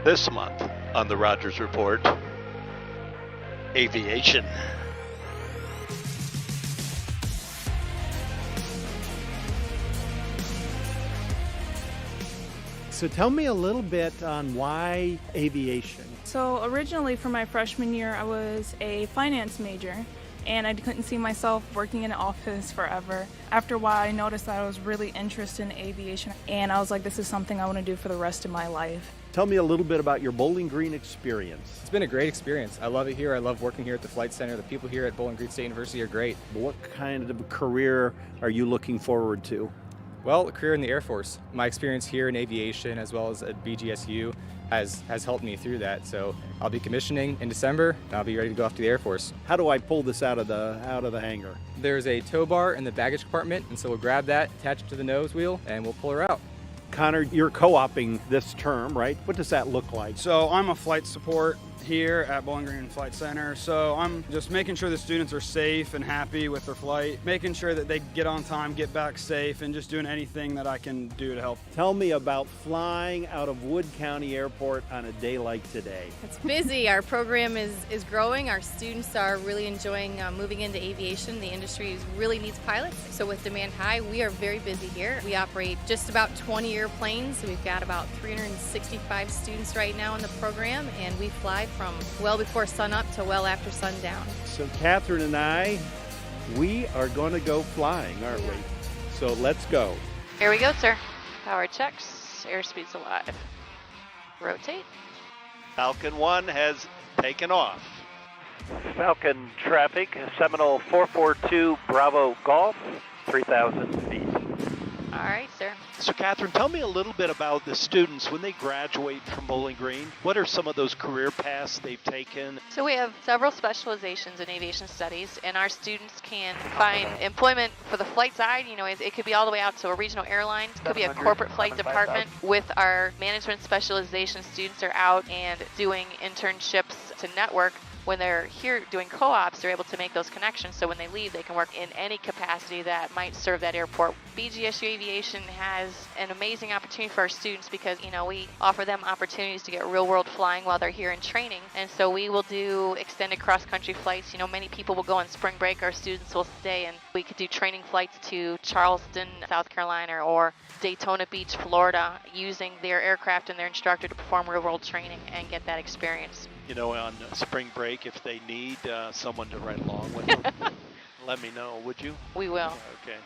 This month on the Rogers Report, aviation. So tell me a little bit on why aviation. So originally for my freshman year, I was a finance major, and I couldn't see myself working in an office forever. After a while, I noticed that I was really interested in aviation, and I was like, this is something I want to do for the rest of my life. Tell me a little bit about your Bowling Green experience. It's been a great experience. I love it here. I love working here at the Flight Center. The people here at Bowling Green State University are great. What kind of a career are you looking forward to? Well, a career in the Air Force. My experience here in aviation as well as at BGSU has helped me through that. So I'll be commissioning in December, and I'll be ready to go off to the Air Force. How do I pull this out of the hangar? There's a tow bar in the baggage compartment, and so we'll grab that, attach it to the nose wheel, and we'll pull her out. Connor, you're co-oping this term, right? What does that look like? So I'm a flight support here at Bowling Green Flight Center. So I'm just making sure the students are safe and happy with their flight, making sure that they get on time, get back safe, and just doing anything that I can do to help. Tell me about flying out of Wood County Airport on a day like today. It's busy. Our program is growing. Our students are really enjoying moving into aviation. The industry really needs pilots. So with demand high, we are very busy here. We operate just about 20 airplanes. We've got about 365 students right now in the program, and we fly from well before sun up to well after sundown. So Catherine and I, we are going to go flying, aren't we? So let's go. Here we go, sir. Power checks, airspeed's alive. Rotate. Falcon 1 has taken off. Falcon traffic, Seminole 442 Bravo Golf, 3,000 feet. All right, sir. So Catherine, tell me a little bit about the students when they graduate from Bowling Green. What are some of those career paths they've taken? So we have several specializations in aviation studies, and our students can find employment for the flight side. You know, it could be all the way out to a regional airline. It could be a corporate flight department. With our management specialization, students are out and doing internships to network. When they're here doing co-ops, they're able to make those connections, so when they leave, they can work in any capacity that might serve that airport. BGSU Aviation has an amazing opportunity for our students because, you know, we offer them opportunities to get real-world flying while they're here in training, and so we will do extended cross-country flights. You know, many people will go on spring break. Our students will stay, and we could do training flights to Charleston, South Carolina, or Daytona Beach, Florida, using their aircraft and their instructor to perform real-world training and get that experience. You know, on spring break, if they need someone to ride along with them, let me know, would you? We will. Okay.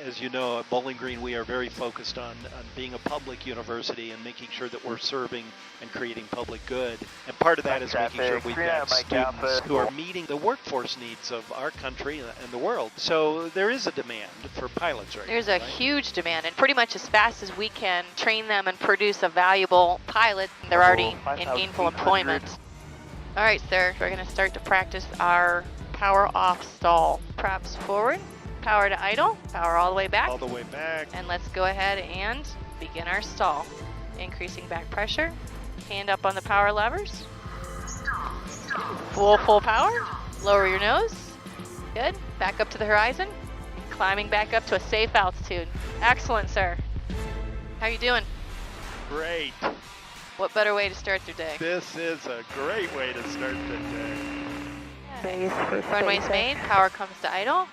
As you know, at Bowling Green, we are very focused on being a public university and making sure that we're serving and creating public good. And part of that is making sure we've got students who are meeting the workforce needs of our country and the world. So there is a demand for pilots right now. There's a huge demand, and pretty much as fast as we can train them and produce a valuable pilot, they're already in gainful employment. All right, sir, we're going to start to practice our power off stall. Props forward, power to idle, power all the way back. All the way back. And let's go ahead and begin our stall. Increasing back pressure, hand up on the power levers. Full power, lower your nose. Good, back up to the horizon. Climbing back up to a safe altitude. Excellent, sir. How are you doing? Great. What better way to start your day? This is a great way to start the day. Runway's made, power comes to idle.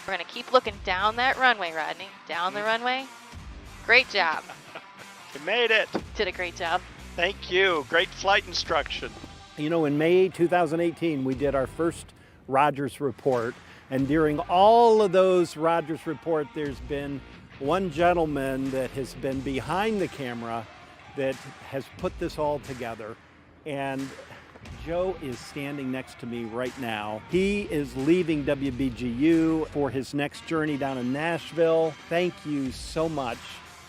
We're gonna keep looking down that runway, Rodney. Down the runway. Great job. You made it. Did a great job. Thank you. Great flight instruction. You know, in May 2018, we did our first Rogers Report. And during all of those Rogers Report, there's been one gentleman that has been behind the camera that has put this all together. And Joe is standing next to me right now. He is leaving WBGU for his next journey down in Nashville. Thank you so much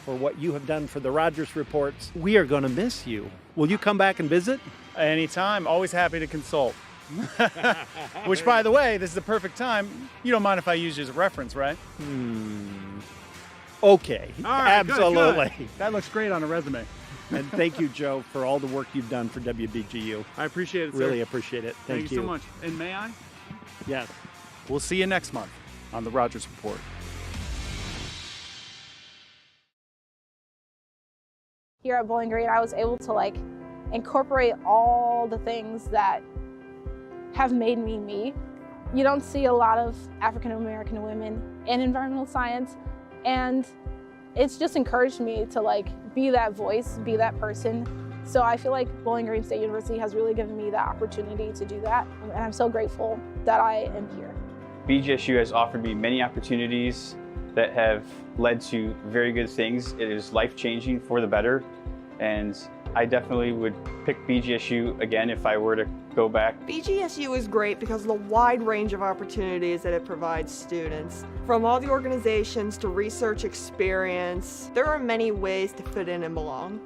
for what you have done for the Rogers Reports. We are going to miss you. Will you come back and visit? Anytime. Always happy to consult. Which, by the way, this is the perfect time. You don't mind if I use you as a reference, right? Okay. All right, absolutely. Good. That looks great on a resume. And thank you, Joe, for all the work you've done for WBGU. I appreciate it, sir. Really appreciate it. Thank you so much. And may I? Yes. We'll see you next month on the Rogers Report. Here at Bowling Green, I was able to incorporate all the things that have made me me. You don't see a lot of African American women in environmental science, and it's just encouraged me to like be that voice, be that person. So I feel like Bowling Green State University has really given me the opportunity to do that, and I'm so grateful that I am here. BGSU has offered me many opportunities that have led to very good things. It is life-changing for the better, and I definitely would pick BGSU again if I were to go back. BGSU is great because of the wide range of opportunities that it provides students. From all the organizations to research experience, there are many ways to fit in and belong.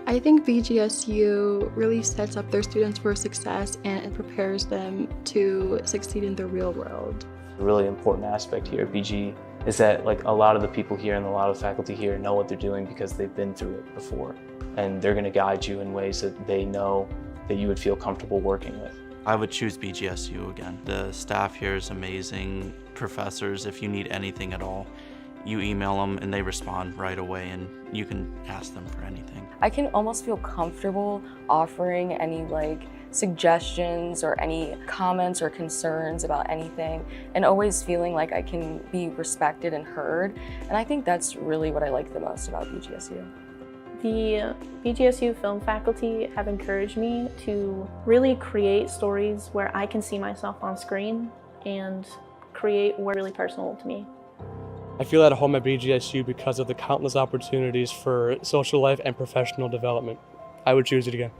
I think BGSU really sets up their students for success and it prepares them to succeed in the real world. A really important aspect here at BG is that like a lot of the people here and a lot of the faculty here know what they're doing because they've been through it before, and they're going to guide you in ways that they know that you would feel comfortable working with. I would choose BGSU again. The staff here is amazing. Professors, if you need anything at all, you email them and they respond right away, and you can ask them for anything. I can almost feel comfortable offering any suggestions or any comments or concerns about anything, and always feeling like I can be respected and heard. And I think that's really what I like the most about BGSU. The BGSU film faculty have encouraged me to really create stories where I can see myself on screen and create what are really personal to me. I feel at home at BGSU because of the countless opportunities for social life and professional development. I would choose it again.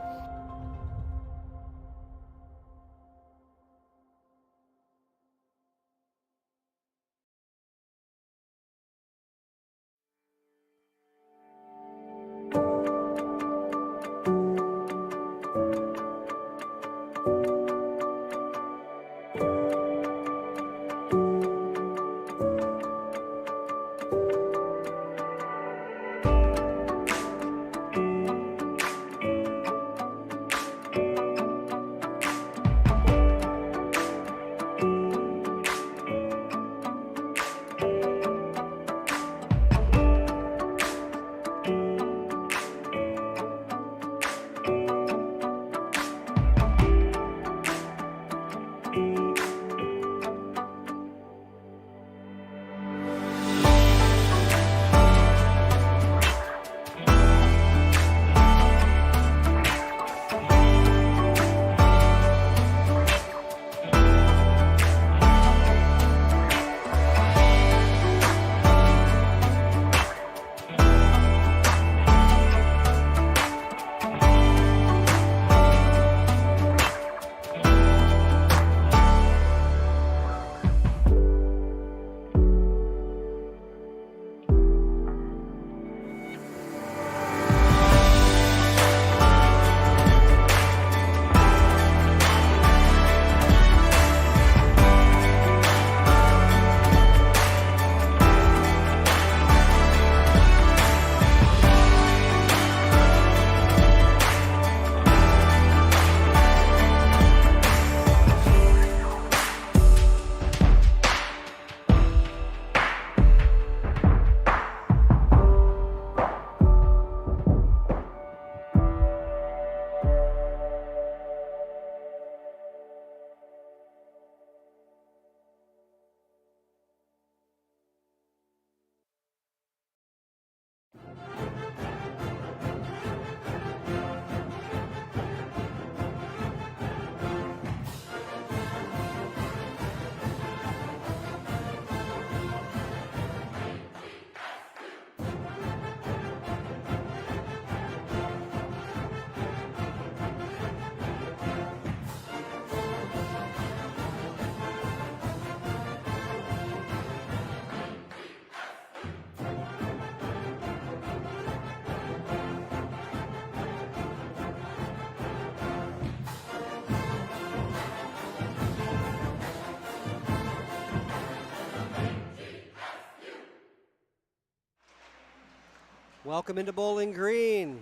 Welcome into Bowling Green.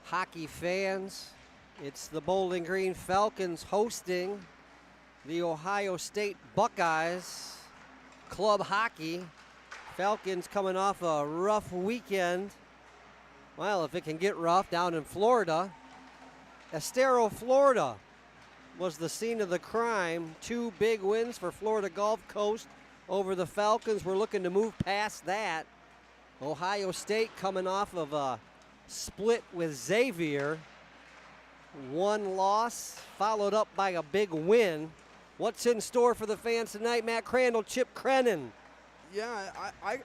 Hockey fans, it's the Bowling Green Falcons hosting the Ohio State Buckeyes club hockey. Falcons coming off a rough weekend Well, if it can get rough down in Florida, Estero, Florida was the scene of the crime. 2 big wins for Florida Gulf Coast over the Falcons. We're looking to move past that. Ohio State coming off of a split with Xavier. 1 loss followed up by a big win. What's in store for the fans tonight? Matt Crandall, Chip Creinin. Yeah,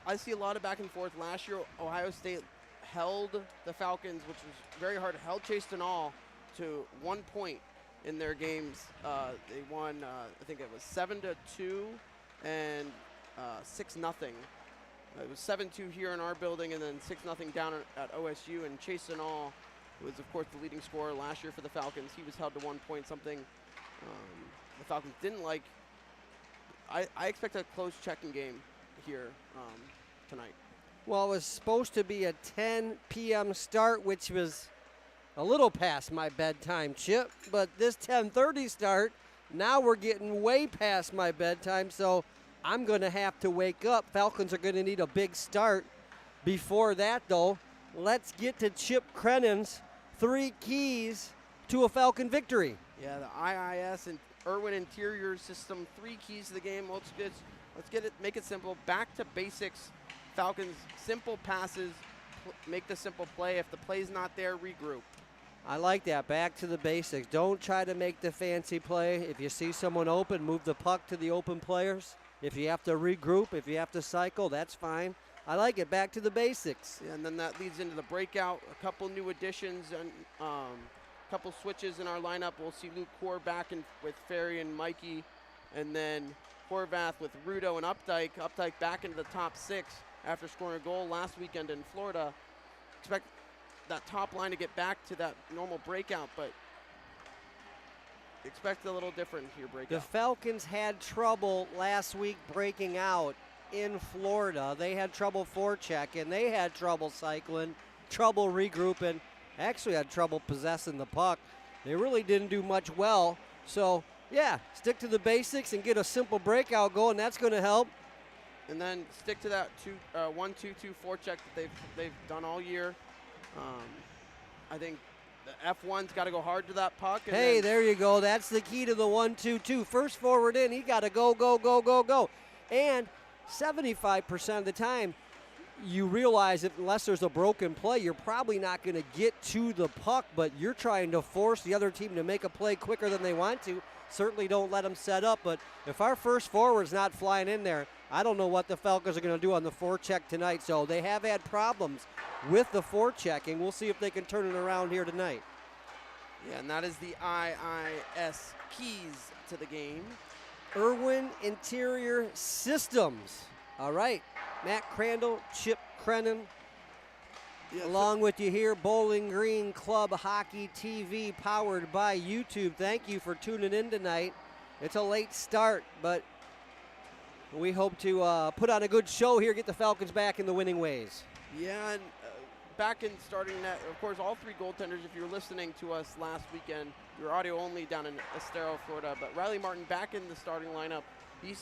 I see a lot of back and forth. Last year, Ohio State held the Falcons, which was very hard, held Chase all to 1 point in their games. They won, I think it was 7-2 and 6-0. It was 7-2 here in our building and then 6-0 down at OSU. And Chase all was, of course, the leading scorer last year for the Falcons. He was held to 1 point, something the Falcons didn't like. I expect a close checking game here tonight. Well, it was supposed to be a 10 p.m. start, which was a little past my bedtime, Chip. But this 10:30 start, now we're getting way past my bedtime, so I'm going to have to wake up. Falcons are going to need a big start. Before that, though, let's get to Chip Creinin's 3 keys to a Falcon victory. Yeah, the IIS and Irwin Interior System, 3 keys to the game. Let's get it, make it simple. Back to basics. Falcons, simple passes, make the simple play. If the play's not there, regroup. I like that. Back to the basics. Don't try to make the fancy play. If you see someone open, move the puck to the open players. If you have to regroup, if you have to cycle, that's fine. I like it. Back to the basics. Yeah, and then that leads into the breakout. A couple new additions and a couple switches in our lineup. We'll see Luke Core back in with Ferry and Mikey, and then Horvath with Rudo and Updike. Updike back into the top 6 after scoring a goal last weekend in Florida. Expect that top line to get back to that normal breakout, but expect a little different here breakout. The Falcons had trouble last week breaking out in Florida. They had trouble forechecking. They had trouble cycling, trouble regrouping, actually had trouble possessing the puck. They really didn't do much well. So, yeah, stick to the basics and get a simple breakout going. That's going to help. And then stick to that 1-2-2 forecheck that they've done all year. I think the F1's got to go hard to that puck. And hey, there you go. That's the key to the 1-2-2. First forward in, he got to go, go, go, go, go. And 75% of the time, you realize that unless there's a broken play, you're probably not going to get to the puck, but you're trying to force the other team to make a play quicker than they want to. Certainly don't let them set up, but if our first forward's not flying in there, I don't know what the Falcons are going to do on the forecheck tonight. So they have had problems with the forechecking. We'll see if they can turn it around here tonight. Yeah, and that is the IIS keys to the game. Irwin Interior Systems. All right, Matt Crandall, Chip Creinin, along with you here, Bowling Green Club Hockey TV, powered by YouTube. Thank you for tuning in tonight. It's a late start, but we hope to put on a good show here, get the Falcons back in the winning ways. Yeah, and back in starting net, of course, all 3 goaltenders, if you're listening to us last weekend, you're audio only down in Estero, Florida, but Riley Martin back in the starting lineup. He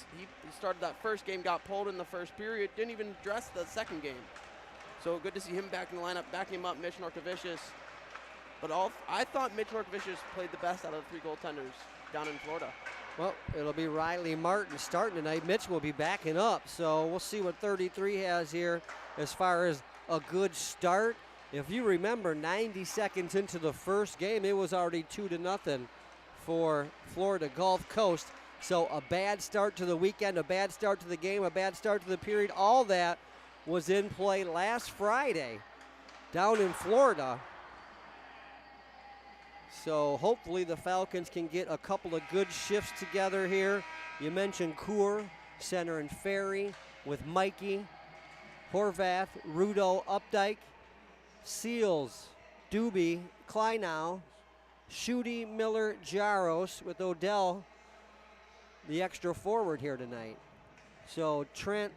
started that first game, got pulled in the first period, didn't even dress the second game. So good to see him back in the lineup, backing him up, Mitch Norkovicius. But I thought Mitch Norkovicius played the best out of the 3 goaltenders down in Florida. Well, it'll be Riley Martin starting tonight. Mitch will be backing up, so we'll see what 33 has here as far as a good start. If you remember, 90 seconds into the first game, it was already 2-0 for Florida Gulf Coast. So a bad start to the weekend, a bad start to the game, a bad start to the period. All that was in play last Friday down in Florida. So hopefully the Falcons can get a couple of good shifts together here. You mentioned Coor, Center and Ferry with Mikey, Horvath, Rudo, Updike, Seals, Doobie, Kleinow, Schutte, Miller, Jaros with Odell, the extra forward here tonight. So Trent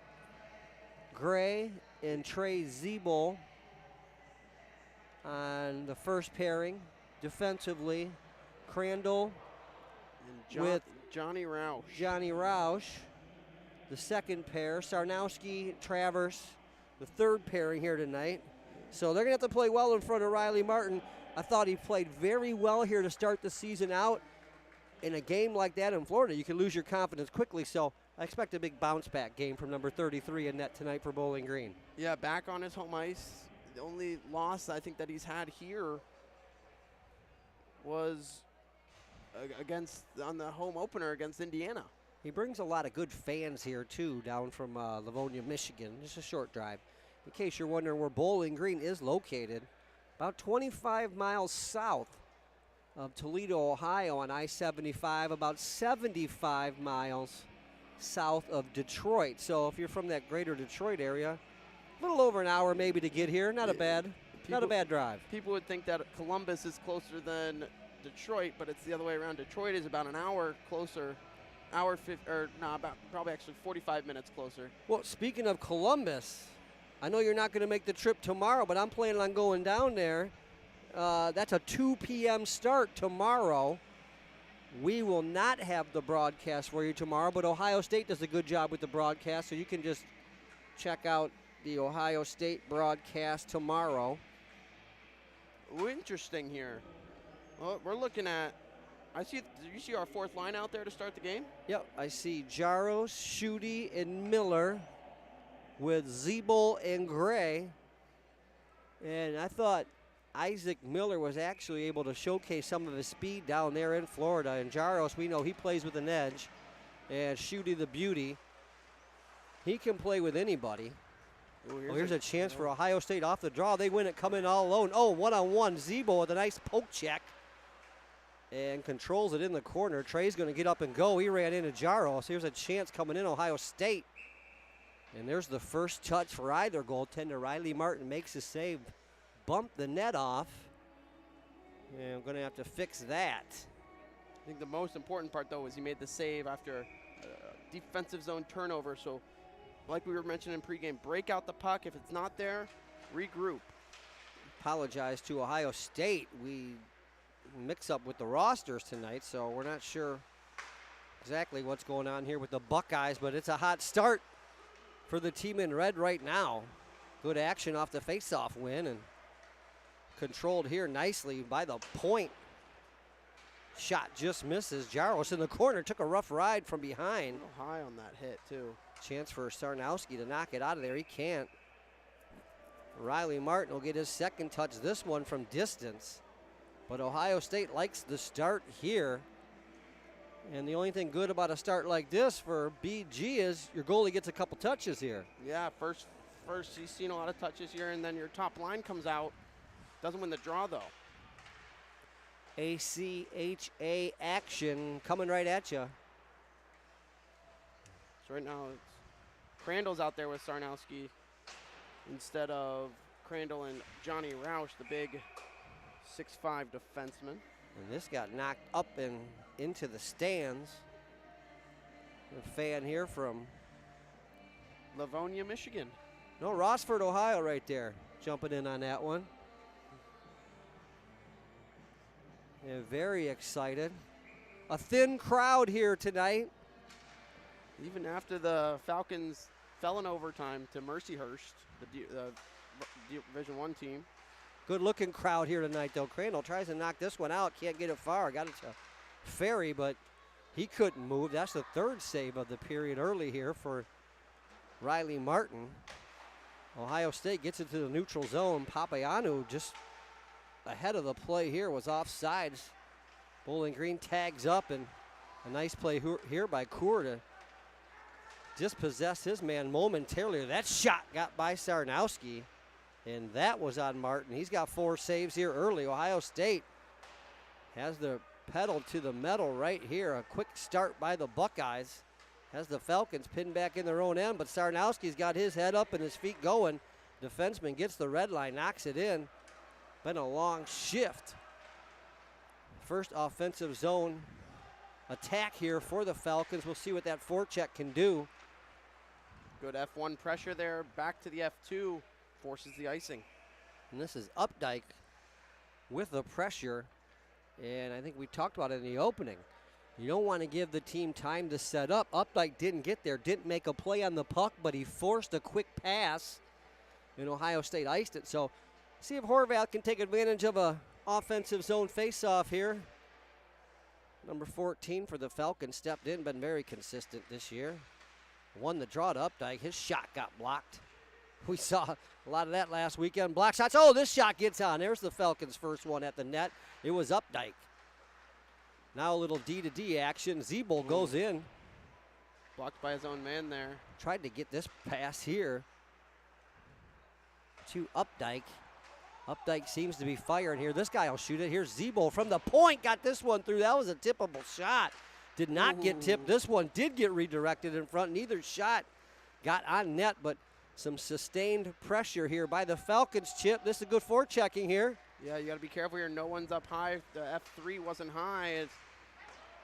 Gray and Trey Zeeble on the first pairing. Defensively, Crandall and with Johnny Roush. Johnny Roush. The second pair, Sarnowski, Travers, the third pairing here tonight. So they're going to have to play well in front of Riley Martin. I thought he played very well here to start the season out. In a game like that in Florida, you can lose your confidence quickly. So I expect a big bounce-back game from number 33 in net tonight for Bowling Green. Yeah, back on his home ice. The only loss I think that he's had here was on the home opener against Indiana. He brings a lot of good fans here, too, down from Livonia, Michigan. Just a short drive. In case you're wondering where Bowling Green is located, about 25 miles south of Toledo, Ohio on I-75, about 75 miles south of Detroit. So if you're from that greater Detroit area, a little over an hour maybe to get here. Not a bad drive. People would think that Columbus is closer than Detroit, but it's the other way around. Detroit is about an hour closer. Probably actually 45 minutes closer. Well, speaking of Columbus, I know you're not going to make the trip tomorrow, but I'm planning on going down there. That's a 2 p.m. start tomorrow. We will not have the broadcast for you tomorrow, but Ohio State does a good job with the broadcast, so you can just check out the Ohio State broadcast tomorrow. Ooh, interesting here. Well, we're looking at, do you see our fourth line out there to start the game? Yep, I see Jaros, Schutte, and Miller with Zeeble and Gray. And I thought Isaac Miller was actually able to showcase some of his speed down there in Florida. And Jaros, we know he plays with an edge. And Schutte the beauty, he can play with anybody. Ooh, here's a chance for Ohio State off the draw. They win it coming all alone. Oh, one-on-one, Zeeble with a nice poke check. And controls it in the corner. Trey's going to get up and go. He ran into Jaros. Here's a chance coming in, Ohio State. And there's the first touch for either goaltender. Riley Martin makes a save. Bump the net off. And I'm going to have to fix that. I think the most important part, though, is he made the save after a defensive zone turnover. So, like we were mentioning in pregame, break out the puck. If it's not there, regroup. Apologize to Ohio State. We mix up with the rosters tonight, so we're not sure exactly what's going on here with the Buckeyes, but it's a hot start for the team in red right now. Good action off the faceoff win and controlled here nicely by the point. Shot just misses. Jaros in the corner took a rough ride from behind. A little high on that hit, too. Chance for Sarnowski to knock it out of there. He can't. Riley Martin will get his second touch, this one from distance. But Ohio State likes the start here. And the only thing good about a start like this for BG is your goalie gets a couple touches here. Yeah, first he's seen a lot of touches here, and then your top line comes out. Doesn't win the draw, though. ACHA action coming right at you. So right now, Crandall's out there with Sarnowski instead of Crandall and Johnny Roush, the big 6'5" defenseman. And this got knocked up and into the stands. A fan here from Livonia, Michigan. No, Rossford, Ohio right there. Jumping in on that one. And very excited. A thin crowd here tonight. Even after the Falcons fell in overtime to Mercyhurst, the Division I team. Good-looking crowd here tonight, though. Crandall tries to knock this one out. Can't get it far. Got it to Ferry, but he couldn't move. That's the third save of the period early here for Riley Martin. Ohio State gets into the neutral zone. Papayannou just ahead of the play here was offsides. Bowling Green tags up, and a nice play here by Coeur to dispossess his man momentarily. That shot got by Sarnowski, and that was on Martin. He's got 4 saves here early. Ohio State has the pedal to the metal right here. A quick start by the Buckeyes. Has the Falcons pinned back in their own end, but Sarnowski's got his head up and his feet going. Defenseman gets the red line, knocks it in. Been a long shift. First offensive zone attack here for the Falcons. We'll see what that forecheck can do. Good F1 pressure there. Back to the F2. Forces the icing. And this is Updike with the pressure. And I think we talked about it in the opening. You don't want to give the team time to set up. Updike didn't get there, didn't make a play on the puck, but he forced a quick pass. And Ohio State iced it. So See if Horvath can take advantage of a offensive zone faceoff here. Number 14 for the Falcons stepped in, been very consistent this year. Won the draw to Updike. His shot got blocked. We saw a lot of that last weekend. Block shots. Oh, this shot gets on. There's the Falcons' first one at the net. It was Updike. Now a little D-to-D action. Zeeble goes in. Blocked by his own man there. Tried to get this pass here to Updike. Updike seems to be firing here. This guy will shoot it. Here's Zeeble from the point. Got this one through. That was a tippable shot. Did not get tipped. This one did get redirected in front. Neither shot got on net, but some sustained pressure here by the Falcons, Chip. This is a good forechecking here. Yeah, you got to be careful here. No one's up high. The F3 wasn't high as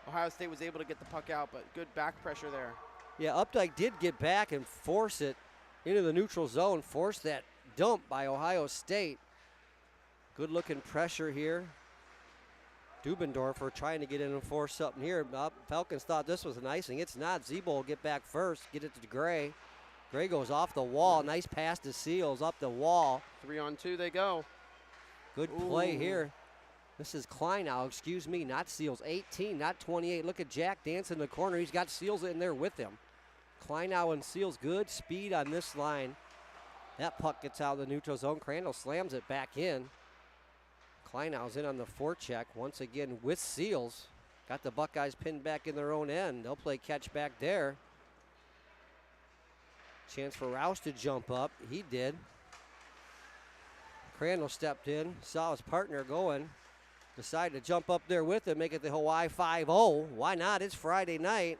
Ohio State was able to get the puck out, but good back pressure there. Yeah, Updike did get back and force it into the neutral zone, force that dump by Ohio State. Good looking pressure here. Dubendorfer trying to get in and force something here. Falcons thought this was an icing. It's not. Zeeble will get back first, get it to Gray. Gray goes off the wall. Nice pass to Seals up the wall. 3-on-2 they go. Good play here. This is Kleinow, excuse me, not Seals. 18, not 28. Look at Jack dancing in the corner. He's got Seals in there with him. Kleinow and Seals, good speed on this line. That puck gets out of the neutral zone. Crandall slams it back in. Kleinow's in on the forecheck once again with Seals. Got the Buckeyes pinned back in their own end. They'll play catch back there. Chance for Rouse to jump up. He did. Crandall stepped in, saw his partner going. Decided to jump up there with him, make it the Hawaii 5-0. Why not? It's Friday night.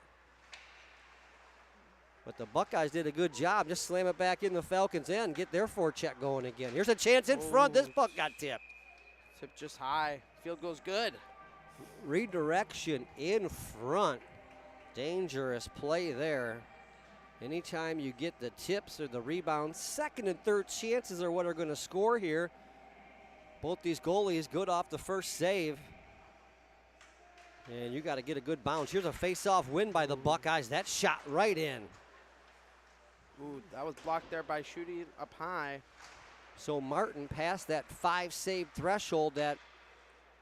But the Buckeyes did a good job. Just slam it back in the Falcons' end, get their forecheck going again. Here's a chance in front. This puck got tipped. Tipped just high. Field goes good. Redirection in front. Dangerous play there. Anytime you get the tips or the rebounds, second and third chances are what are going to score here. Both these goalies good off the first save. And you got to get a good bounce. Here's a face-off win by the Buckeyes. That shot right in. Ooh, that was blocked there by shooting up high. So Martin passed that 5-save threshold that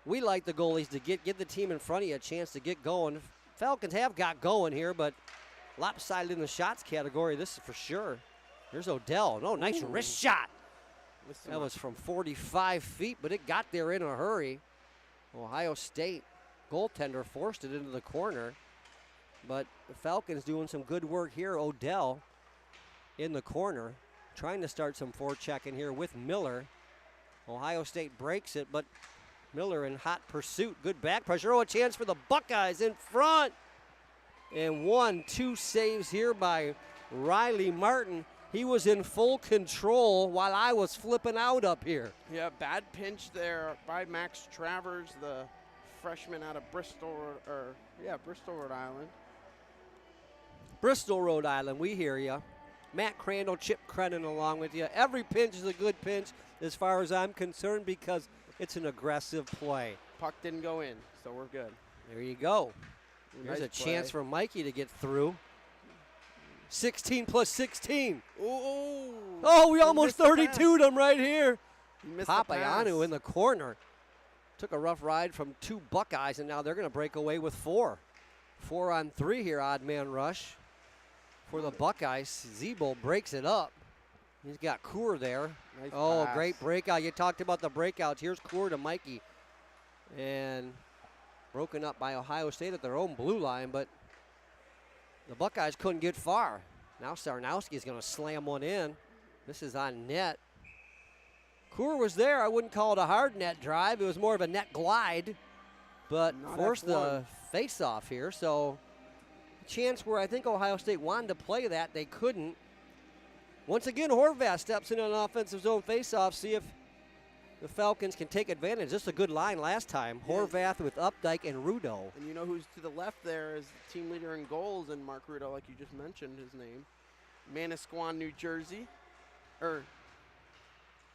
we like the goalies to give the team in front of you a chance to get going. Falcons have got going here, but lopsided in the shots category, this is for sure. There's Odell. Oh, nice wrist shot. That was from 45 feet, but it got there in a hurry. Ohio State goaltender forced it into the corner. But the Falcons doing some good work here. Odell in the corner, trying to start some forechecking here with Miller. Ohio State breaks it, but Miller in hot pursuit. Good back pressure. Oh, a chance for the Buckeyes in front. And 1-2 saves here by Riley Martin. He was in full control while I was flipping out up here. Yeah, bad pinch there by Max Travers, the freshman out of Bristol, Bristol, Rhode Island. Bristol, Rhode Island, we hear you. Matt Crandall, Chip Creinin along with you. Every pinch is a good pinch as far as I'm concerned because it's an aggressive play. Puck didn't go in, so we're good. There you go. There's Nice a chance play. for Mikey to get through. 16 plus 16. Ooh. Oh, we almost 32'd him right here. Missed the pass. Papayannu in the corner. Took a rough ride from two Buckeyes, and now they're going to break away with 4. 4-on-3 here, odd man rush for the Buckeyes. Zeeble breaks it up. He's got Coor there. Nice pass. Great breakout. You talked about the breakouts. Here's Coor to Mikey. And broken up by Ohio State at their own blue line, but the Buckeyes couldn't get far. Now Sarnowski is going to slam one in. This is on net. Coor was there. I wouldn't call it a hard net drive. It was more of a net glide, but forced the face-off here. So a chance where I think Ohio State wanted to play that. They couldn't. Once again, Horvath steps in on an offensive zone face-off. See if the Falcons can take advantage. This is a good line last time. Horvath with Updike and Rudo. And you know who's to the left there is the team leader in goals, and Mark Rudo, like you just mentioned his name. Manasquan, New Jersey.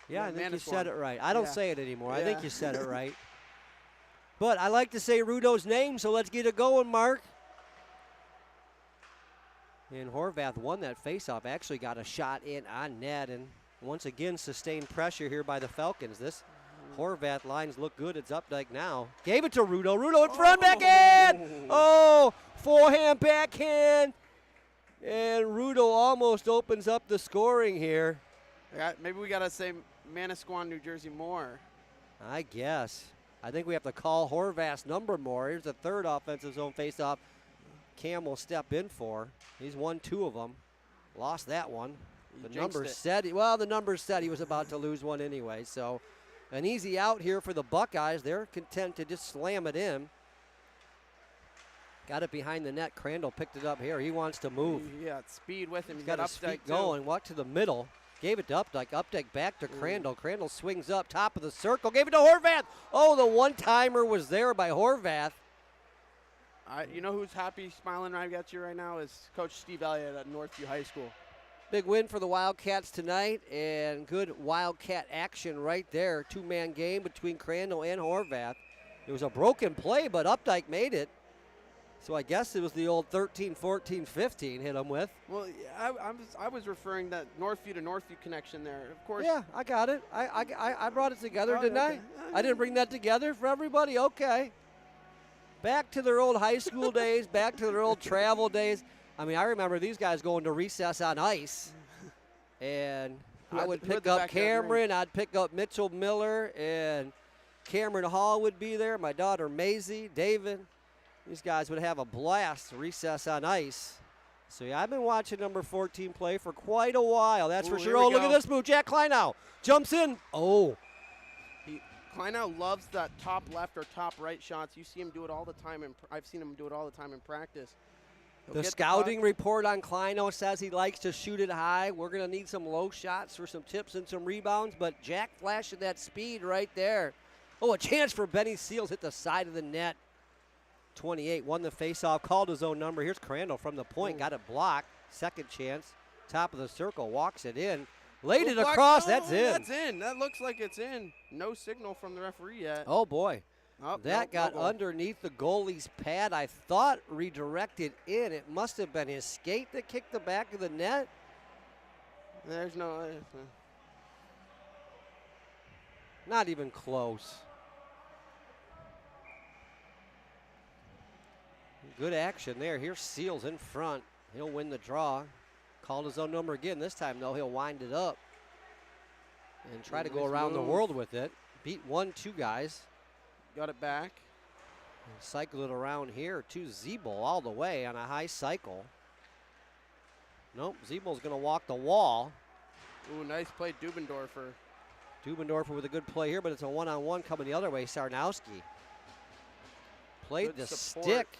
Yeah, I think you Manasquan. said it right. I don't Yeah. say it anymore. I Yeah. think you said it right. But I like to say Rudo's name, so let's get it going, Mark. And Horvath won that faceoff. Actually got a shot in on net, and Once again, sustained pressure here by the Falcons. This Horvath lines look good. It's Updike now. Gave it to Rudo. Rudo in front, backhand! Oh, forehand, backhand. And Rudo almost opens up the scoring here. Maybe we got to say Manasquan, New Jersey more. I guess. I think we have to call Horvath's number more. Here's the third offensive zone faceoff Cam will step in for. He's won 2 of them. Lost that one. The numbers said, the numbers said he was about to lose one anyway. So an easy out here for the Buckeyes. They're content to just slam it in. Got it behind the net. Crandall picked it up here. He wants to move. Yeah, speed with him. He's got his feet going. Walked to the middle. Gave it to Updike. Updike back to Crandall. Crandall swings up, top of the circle. Gave it to Horvath. Oh, the one-timer was there by Horvath. You know who's happy, smiling right at you right now is Coach Steve Elliott at Northview High School. Big win for the Wildcats tonight, and good Wildcat action right there. 2-man game between Crandall and Horvath. It was a broken play, but Updike made it. So I guess it was the old 13, 14, 15 hit him with. Well, I was referring that Northview to Northview connection there. Of course. Yeah, I got it. I brought it together, didn't I? I didn't bring that together for everybody? Okay. Back to their old high school days, back to their old travel days. I mean, I remember these guys going to recess on ice, and I would pick up Cameron, I'd pick up Mitchell Miller, and Cameron Hall would be there, my daughter Maisie, David. These guys would have a blast recess on ice. So, yeah, I've been watching number 14 play for quite a while, that's for sure. Oh, look at this move. Jack Kleinow jumps in. Oh. Kleinow loves that top left or top right shots. You see him do it all the time, and I've seen him do it all the time in practice. The scouting report on Kleinow says he likes to shoot it high. We're going to need some low shots for some tips and some rebounds, but Jack flashing that speed right there. Oh, a chance for Benny Seals, hit the side of the net. 28 won the faceoff, called his own number. Here's Crandall from the point, got it blocked. Second chance, top of the circle, walks it in. Laid it across, that's in. That's in. That looks like it's in. No signal from the referee yet. Oh, boy. That got underneath the goalie's pad. I thought redirected in. It must have been his skate that kicked the back of the net. There's no. Not even close. Good action there. Here's Seals in front. He'll win the draw. Called his own number again. This time, though, he'll wind it up and try to go around the world with it. Beat 1-2 guys. Got it back. And cycle it around here to Zeeble all the way on a high cycle. Nope, Zeeble's going to walk the wall. Ooh, nice play, Dubendorfer. Dubendorfer with a good play here, but it's a one-on-one coming the other way. Sarnowski played Good the support. stick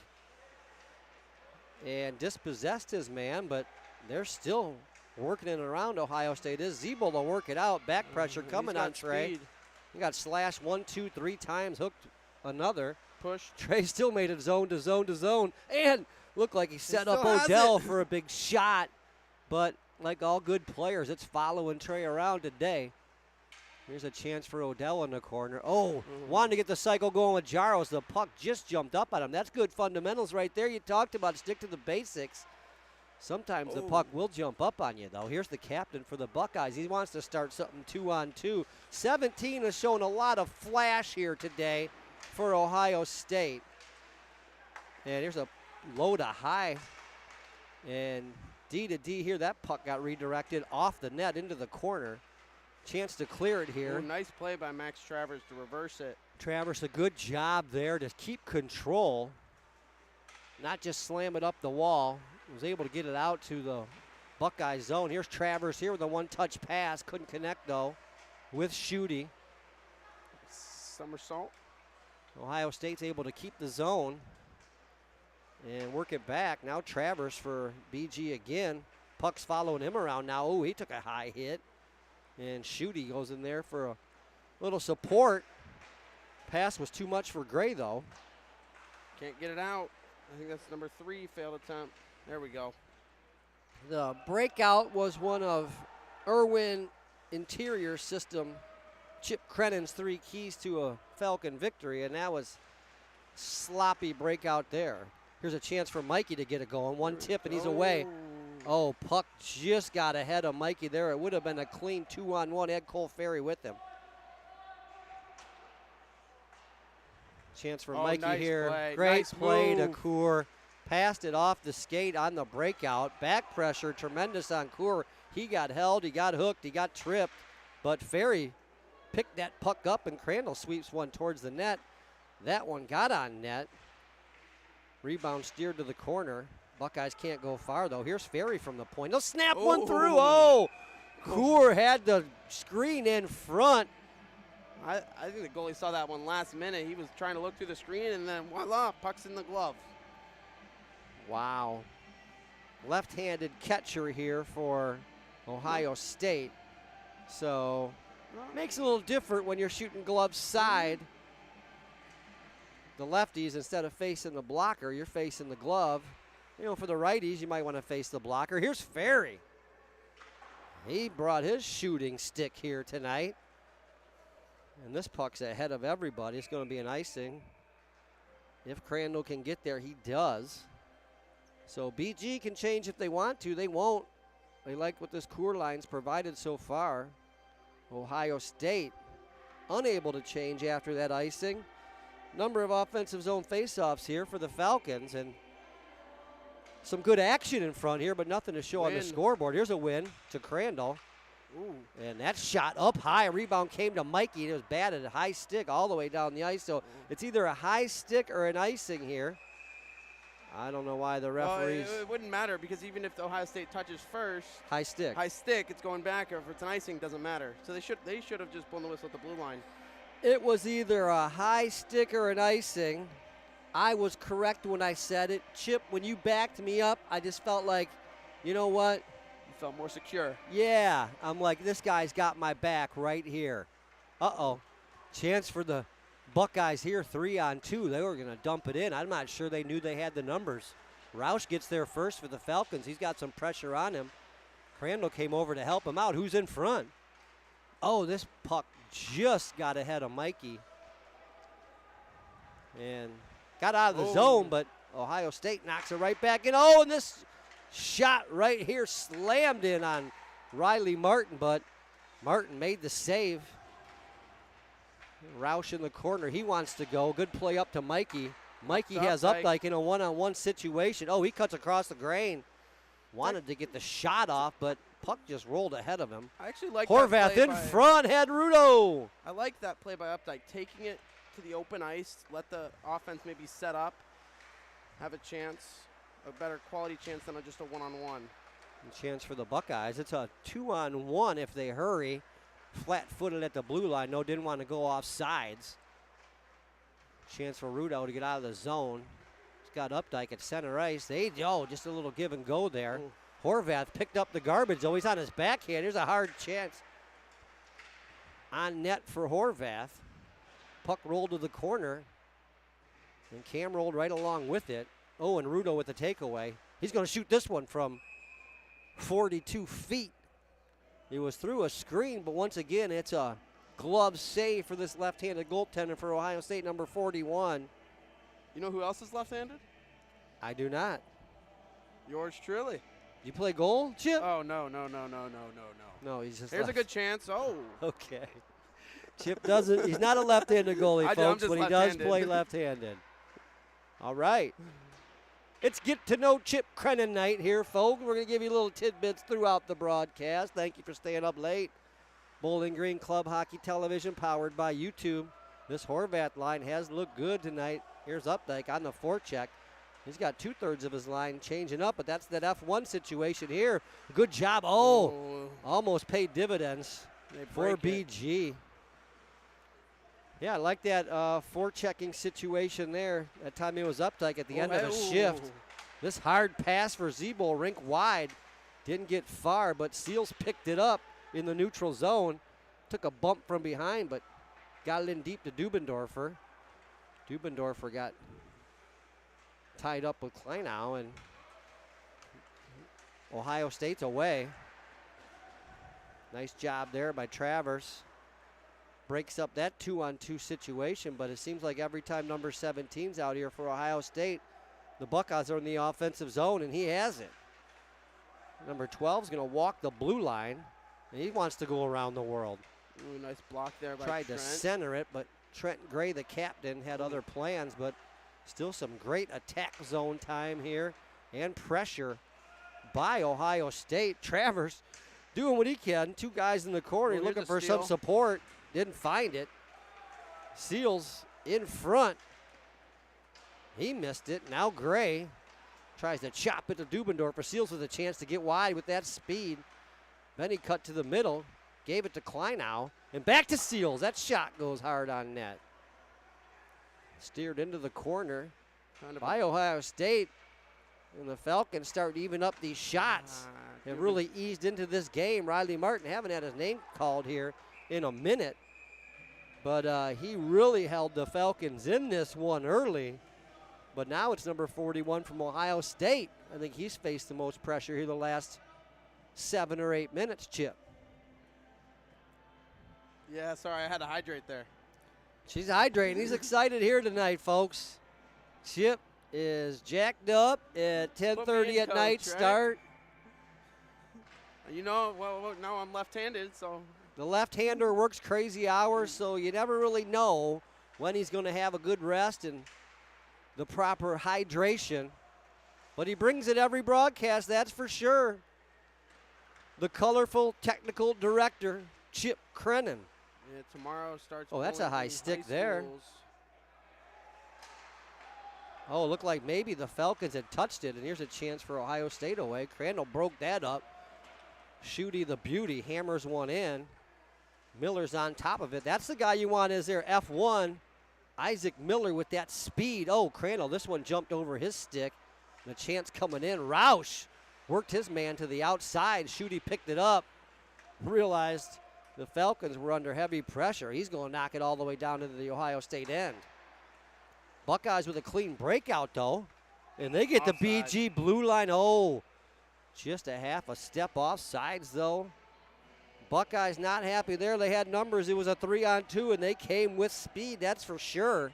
and dispossessed his man, but they're still working it around Ohio State. Is Zeeble to work it out. Back pressure coming on Trey. Speed. He got slashed 1, 2, 3 times, hooked another. Push. Trey still made it zone to zone to zone, and looked like he set up still has Odell it. for a big shot. But like all good players, it's following Trey around today. Here's a chance for Odell in the corner. Oh, wanted to get the cycle going with Jaros. The puck just jumped up at him. That's good fundamentals right there. You talked about stick to the basics. Sometimes the puck will jump up on you, though. Here's the captain for the Buckeyes. He wants to start something 2-on-2. 17 has shown a lot of flash here today for Ohio State. And here's a low to high. And D to D here. That puck got redirected off the net into the corner. Chance to clear it here. Ooh, nice play by Max Travers to reverse it. Travers, a good job there to keep control. Not just slam it up the wall. Was able to get it out to the Buckeye zone. Here's Travers here with a one-touch pass. Couldn't connect, though, with Schutte. Somersault. Ohio State's able to keep the zone and work it back. Now Travers for BG again. Puck's following him around now. Oh, he took a high hit. And Schutte goes in there for a little support. Pass was too much for Gray, though. Can't get it out. I think that's number 3 failed attempt. There we go. The breakout was one of Irwin Interior System Chip Creinin's 3 keys to a Falcon victory, and that was sloppy breakout there. Here's a chance for Mikey to get it going. One tip, and he's away. Oh, puck just got ahead of Mikey there. It would have been a clean 2-on-1. Had Cole Ferry with him. Chance for Mikey nice here. Play. Great Nice play move. to Coor. Passed it off the skate on the breakout. Back pressure, tremendous on Coor. He got held, he got hooked, he got tripped. But Ferry picked that puck up, and Crandall sweeps one towards the net. That one got on net. Rebound steered to the corner. Buckeyes can't go far, though. Here's Ferry from the point. They'll snap one through. Oh! Coor had the screen in front. I think the goalie saw that one last minute. He was trying to look through the screen, and then voila, puck's in the glove. Wow. Left-handed catcher here for Ohio State. So makes it a little different when you're shooting glove side. The lefties, instead of facing the blocker, you're facing the glove. You know, for the righties, you might want to face the blocker. Here's Ferry. He brought his shooting stick here tonight. And this puck's ahead of everybody. It's going to be an icing. If Crandall can get there, he does. So BG can change if they want to. They won't. They like what this Coor line's provided so far. Ohio State unable to change after that icing. Number of offensive zone faceoffs here for the Falcons, and some good action in front here, but nothing to show on the scoreboard. Here's a win to Crandall. Ooh. And that shot up high. A rebound came to Mikey, and it was batted a high stick all the way down the ice. So it's either a high stick or an icing here. I don't know why the referees. Well, it wouldn't matter, because even if the Ohio State touches first, high stick, it's going back. If it's an icing, it doesn't matter. So they should have just blown the whistle at the blue line. It was either a high stick or an icing. I was correct when I said it. Chip, when you backed me up, I just felt like, you know what? You felt more secure. Yeah, I'm like, this guy's got my back right here. Uh-oh. Chance for the Buckeyes here, 3-on-2. They were going to dump it in. I'm not sure they knew they had the numbers. Roush gets there first for the Falcons. He's got some pressure on him. Crandall came over to help him out. Who's in front? Oh, this puck just got ahead of Mikey. And got out of the zone, but Ohio State knocks it right back in. Oh, and this shot right here slammed in on Riley Martin, but Martin made the save. Roush in the corner. He wants to go. Good play up to Mikey. Mikey has Updike in a one-on-one situation. Oh, he cuts across the grain. Wanted to get the shot off, but puck just rolled ahead of him. I actually like Horvath in front, had Rudo. I like that play by Updike, taking it to the open ice, let the offense maybe set up, have a chance, a better quality chance than just a one-on-one. Chance for the Buckeyes. It's a 2-on-1 if they hurry. Flat-footed at the blue line. No, didn't want to go off sides. Chance for Rudo to get out of the zone. He's got Updike at center ice. Just a little give and go there. Horvath picked up the garbage, though. He's on his backhand. Here's a hard chance on net for Horvath. Puck rolled to the corner, and Cam rolled right along with it. Oh, and Rudo with the takeaway. He's going to shoot this one from 42 feet. He was through a screen, but once again, it's a glove save for this left-handed goaltender for Ohio State, number 41. You know who else is left-handed? I do not. Yours truly. You play goal, Chip? Oh, no. No, he's just Here's a good chance. Oh. Okay. Chip doesn't, he's not a left-handed goalie, folks, but he does play left-handed. All right. It's Get to Know Chip Creinin night here, folks. We're going to give you little tidbits throughout the broadcast. Thank you for staying up late. Bowling Green Club Hockey Television powered by YouTube. This Horvath line has looked good tonight. Here's Updike on the forecheck. He's got 2/3 of his line changing up, but that's that F1 situation here. Good job. Oh, almost paid dividends for BG. Yeah, I like that forechecking situation there. That time it was Updike at the end of the shift. This hard pass for Zebo, rink wide. Didn't get far, but Seals picked it up in the neutral zone. Took a bump from behind, but got it in deep to Dubendorfer. Dubendorfer got tied up with Kleinau, and Ohio State's away. Nice job there by Travers. Breaks up that 2-on-2 situation, but it seems like every time number 17's out here for Ohio State, the Buckeyes are in the offensive zone, and he has it. Number 12 is going to walk the blue line, and he wants to go around the world. Ooh, nice block there by Tried Trent. to center it, but Trent Gray, the captain, had other plans, but still some great attack zone time here and pressure by Ohio State. Travers doing what he can. 2 guys in the corner looking for some support. Didn't find it. Seals in front. He missed it. Now Gray tries to chop it to Dubendorfer. Seals with a chance to get wide with that speed. Then he cut to the middle. Gave it to Kleinow. And back to Seals. That shot goes hard on net. Steered into the corner by Ohio State. And the Falcons start to even up these shots. Have really eased into this game. Riley Martin haven't had his name called here in a minute. But he really held the Falcons in this one early. But now it's number 41 from Ohio State. I think he's faced the most pressure here the last 7 or 8 minutes, Chip. Yeah, sorry, I had to hydrate there. She's hydrating. He's excited here tonight, folks. Chip is jacked up at 10:30 at night start. You know, well, now I'm left-handed, so. The left-hander works crazy hours, so you never really know when he's going to have a good rest and the proper hydration. But he brings it every broadcast, that's for sure. The colorful technical director, Chip Creinin. Yeah, tomorrow starts. Oh, that's a high stick there. Oh, looked like maybe the Falcons had touched it, and here's a chance for Ohio State away. Crandall broke that up. Shooty the beauty hammers one in. Miller's on top of it. That's the guy you want is there, F1. Isaac Miller with that speed. Oh, Crandall, this one jumped over his stick. The chance coming in. Roush worked his man to the outside. Shooty picked it up. Realized the Falcons were under heavy pressure. He's going to knock it all the way down into the Ohio State end. Buckeyes with a clean breakout, though. And they get offside. The BG blue line. Oh, just a half a step off sides, though. Buckeyes not happy there. They had numbers. It was a 3-on-2, and they came with speed, that's for sure.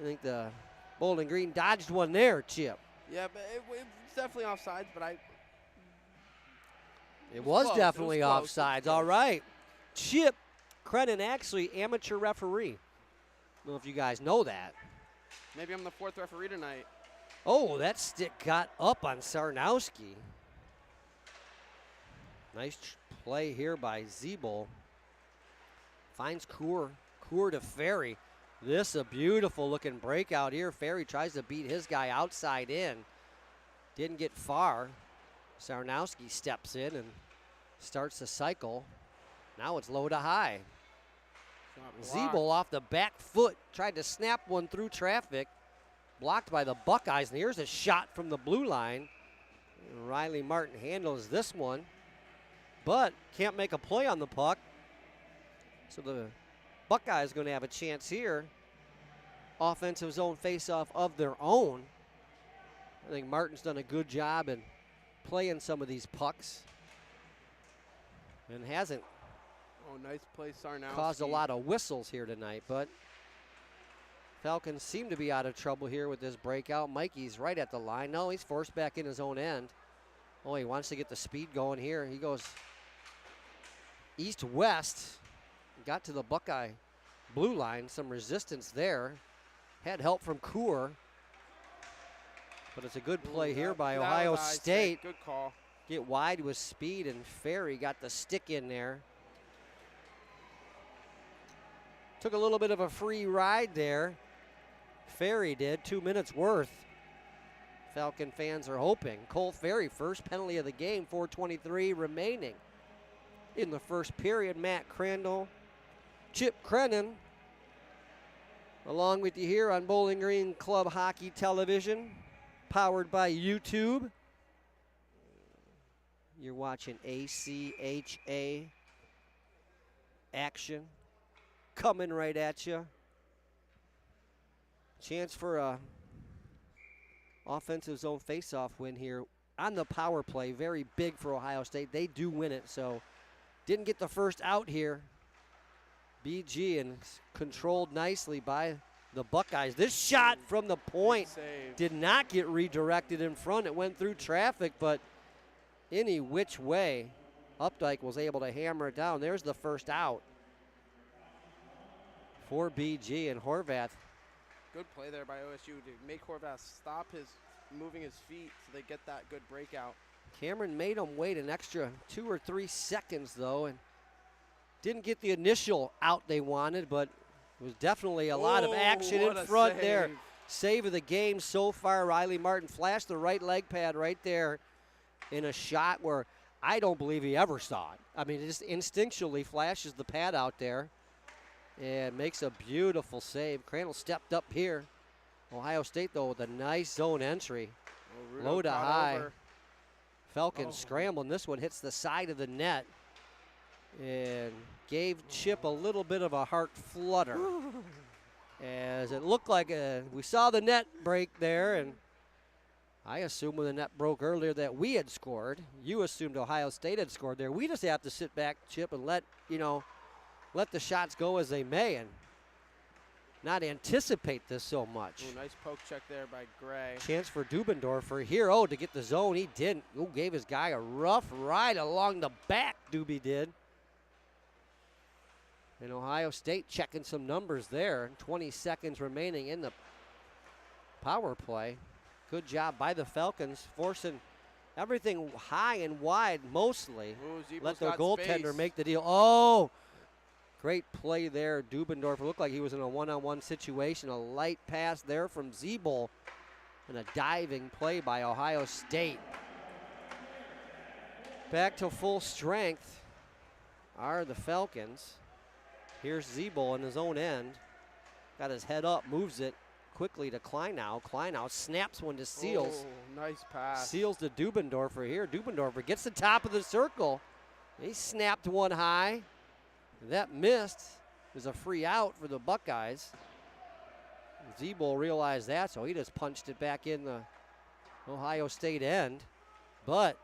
I think the Bowling Green dodged one there, Chip. Yeah, but it's definitely offsides, but It was definitely offsides. All right. Chip Creinin, actually amateur referee. I don't know if you guys know that. Maybe I'm the 4th referee tonight. Oh, that stick got up on Sarnowski. Nice play here by Zeeble. Finds Coor to Ferry. This a beautiful looking breakout here. Ferry tries to beat his guy outside in. Didn't get far. Sarnowski steps in and starts the cycle. Now it's low to high. Zeeble off the back foot. Tried to snap one through traffic. Blocked by the Buckeyes. And here's a shot from the blue line. And Riley Martin handles this one, but can't make a play on the puck. So the Buckeyes going to have a chance here. Offensive zone faceoff of their own. I think Martin's done a good job in playing some of these pucks and hasn't nice play, Sarnowski. Caused a lot of whistles here tonight, but Falcons seem to be out of trouble here with this breakout. Mikey's right at the line. No, he's forced back in his own end. Oh, he wants to get the speed going here. He goes east-west. Got to the Buckeye blue line. Some resistance there. Had help from Coor. But it's a good play here by Ohio State. Good call. Get wide with speed, and Ferry got the stick in there. Took a little bit of a free ride there. Ferry did, 2 minutes worth. Falcon fans are hoping. Cole Ferry, first penalty of the game, 4:23 remaining. In the first period, Matt Crandall, Chip Creinin, along with you here on Bowling Green Club Hockey Television, powered by YouTube. You're watching ACHA action coming right at you. Chance for a offensive zone faceoff win here on the power play. Very big for Ohio State. They do win it, so didn't get the first out here. BG and controlled nicely by the Buckeyes. This shot from the point did not get redirected in front. It went through traffic, but any which way, Updike was able to hammer it down. There's the first out for BG, and Horvath. Good play there by OSU to make Horvath stop moving his feet so they get that good breakout. Cameron made him wait an extra 2 or 3 seconds, though, and didn't get the initial out they wanted, but it was definitely a lot of action in front there. Save of the game so far. Riley Martin flashed the right leg pad right there in a shot where I don't believe he ever saw it. I mean, it just instinctually flashes the pad out there and makes a beautiful save. Crandall stepped up here. Ohio State, though, with a nice zone entry. Low to high. Over. Falcons scrambling. This one hits the side of the net and gave Chip a little bit of a heart flutter. As it looked like we saw the net break there, and I assumed when the net broke earlier that we had scored. You assumed Ohio State had scored there. We just have to sit back, Chip, and let the shots go as they may and not anticipate this so much. Ooh, nice poke check there by Gray. Chance for Dubendorfer here. To get the zone. He didn't. Gave his guy a rough ride along the back, Doobie did. And Ohio State checking some numbers there. 20 seconds remaining in the power play. Good job by the Falcons, forcing everything high and wide mostly. Ooh, let their goaltender make the deal. Great play there. Dubendorfer looked like he was in a one-on-one situation. A light pass there from Zeeble. And a diving play by Ohio State. Back to full strength are the Falcons. Here's Zeeble in his own end. Got his head up, moves it quickly to Kleinow. Kleinow snaps one to Seals. Oh, nice pass. Seals to Dubendorfer here. Dubendorfer gets the top of the circle. He snapped one high. That missed. It was a free out for the Buckeyes. Zeeble realized that, so he just punched it back in the Ohio State end. But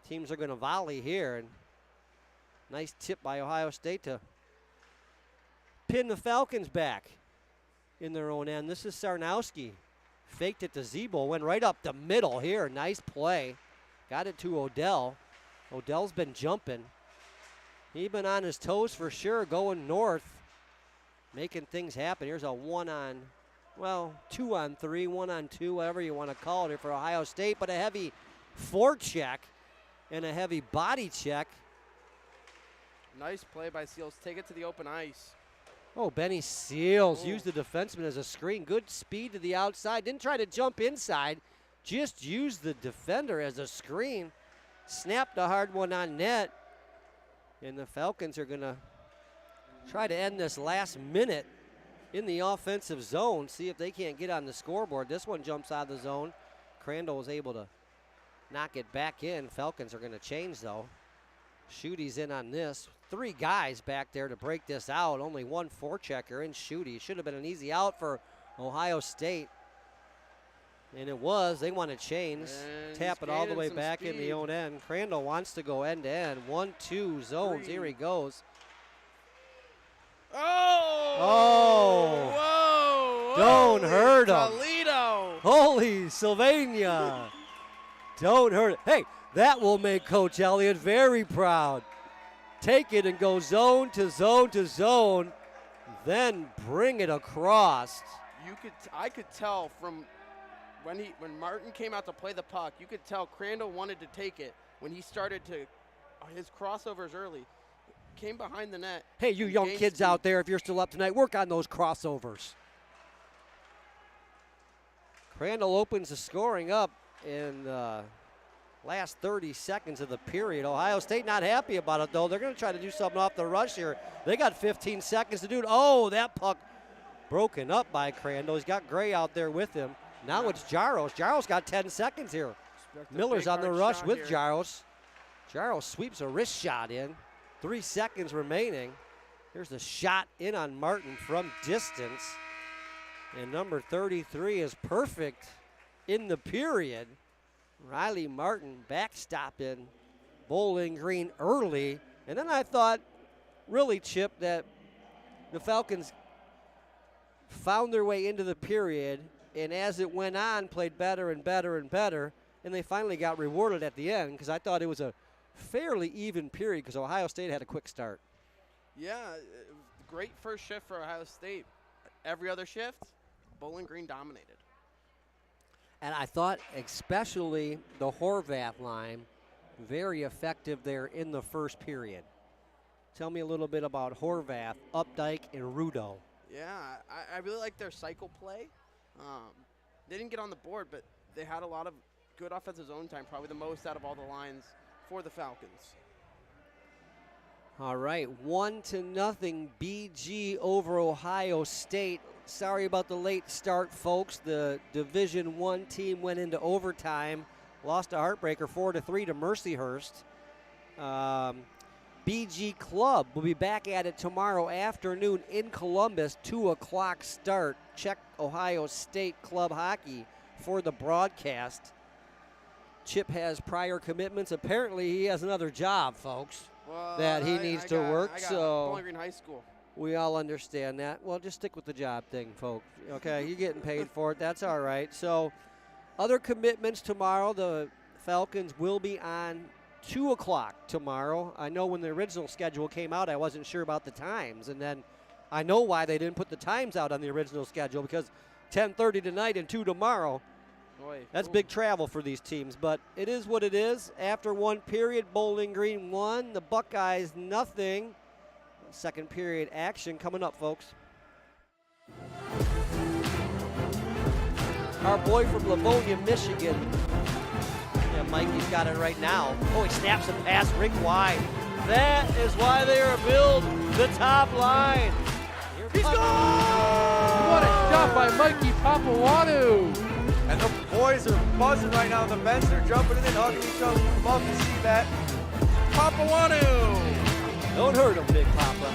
teams are going to volley here. And nice tip by Ohio State to pin the Falcons back in their own end. This is Sarnowski. Faked it to Zeeble, went right up the middle here. Nice play. Got it to Odell. Odell's been jumping. He's been on his toes for sure, going north, making things happen. Here's a 2-on-3, 1-on-2, whatever you want to call it here for Ohio State, but a heavy forecheck and a heavy body check. Nice play by Seals. Take it to the open ice. Benny Seals used the defenseman as a screen. Good speed to the outside. Didn't try to jump inside. Just used the defender as a screen. Snapped a hard one on net. And the Falcons are going to try to end this last minute in the offensive zone. See if they can't get on the scoreboard. This one jumps out of the zone. Crandall was able to knock it back in. Falcons are going to change, though. Schuette's in on this. 3 guys back there to break this out. Only one forechecker in Schuette. Should have been an easy out for Ohio State. And it was. They want to change. Tap it all the way back in the own end. Crandall wants to go end to end. 1-2 zones. 3. Here he goes. Whoa! Don't hurt him. Toledo. Holy Sylvania. Don't hurt it. Hey, that will make Coach Elliott very proud. Take it and go zone to zone to zone. Then bring it across. I could tell from when Martin came out to play the puck, you could tell Crandall wanted to take it when he started to his crossovers early. Came behind the net. Hey, you young kids out there, if you're still up tonight, work on those crossovers. Crandall opens the scoring up in the last 30 seconds of the period. Ohio State not happy about it, though. They're going to try to do something off the rush here. They got 15 seconds to do it. Oh, that puck broken up by Crandall. He's got Gray out there with him. Now it's Jaros. Jaros got 10 seconds here. Miller's on the rush with Jaros. Jaros sweeps a wrist shot in. 3 seconds remaining. Here's the shot in on Martin from distance. And number 33 is perfect in the period. Riley Martin backstopping Bowling Green early. And then I thought, really, Chip, that the Falcons found their way into the period, and as it went on, played better and better and better, and they finally got rewarded at the end because I thought it was a fairly even period because Ohio State had a quick start. Yeah, great first shift for Ohio State. Every other shift, Bowling Green dominated. And I thought especially the Horvath line, very effective there in the first period. Tell me a little bit about Horvath, Updike, and Rudo. Yeah, I really like their cycle play. They didn't get on the board, but they had a lot of good offensive zone time, probably the most out of all the lines for the Falcons. All right, 1-0 BG over Ohio State. Sorry about the late start, folks. The Division I team went into overtime, lost a heartbreaker 4-3 to Mercyhurst. BG Club will be back at it tomorrow afternoon in Columbus, 2 o'clock start. Check Ohio State Club Hockey for the broadcast. Chip has prior commitments. Apparently, he has another job, folks, that he needs to work. I got so Bowling Green High School. we all understand that. Well, just stick with the job thing, folks. Okay, you're getting paid for it. That's all right. So, other commitments tomorrow. The Falcons will be on 2 o'clock tomorrow. I know when the original schedule came out, I wasn't sure about the times, and then I know why they didn't put the times out on the original schedule because 10:30 tonight and 2 tomorrow. Boy, that's big travel for these teams, but it is what it is. After one period, Bowling Green won. The Buckeyes nothing. Second period action coming up, folks. Our boy from Livonia, Michigan. Yeah, Mikey's got it right now. Oh, he snaps a pass ring wide. That is why they are billed the top line. He's gone! What a shot by Mikey Papawantu! And the boys are buzzing right now on the bench. They're jumping in and hugging each other. Love to see that. Papawantu! Don't hurt him, Big Papa.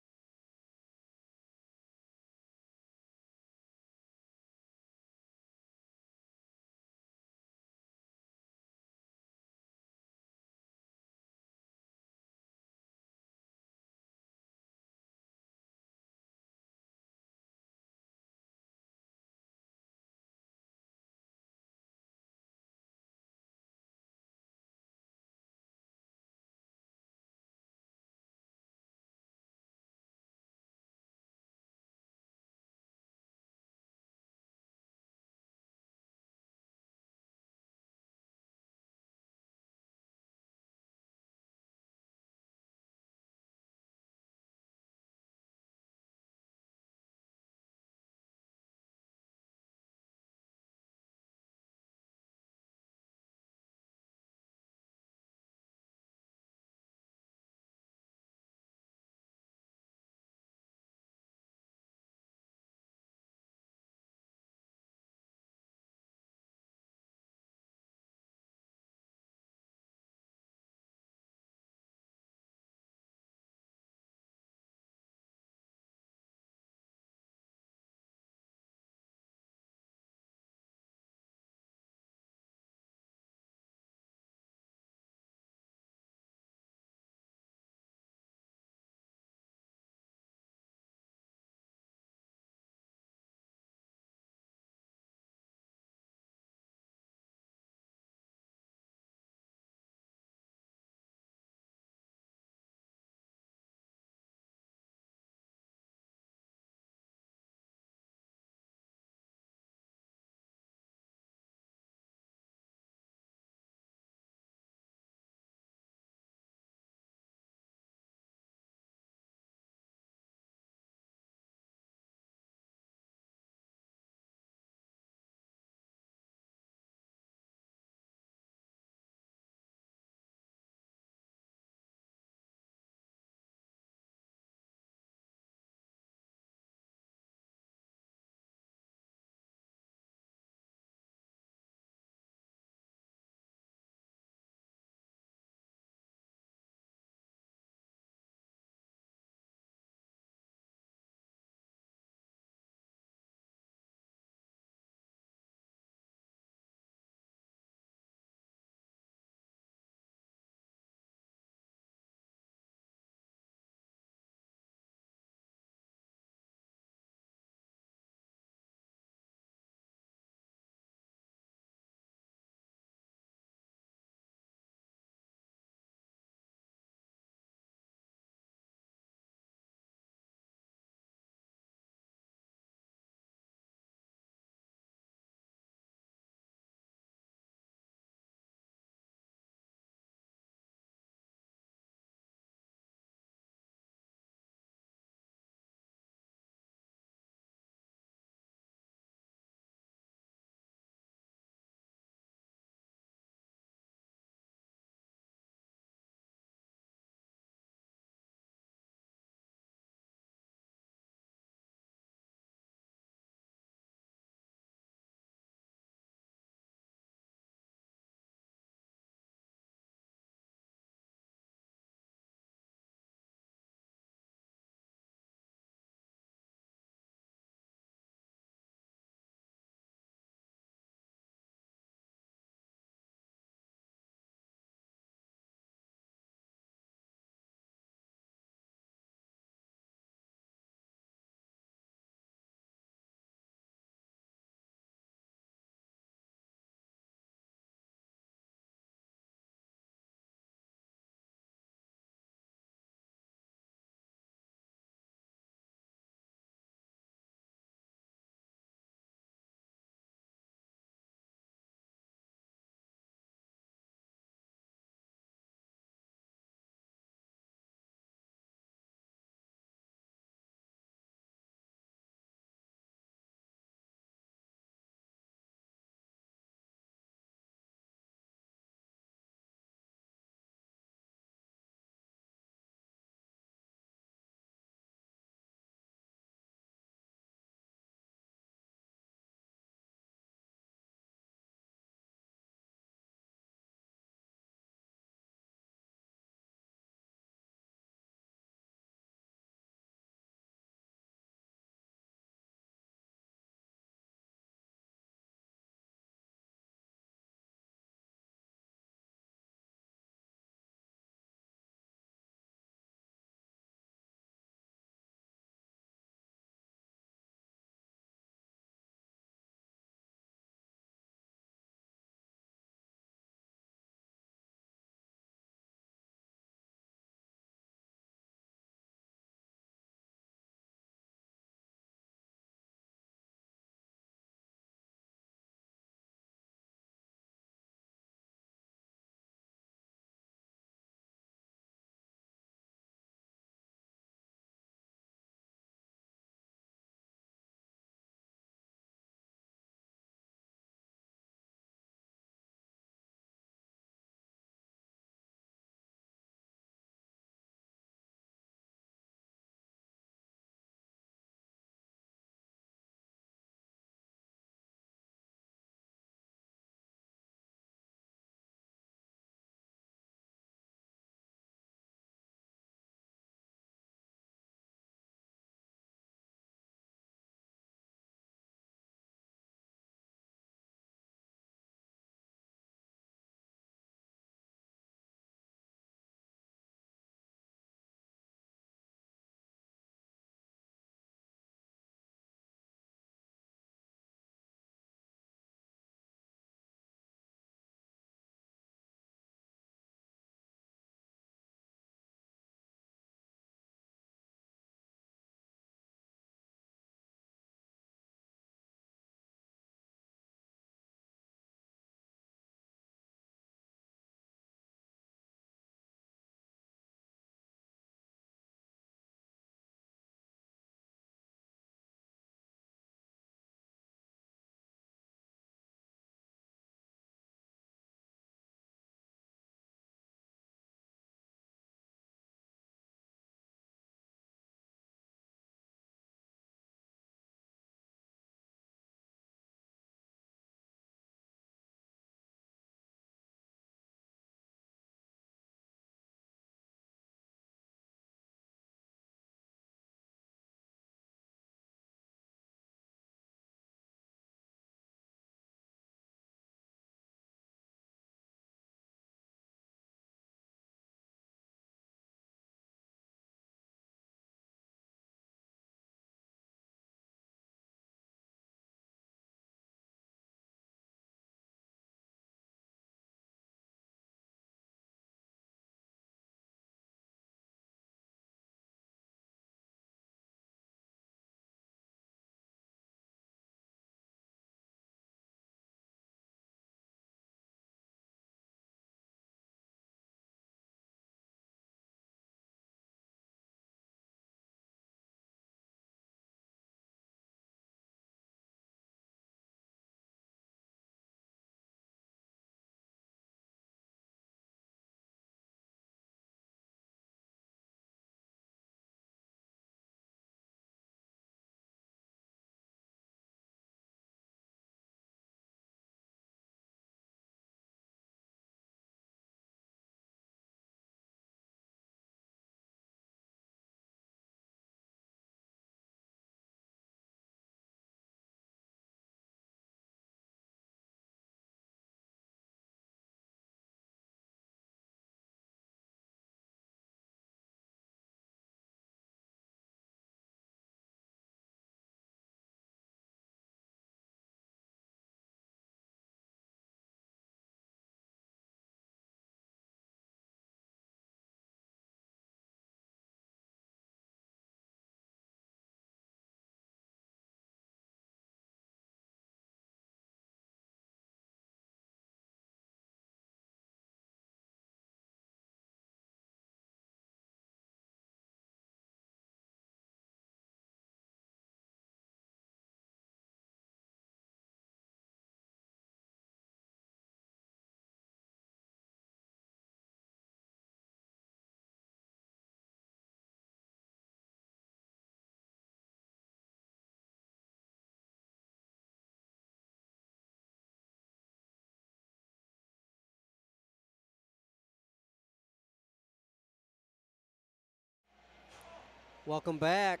Welcome back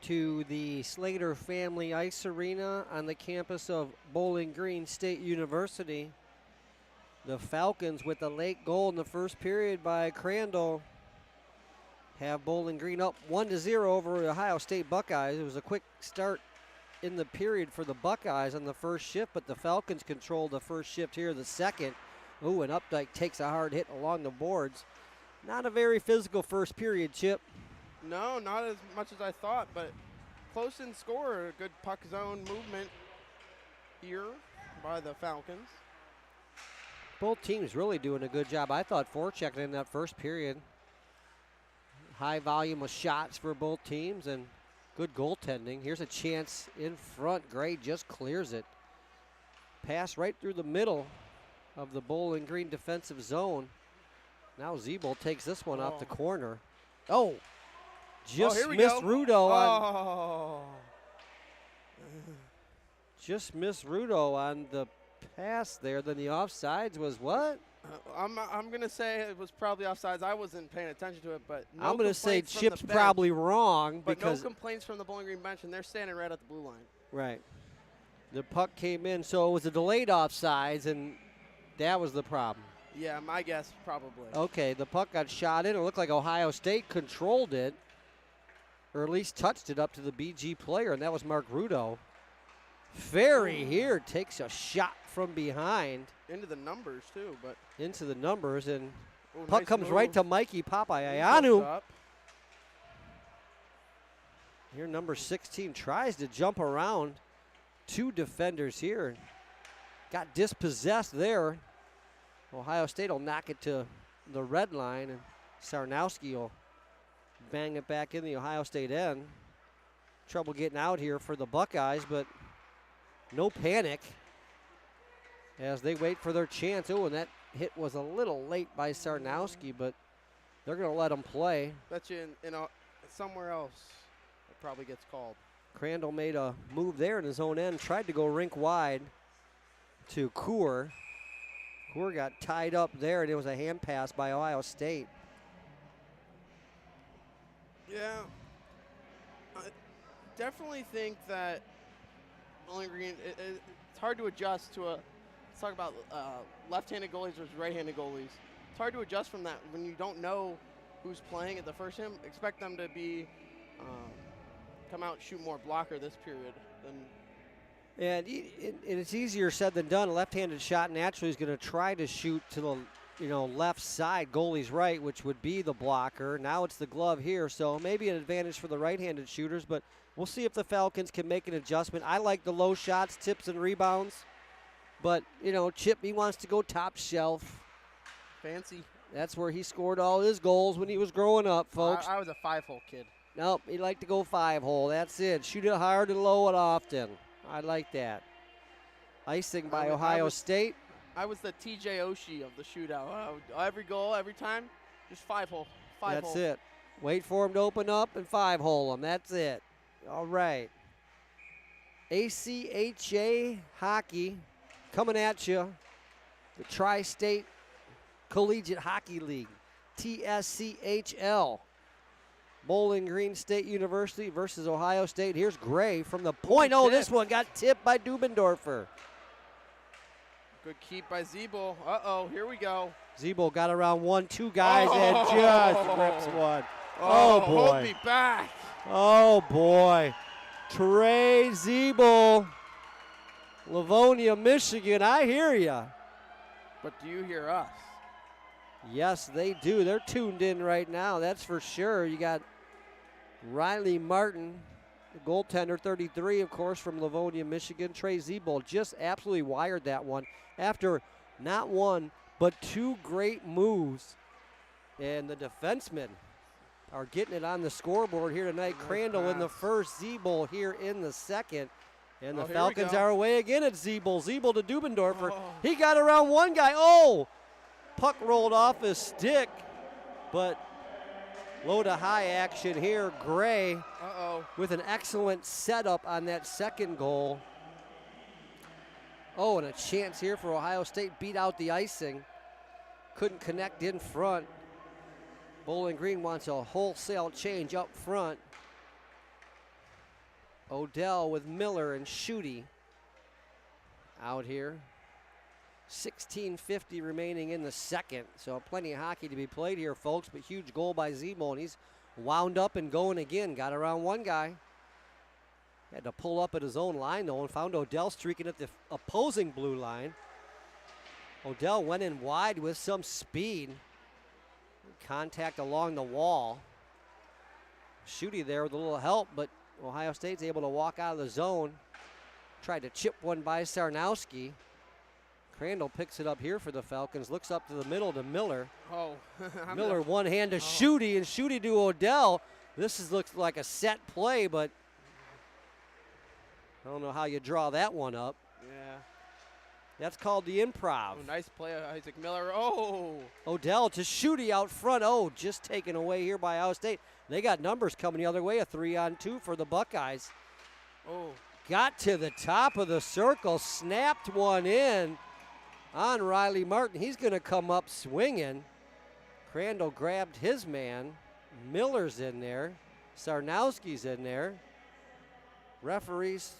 to the Slater Family Ice Arena on the campus of Bowling Green State University. The Falcons, with a late goal in the first period by Crandall, have Bowling Green up 1-0 over the Ohio State Buckeyes. It was a quick start in the period for the Buckeyes on the first shift, but the Falcons controlled the first shift here, the second. Ooh, and Updike takes a hard hit along the boards. Not a very physical first period, Chip. No, not as much as I thought, but close in score. A good puck zone movement here by the Falcons. Both teams really doing a good job. I thought forechecking in that first period. High volume of shots for both teams and good goaltending. Here's a chance in front. Gray just clears it. Pass right through the middle of the Bowling Green defensive zone. Now Zeeble takes this one off the corner. Oh, just missed Rudo on. Just missed Rudo on the pass there. Then the offsides was what? I'm going to say it was probably offsides. I wasn't paying attention to it, but no, I'm going to say Chip's probably wrong. But because no complaints from the Bowling Green bench, and they're standing right at the blue line. Right. The puck came in, so it was a delayed offsides, and that was the problem. Yeah, my guess, probably. Okay, the puck got shot in. It looked like Ohio State controlled it, or at least touched it up to the BG player, and that was Mark Rudo. Ferry here takes a shot from behind. Into the numbers, too. But into the numbers, and puck nice comes move. right to Mikey Papayanu. Here, number 16 tries to jump around two defenders here. Got dispossessed there. Ohio State will knock it to the red line, and Sarnowski will bang it back in the Ohio State end. Trouble getting out here for the Buckeyes, but no panic as they wait for their chance. Oh, and that hit was a little late by Sarnowski, but they're going to let him play. Bet you somewhere else it probably gets called. Crandall made a move there in his own end, tried to go rink wide to Coor. Coor got tied up there, and it was a hand pass by Ohio State. Yeah, I definitely think that Bowling Green, it's hard to adjust to let's talk about left-handed goalies versus right-handed goalies. It's hard to adjust from that when you don't know who's playing at the first time. Expect them to be, come out and shoot more blocker this period than. And it's easier said than done. A left-handed shot naturally is going to try to shoot to the left side, goalie's right, which would be the blocker. Now it's the glove here, so maybe an advantage for the right-handed shooters, but we'll see if the Falcons can make an adjustment. I like the low shots, tips, and rebounds, but, Chip, he wants to go top shelf. Fancy. That's where he scored all his goals when he was growing up, folks. I was a 5-hole kid. Nope, he liked to go 5-hole. That's it. Shoot it hard and low and often. I like that. Icing by Ohio State. I was the TJ Oshie of the shootout. Every goal, every time, just 5-hole. That's it. Wait for him to open up and 5-hole him. That's it. All right. ACHA hockey coming at you. The Tri-State Collegiate Hockey League, TSCHL. Bowling Green State University versus Ohio State. Here's Gray from the point. Oh, this one got tipped by Dubendorfer. Good keep by Zeeble. Uh-oh, here we go. Zeeble got around 1-2 guys and just rips one. Oh, boy. Hold me back. Oh, boy. Trey Zeeble, Livonia, Michigan. I hear you. But do you hear us? Yes, they do. They're tuned in right now, that's for sure. You got Riley Martin, the goaltender, 33, of course, from Livonia, Michigan. Trey Zeeble just absolutely wired that one after not one, but two great moves. And the defensemen are getting it on the scoreboard here tonight. Crandall in the first, Zeeble here in the second. And the Falcons are away again at Zeeble. Zeeble to Dubendorfer. He got around one guy. Oh! Puck rolled off his stick, but low to high action here. Gray with an excellent setup on that second goal. Oh, and a chance here for Ohio State. Beat out the icing. Couldn't connect in front. Bowling Green wants a wholesale change up front. Odell with Miller and Schutte out here. 16:50 remaining in the second, so plenty of hockey to be played here, folks, but huge goal by Zebo, and he's wound up and going again. Got around one guy. Had to pull up at his own line, though, and found Odell streaking at the opposing blue line. Odell went in wide with some speed. Contact along the wall. Schutte there with a little help, but Ohio State's able to walk out of the zone. Tried to chip one by Sarnowski. Crandall picks it up here for the Falcons. Looks up to the middle to Miller. Oh. Miller one hand to Schutte, and Schutte to Odell. Looks like a set play, but I don't know how you draw that one up. Yeah. That's called the improv. Oh, nice play, Isaac Miller. Oh. Odell to Schutte out front. Oh, just taken away here by Ohio State. They got numbers coming the other way, a 3-on-2 for the Buckeyes. Oh. Got to the top of the circle, snapped one in on Riley Martin. He's going to come up swinging. Crandall grabbed his man. Miller's in there. Sarnowski's in there. Referees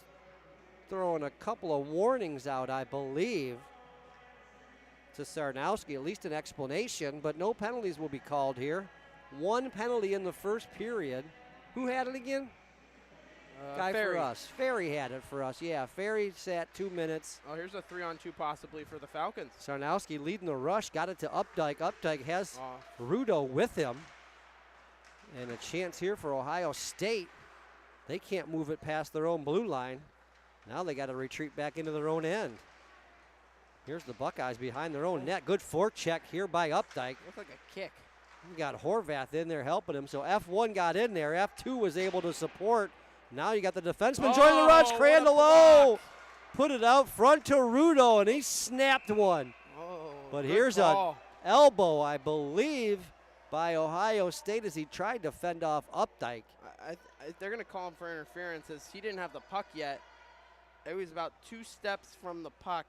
throwing a couple of warnings out, I believe, to Sarnowski, at least an explanation, but no penalties will be called here. One penalty in the first period. Who had it again? Guy Ferry. for us. Ferry had it for us. Yeah, Ferry sat 2 minutes. Oh, here's a 3-on-2 possibly for the Falcons. Sarnowski leading the rush. Got it to Updike. Updike has Rudo with him. And a chance here for Ohio State. They can't move it past their own blue line. Now they got to retreat back into their own end. Here's the Buckeyes behind their own net. Good forecheck here by Updike. Looks like a kick. We got Horvath in there helping him. So F1 got in there. F2 was able to support. Now you got the defenseman joining the rush. Crandall, oh, put it out front to Rudo, and he snapped one. Oh, but here's an elbow, I believe, by Ohio State as he tried to fend off Updike. They're going to call him for interference as he didn't have the puck yet. It was about 2 steps from the puck.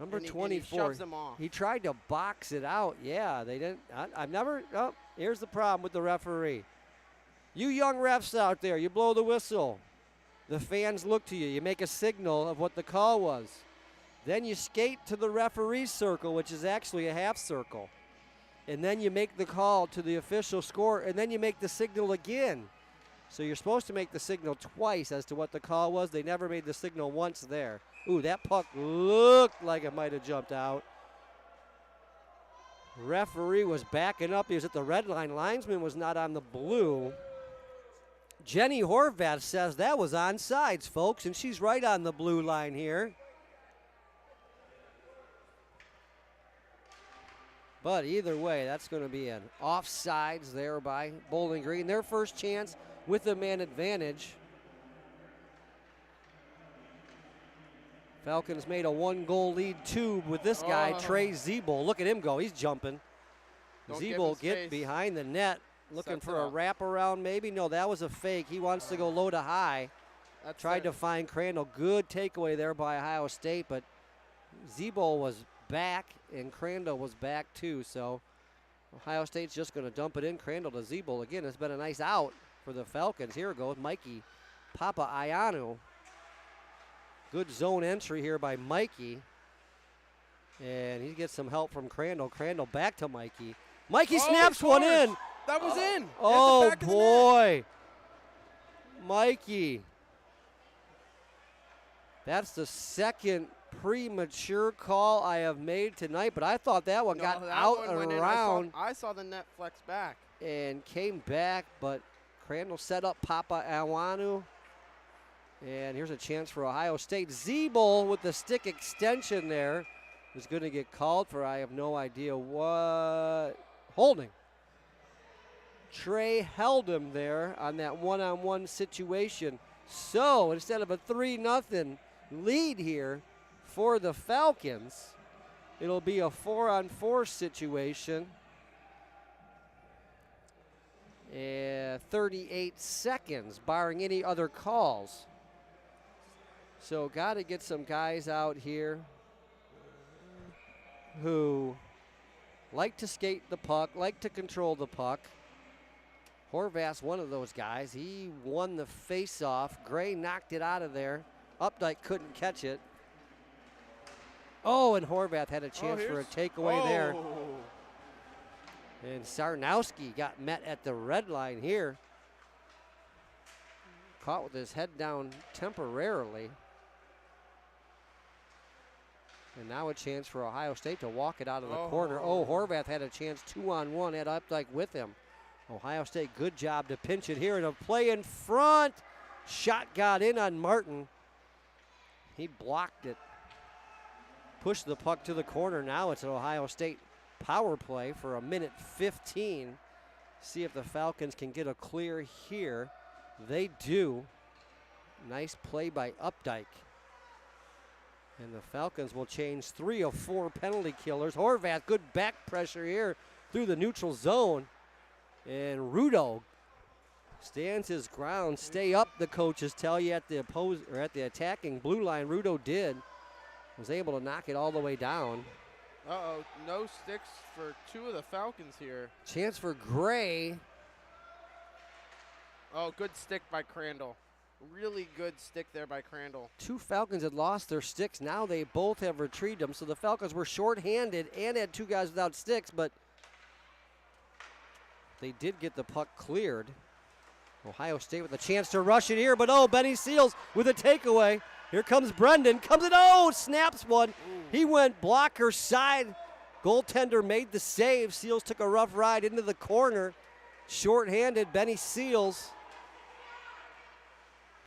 Number 24. And he shoves him off. He tried to box it out. Yeah, they didn't. I've never. Oh, here's the problem with the referee. You young refs out there, you blow the whistle. The fans look to you. You make a signal of what the call was. Then you skate to the referee circle, which is actually a half circle. And then you make the call to the official score, and then you make the signal again. So you're supposed to make the signal twice as to what the call was. They never made the signal once there. Ooh, that puck looked like it might have jumped out. Referee was backing up. He was at the red line. Linesman was not on the blue. Jenny Horvath says that was onside, folks, and she's right on the blue line here. But either way, that's going to be an offsides there by Bowling Green. Their first chance with a man advantage. Falcons made a 1-goal lead tube with this guy, Trey Zebel. Look at him go. He's jumping. Zebel get behind the net. Looking for a wraparound maybe. No, that was a fake. He wants to go low to high. Tried to find Crandall. Good takeaway there by Ohio State, but Zebo was back and Crandall was back too. So Ohio State's just going to dump it in. Crandall to Zebo. Again, it's been a nice out for the Falcons. Here it goes, Mikey Papaianu. Good zone entry here by Mikey. And he gets some help from Crandall. Crandall back to Mikey. Mikey snaps one in. That was in. Oh, boy. Mikey. That's the second premature call I have made tonight, but I thought that one got out and around. I saw the net flex back. And came back, but Crandall set up Papaianu. And here's a chance for Ohio State. Zebel with the stick extension there is going to get called for, I have no idea what. Holding. Trey held him there on that one-on-one situation. So instead of a 3-0 lead here for the Falcons, it'll be a 4-on-4 situation. 38 seconds, barring any other calls. So got to get some guys out here who like to skate the puck, like to control the puck. Horvath's one of those guys. He won the face-off. Gray knocked it out of there. Updike couldn't catch it. Oh, and Horvath had a chance for a takeaway there. And Sarnowski got met at the red line here. Caught with his head down temporarily. And now a chance for Ohio State to walk it out of the corner. Oh, Horvath had a chance 2-on-1, had Updike with him. Ohio State, good job to pinch it here, and a play in front. Shot got in on Martin. He blocked it. Pushed the puck to the corner. Now it's an Ohio State power play for 1:15. See if the Falcons can get a clear here. They do. Nice play by Updike. And the Falcons will change 3 of 4 penalty killers. Horvath, good back pressure here through the neutral zone. And Rudo stands his ground. Stay up, the coaches tell you at the at the attacking blue line. Rudo did. Was able to knock it all the way down. Uh-oh, no sticks for 2 of the Falcons here. Chance for Gray. Oh, good stick by Crandall. Really good stick there by Crandall. 2 Falcons had lost their sticks. Now they both have retrieved them. So the Falcons were shorthanded and had 2 guys without sticks, but they did get the puck cleared. Ohio State with a chance to rush it here, but Benny Seals with a takeaway. Here comes Brendan. Comes it, snaps one. He went blocker side. Goaltender made the save. Seals took a rough ride into the corner. Shorthanded Benny Seals.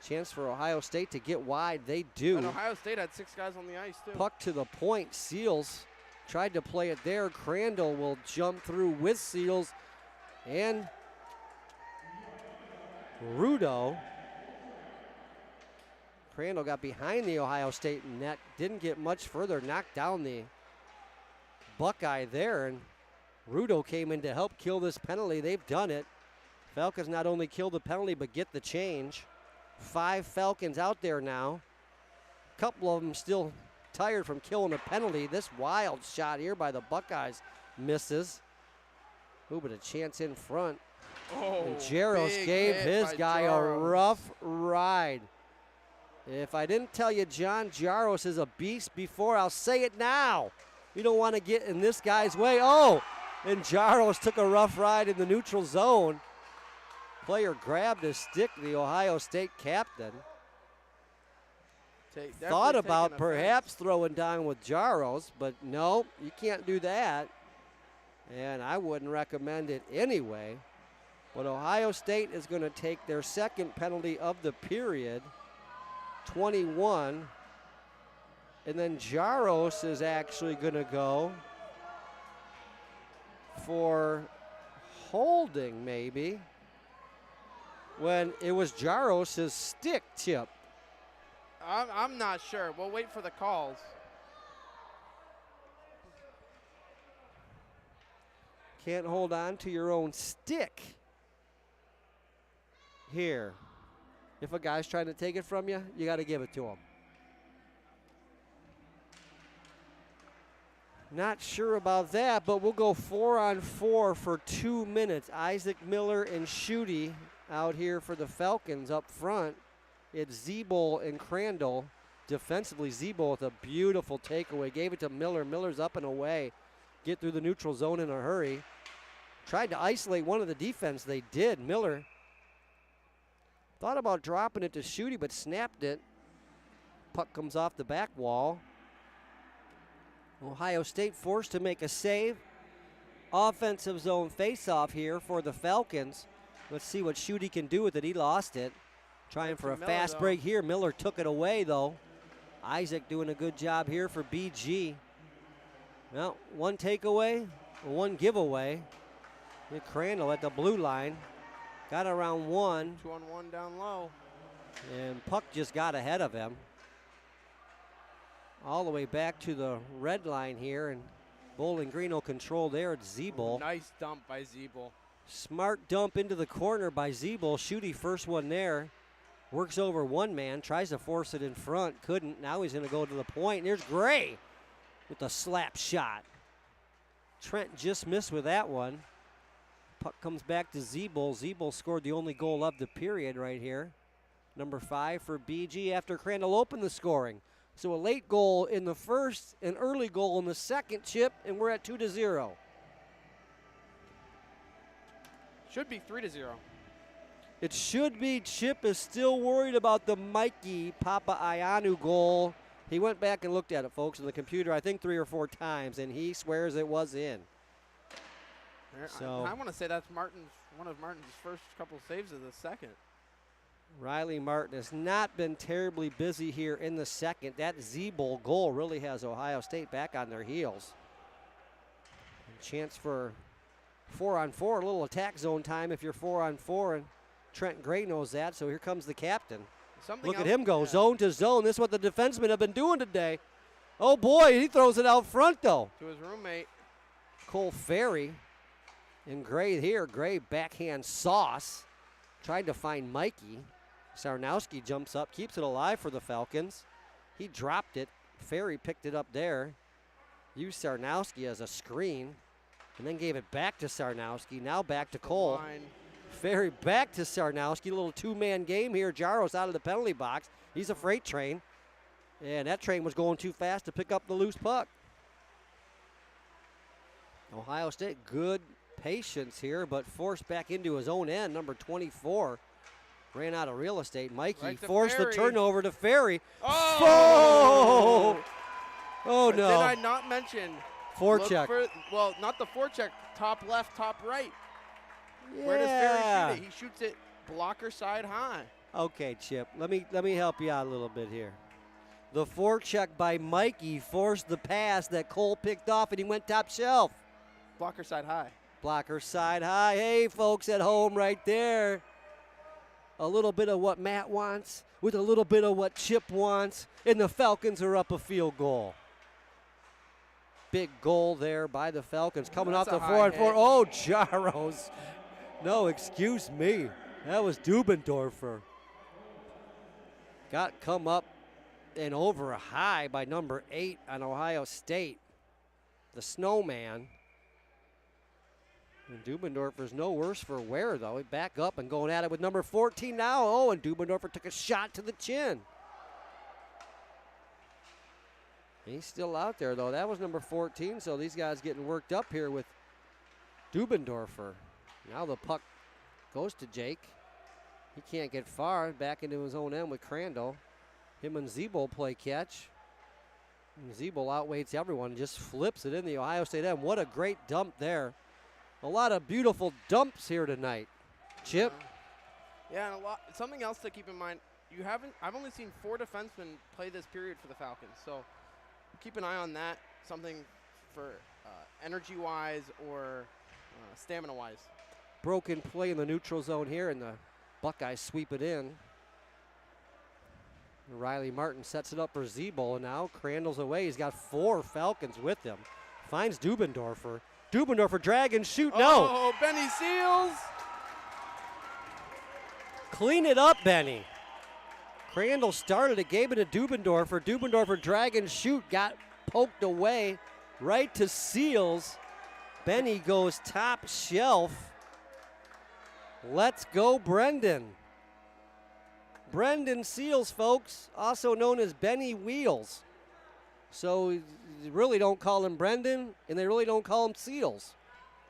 Chance for Ohio State to get wide. They do. And Ohio State had 6 guys on the ice, too. Puck to the point. Seals tried to play it there. Crandall will jump through with Seals. And Rudo. Crandall got behind the Ohio State net. Didn't get much further. Knocked down the Buckeye there. And Rudo came in to help kill this penalty. They've done it. Falcons not only kill the penalty, but get the change. 5 Falcons out there now. A couple of them still tired from killing a penalty. This wild shot here by the Buckeyes misses. Ooh, but a chance in front. And Jaros gave his guy a rough ride. If I didn't tell you John Jaros is a beast before, I'll say it now. You don't want to get in this guy's way. And Jaros took a rough ride in the neutral zone. Player grabbed his stick, the Ohio State captain. Thought about perhaps throwing down with Jaros, but no, you can't do that. And I wouldn't recommend it anyway. But Ohio State is going to take their second penalty of the period, 21. And then Jaros is actually going to go for holding, maybe, when it was Jaros' stick tip. I'm not sure. We'll wait for the calls. Can't hold on to your own stick here. If a guy's trying to take it from you, you got to give it to him. Not sure about that, but we'll go 4-on-4 for 2 minutes. Isaac Miller and Schutte out here for the Falcons up front. It's Zeeble and Crandall. Defensively, Zeeble with a beautiful takeaway. Gave it to Miller. Miller's up and away. Get through the neutral zone in a hurry. Tried to isolate one of the defense. They did. Miller thought about dropping it to Schutte, but snapped it. Puck comes off the back wall. Ohio State forced to make a save. Offensive zone faceoff here for the Falcons. Let's see what Schutte can do with it. He lost it. Trying for a fast break here. Miller took it away, though. Isaac doing a good job here for BG. Well, 1 takeaway, 1 giveaway. Crandall at the blue line. Got around 1. 2-on-1 down low. And puck just got ahead of him. All the way back to the red line here. And Bowling Green will control there at Zeeble. Nice dump by Zeeble. Smart dump into the corner by Zeeble. Schutte first one there. Works over one man. Tries to force it in front. Couldn't. Now he's going to go to the point. And there's Gray with a slap shot. Trent just missed with that one. Puck comes back to Zeeble. Zeeble scored the only goal of the period right here. Number 5 for BG after Crandall opened the scoring. So a late goal in the first, an early goal in the second, Chip, and we're at 2-0. Should be 3-0. It should be. Chip is still worried about the Mikey Papaianu goal. He went back and looked at it, folks, on the computer, I think 3 or 4 times, and he swears it was in. So I want to say that's one of Martin's first couple saves of the second. Riley Martin has not been terribly busy here in the second. That Zeeble goal really has Ohio State back on their heels. A chance for 4-on-4, a little attack zone time if you're 4-on-4, and Trent Gray knows that, so here comes the captain. Look at him go, zone to zone. This is what the defensemen have been doing today. Oh boy, he throws it out front though. To his roommate. Cole Ferry and Gray here. Gray backhand sauce. Tried to find Mikey. Sarnowski jumps up, keeps it alive for the Falcons. He dropped it. Ferry picked it up there. Used Sarnowski as a screen. And then gave it back to Sarnowski. Now back to Cole. Ferry back to Sarnowski. A little two-man game here. Jaros out of the penalty box. He's a freight train. And that train was going too fast to pick up the loose puck. Ohio State, good patience here, but forced back into his own end. Number 24 ran out of real estate. Mikey forced the turnover to Ferry. Oh! Oh, no. Did I not mention? Forecheck. Well, not the forecheck. Top left, top right. Yeah. Where does Ferry shoot it? He shoots it blocker side high. Okay, Chip. Let me help you out a little bit here. The forecheck by Mikey forced the pass that Cole picked off, and he went top shelf. Blocker side high. Blocker side high. Hey, folks at home right there. A little bit of what Matt wants with a little bit of what Chip wants, and the Falcons are up a field goal. Big goal there by the Falcons coming off the 4-on-4. Oh, Jaros. No, excuse me. That was Dubendorfer. Got come up and over a high by number 8 on Ohio State. The Snowman. And Dubendorfer's no worse for wear, though. He back up and going at it with number 14 now. Oh, and Dubendorfer took a shot to the chin. He's still out there, though. That was number 14, so these guys getting worked up here with Dubendorfer. Now the puck goes to Jake. He can't get far. Back into his own end with Crandall. Him and Zeeble play catch. And Zeeble outweights everyone, just flips it in the Ohio State end. What a great dump there. A lot of beautiful dumps here tonight. Chip? Yeah, and something else to keep in mind. I've only seen 4 defensemen play this period for the Falcons, so keep an eye on that. Something for energy-wise or stamina-wise. Broken play in the neutral zone here, and the Buckeyes sweep it in. Riley Martin sets it up for Zeeble, and now Crandall's away. He's got 4 Falcons with him. Finds Dubendorfer. Dubendorfer drag and shoot. No. Oh, Benny Seals. Clean it up, Benny. Crandall started it, gave it to Dubendorfer. Dubendorfer drag and shoot, got poked away right to Seals. Benny goes top shelf. Let's go, Brendan. Brendan Seals, folks, also known as Benny Wheels. So you really don't call him Brendan, and they really don't call him Seals.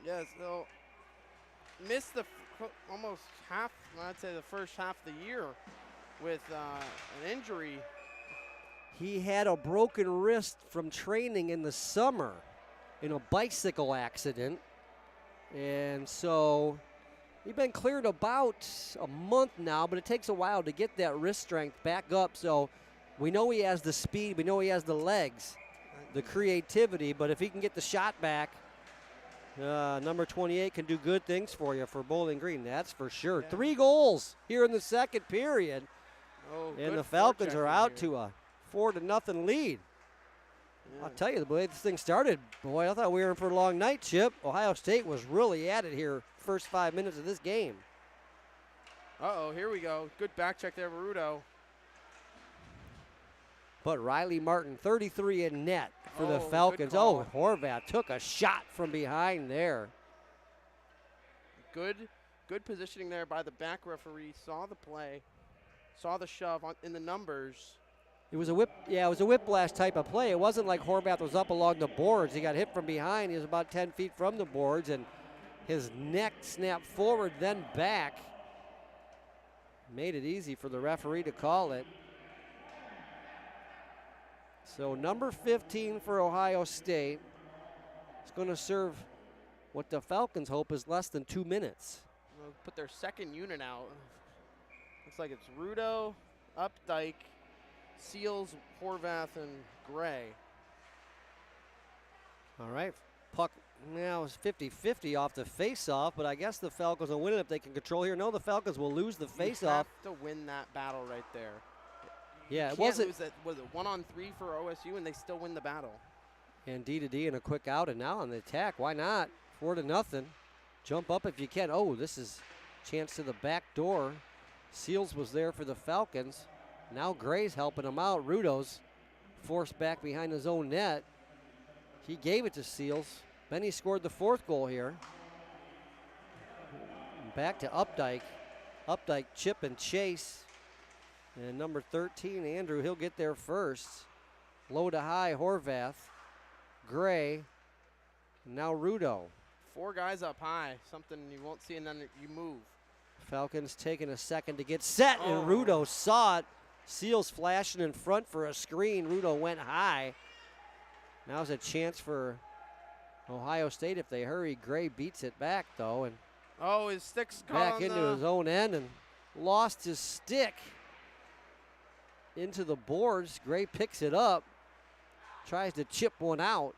Yes, they'll miss almost half, I'd say the first half of the year with an injury. He had a broken wrist from training in the summer in a bicycle accident. And so he's been cleared about a month now, but it takes a while to get that wrist strength back up. So we know he has the speed, we know he has the legs, the creativity, but if he can get the shot back, number 28 can do good things for you for Bowling Green, that's for sure. Yeah. 3 goals here in the second period, and the Falcons are out to a 4-0 lead. Yeah. I'll tell you, the way this thing started, boy, I thought we were in for a long night, Chip. Ohio State was really at it here first 5 minutes of this game. Uh-oh, here we go. Good back check there, Baruto. But Riley Martin, 33 in net for the good Falcons. call. Oh, Horvath took a shot from behind there. Good positioning there by the back referee. Saw the play, saw the shove in the numbers. It was a whiplash type of play. It wasn't like Horvath was up along the boards. He got hit from behind. He was about 10 feet from the boards, and his neck snapped forward, then back. Made it easy for the referee to call it. So number 15 for Ohio State is going to serve what the Falcons hope is less than 2 minutes. They'll put their second unit out. Looks like it's Rudo, Updike, Seals, Horvath, and Gray. All right, puck now is 50-50 off the face-off, but I guess the Falcons will win it if they can control here. No, the Falcons will lose the face-off. You have to win that battle right there. Yeah, it wasn't. Was it 1-on-3 for OSU, and they still win the battle. And D-to-D and a quick out, and now on the attack. Why not? 4-0. Jump up if you can. Oh, this is chance to the back door. Seals was there for the Falcons. Now Gray's helping him out. Rudo's forced back behind his own net. He gave it to Seals. Benny scored the 4th goal here. Back to Updike. Updike, Chip, and Chase. And number 13, Andrew, he'll get there first. Low to high, Horvath. Gray. Now Rudo. 4 guys up high, something you won't see, and then you move. Falcons taking a second to get set, and Rudo saw it. Seals flashing in front for a screen. Rudo went high. Now's a chance for Ohio State if they hurry. Gray beats it back, though, and his stick's back into his own end and lost his stick into the boards. Gray picks it up, tries to chip one out.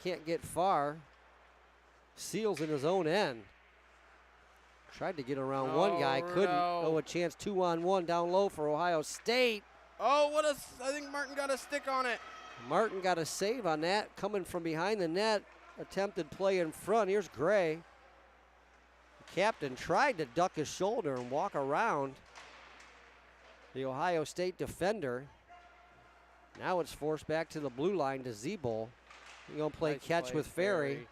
Can't get far. Seals in his own end. Tried to get around one guy, couldn't. Oh, a chance 2-on-1 down low for Ohio State. Oh, I think Martin got a stick on it. Martin got a save on that, coming from behind the net. Attempted play in front. Here's Gray. The captain tried to duck his shoulder and walk around the Ohio State defender. Now it's forced back to the blue line to Zeeble. He's going to play catch with Ferry.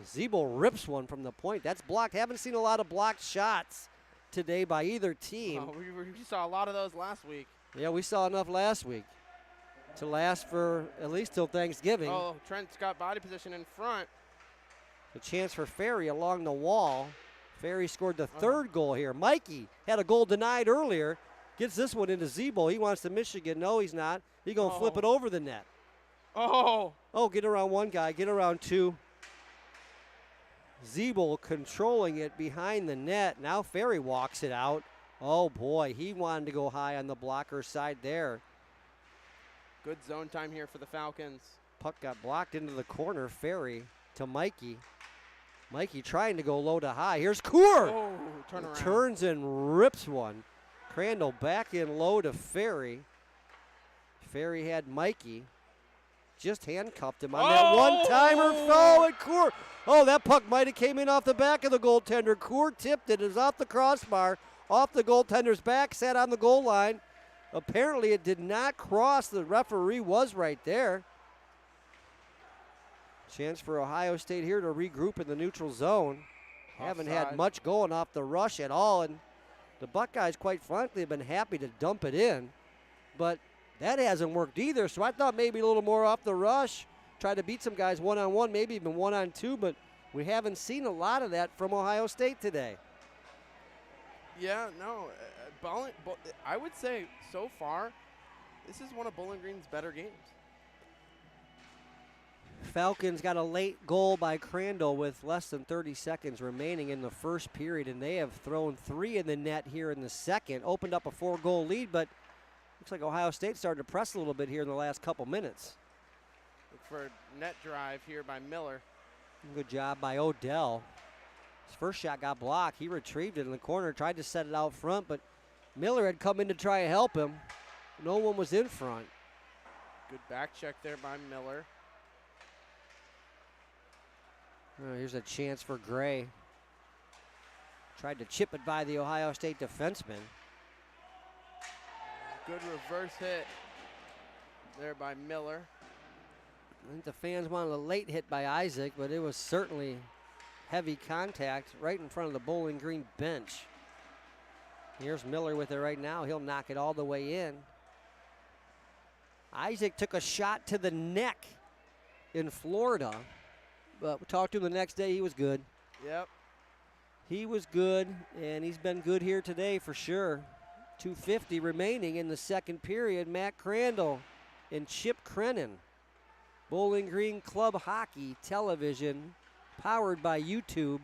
Zeeble rips one from the point. That's blocked. Haven't seen a lot of blocked shots today by either team. We saw a lot of those last week. Yeah, we saw enough last week to last for at least till Thanksgiving. Oh, Trent's got body position in front. A chance for Ferry along the wall. Ferry scored the 3rd goal here. Mikey had a goal denied earlier. Gets this one into Zeeble. He wants to Michigan. No, he's not. He's going to flip it over the net. Oh, get around one guy. Get around two. Zeeble controlling it behind the net. Now Ferry walks it out. Oh, boy. He wanted to go high on the blocker side there. Good zone time here for the Falcons. Puck got blocked into the corner. Ferry to Mikey. Mikey trying to go low to high. Here's Coor. Oh, turn around. Turns and rips one. Crandall back in low to Ferry. Ferry had Mikey. Just handcuffed him on that one-timer. Oh, and Coor. Oh, that puck might have came in off the back of the goaltender. Coor tipped it. It was off the crossbar, off the goaltender's back, sat on the goal line. Apparently it did not cross. The referee was right there. Chance for Ohio State here to regroup in the neutral zone. Haven't had much going off the rush at all, and the Buckeyes, quite frankly, have been happy to dump it in. But that hasn't worked either, so I thought maybe a little more off the rush. Try to beat some guys one-on-one, maybe even one-on-two, but we haven't seen a lot of that from Ohio State today. Yeah, no. I would say so far, this is one of Bowling Green's better games. Falcons got a late goal by Crandall with less than 30 seconds remaining in the first period, and they have thrown 3 in the net here in the second. Opened up a 4-goal lead, but looks like Ohio State started to press a little bit here in the last couple minutes. Look for a net drive here by Miller. Good job by Odell. His first shot got blocked. He retrieved it in the corner, tried to set it out front, but Miller had come in to try to help him. No one was in front. Good back check there by Miller. Here's a chance for Gray. Tried to chip it by the Ohio State defenseman. Good reverse hit there by Miller. I think the fans wanted a late hit by Isaac, but it was certainly heavy contact right in front of the Bowling Green bench. Here's Miller with it right now. He'll knock it all the way in. Isaac took a shot to the neck in Florida, but we talked to him the next day. He was good. Yep. He was good, and he's been good here today for sure. 2:50 remaining in the second period. Matt Crandall and Chip Creinin. Bowling Green Club Hockey Television, powered by YouTube.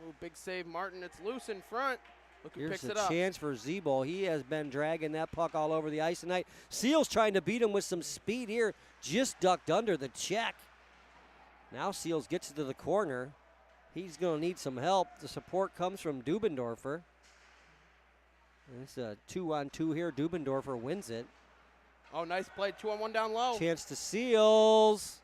Ooh, big save, Martin. It's loose in front. Look who Here's picks a it up. chance for Zebo. He has been dragging that puck all over the ice tonight. Seals trying to beat him with some speed here. Just ducked under the check. Now Seals gets it to the corner. He's going to need some help. The support comes from Dubendorfer. It's a 2-on-2 here. Dubendorfer wins it. Oh, nice play. 2-on-1 down low. Chance to Seals.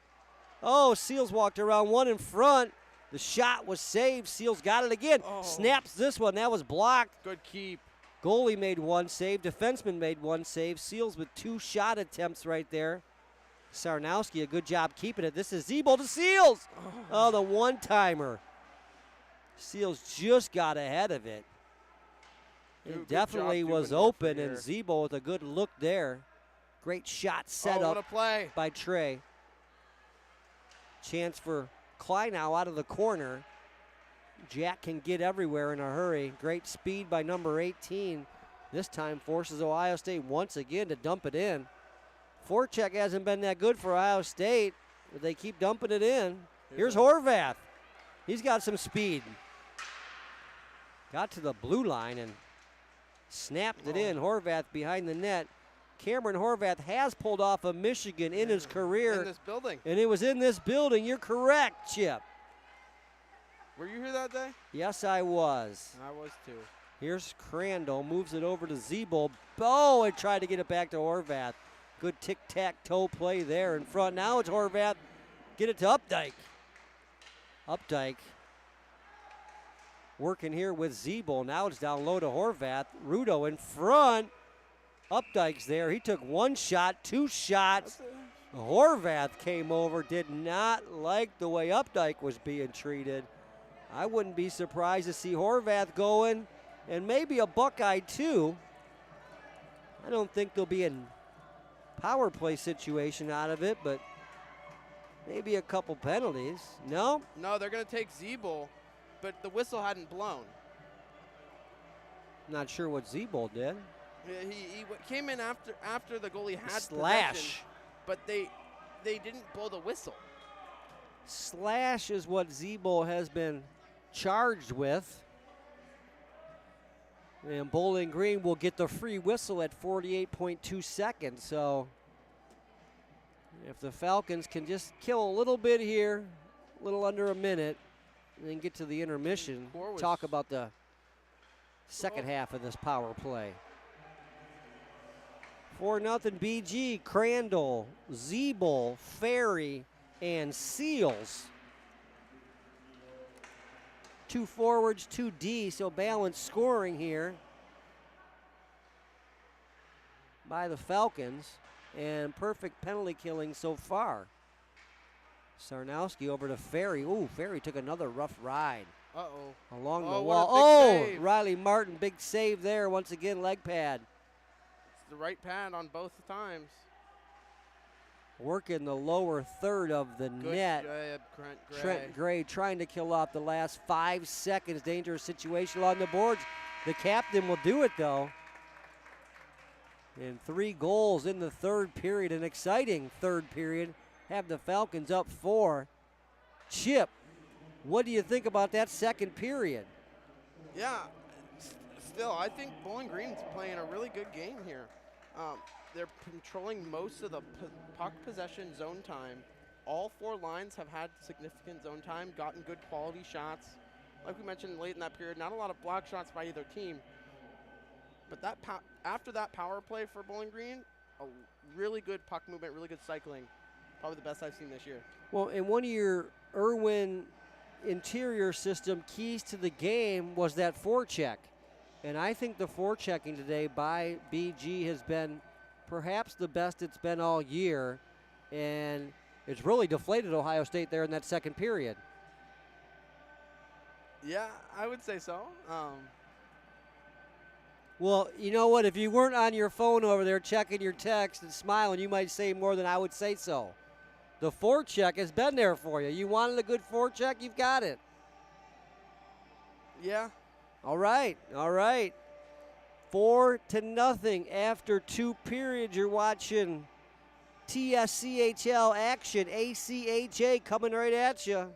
Oh, Seals walked around one in front. The shot was saved. Seals got it again. Oh. Snaps this one. That was blocked. Good keep. Goalie made one save. Defenseman made one save. Seals with 2 shot attempts right there. Sarnowski, a good job keeping it. This is Zebo to Seals. Oh, the one-timer. Seals just got ahead of it. It definitely was open, and Zebo with a good look there. Great shot set what up a play by Trey. Chance for Kleinow out of the corner. Jack can get everywhere in a hurry. Great speed by number 18. This time forces Ohio State once again to dump it in. Forecheck hasn't been that good for Ohio State, but they keep dumping it in. Here's Horvath. He's got some speed. Got to the blue line and snapped it in. Horvath behind the net. Cameron Horvath has pulled off a Michigan in his career. In this building. And it was in this building. You're correct, Chip. Were you here that day? Yes, I was. I was too. Here's Crandall. Moves it over to Zebo. Oh, and tried to get it back to Horvath. Good tic-tac-toe play there in front. Now it's Horvath. Get it to Updike. Updike working here with Zebo. Now it's down low to Horvath. Rudo in front. Updike's there. He took 1 shot, 2 shots. Horvath came over, did not like the way Updike was being treated. I wouldn't be surprised to see Horvath going, and maybe a Buckeye too. I don't think there'll be a power play situation out of it, but maybe a couple penalties. No? No, they're going to take Zebo, but the whistle hadn't blown. Not sure what Zebo did. He came in after the goalie had slash, possession, but they didn't blow the whistle. Slash is what Zebo has been charged with. And Bowling Green will get the free whistle at 48.2 seconds. So if the Falcons can just kill a little bit here, a little under a minute, and then get to the intermission, talk about the second half of this power play. 4-0 BG, Crandall, Zebo, Ferry, and Seals. 2 forwards, 2 D, so balanced scoring here by the Falcons, and perfect penalty killing so far. Sarnowski over to Ferry. Ooh, Ferry took another rough ride. Uh-oh. Along the what wall. a big save. Riley Martin, big save there. Once again, leg pad. It's the right pad on both times. Working the lower third of the net. Trent Gray trying to kill off the last 5 seconds. Dangerous situation along the boards. The captain will do it, though. And 3 goals in the third period. An exciting third period. Have the Falcons up 4. Chip, what do you think about that second period? Yeah, still, I think Bowling Green's playing a really good game here. They're controlling most of the puck possession zone time. All 4 lines have had significant zone time, gotten good quality shots. Like we mentioned late in that period, not a lot of block shots by either team. But that after that power play for Bowling Green, a really good puck movement, really good cycling. Probably the best I've seen this year. Well, and one of your Irwin interior system keys to the game was that forecheck. And I think the forechecking today by BG has been perhaps the best it's been all year, and it's really deflated Ohio State there in that second period. Yeah, I would say so. Well, you know what? If you weren't on your phone over there checking your text and smiling, you might say more than I would say so. The forecheck has been there for you. You wanted a good forecheck, you've got it. Yeah. All right, all right. 4-0 after 2 periods. You're watching TSCHL action, ACHA coming right at you.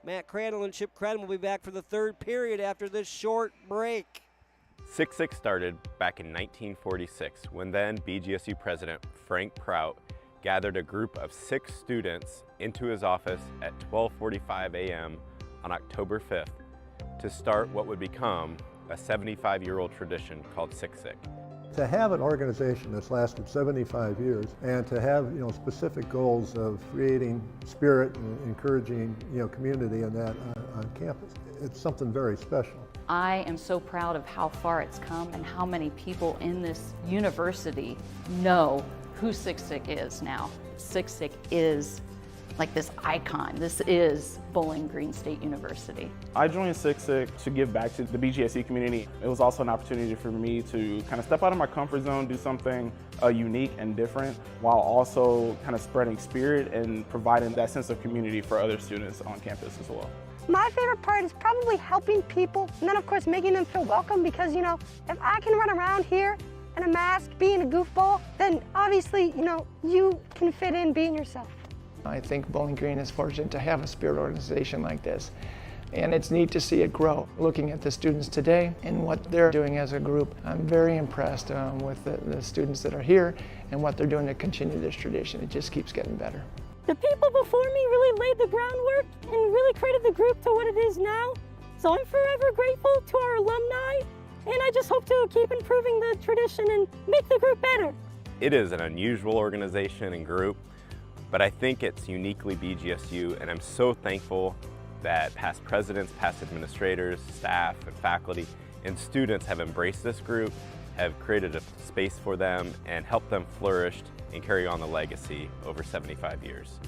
Matt Crandall and Chip Creinin will be back for the 3rd period after this short break. Sixi started back in 1946 when then BGSU President Frank Prout gathered a group of 6 students into his office at 12:45 a.m. on October 5th to start what would become a 75-year-old tradition called Sixi. To have an organization that's lasted 75 years and to have specific goals of creating spirit and encouraging community in that on campus, it's something very special. I am so proud of how far it's come and how many people in this university know who Sixi is now. Sixi is like this icon. This is Bowling Green State University. I joined Sixi to give back to the BGSU community. It was also an opportunity for me to kind of step out of my comfort zone, do something unique and different, while also kind of spreading spirit and providing that sense of community for other students on campus as well. My favorite part is probably helping people, and then of course making them feel welcome, because if I can run around here in a mask being a goofball, then obviously you can fit in being yourself. I think Bowling Green is fortunate to have a spirit organization like this, and it's neat to see it grow. Looking at the students today and what they're doing as a group, I'm very impressed with the students that are here and what they're doing to continue this tradition. It just keeps getting better. The people before me really laid the groundwork and really created the group to what it is now. So I'm forever grateful to our alumni, and I just hope to keep improving the tradition and make the group better. It is an unusual organization and group, but I think it's uniquely BGSU, and I'm so thankful that past presidents, past administrators, staff, and faculty, and students have embraced this group, have created a space for them, and helped them flourish and carry on the legacy over 75 years.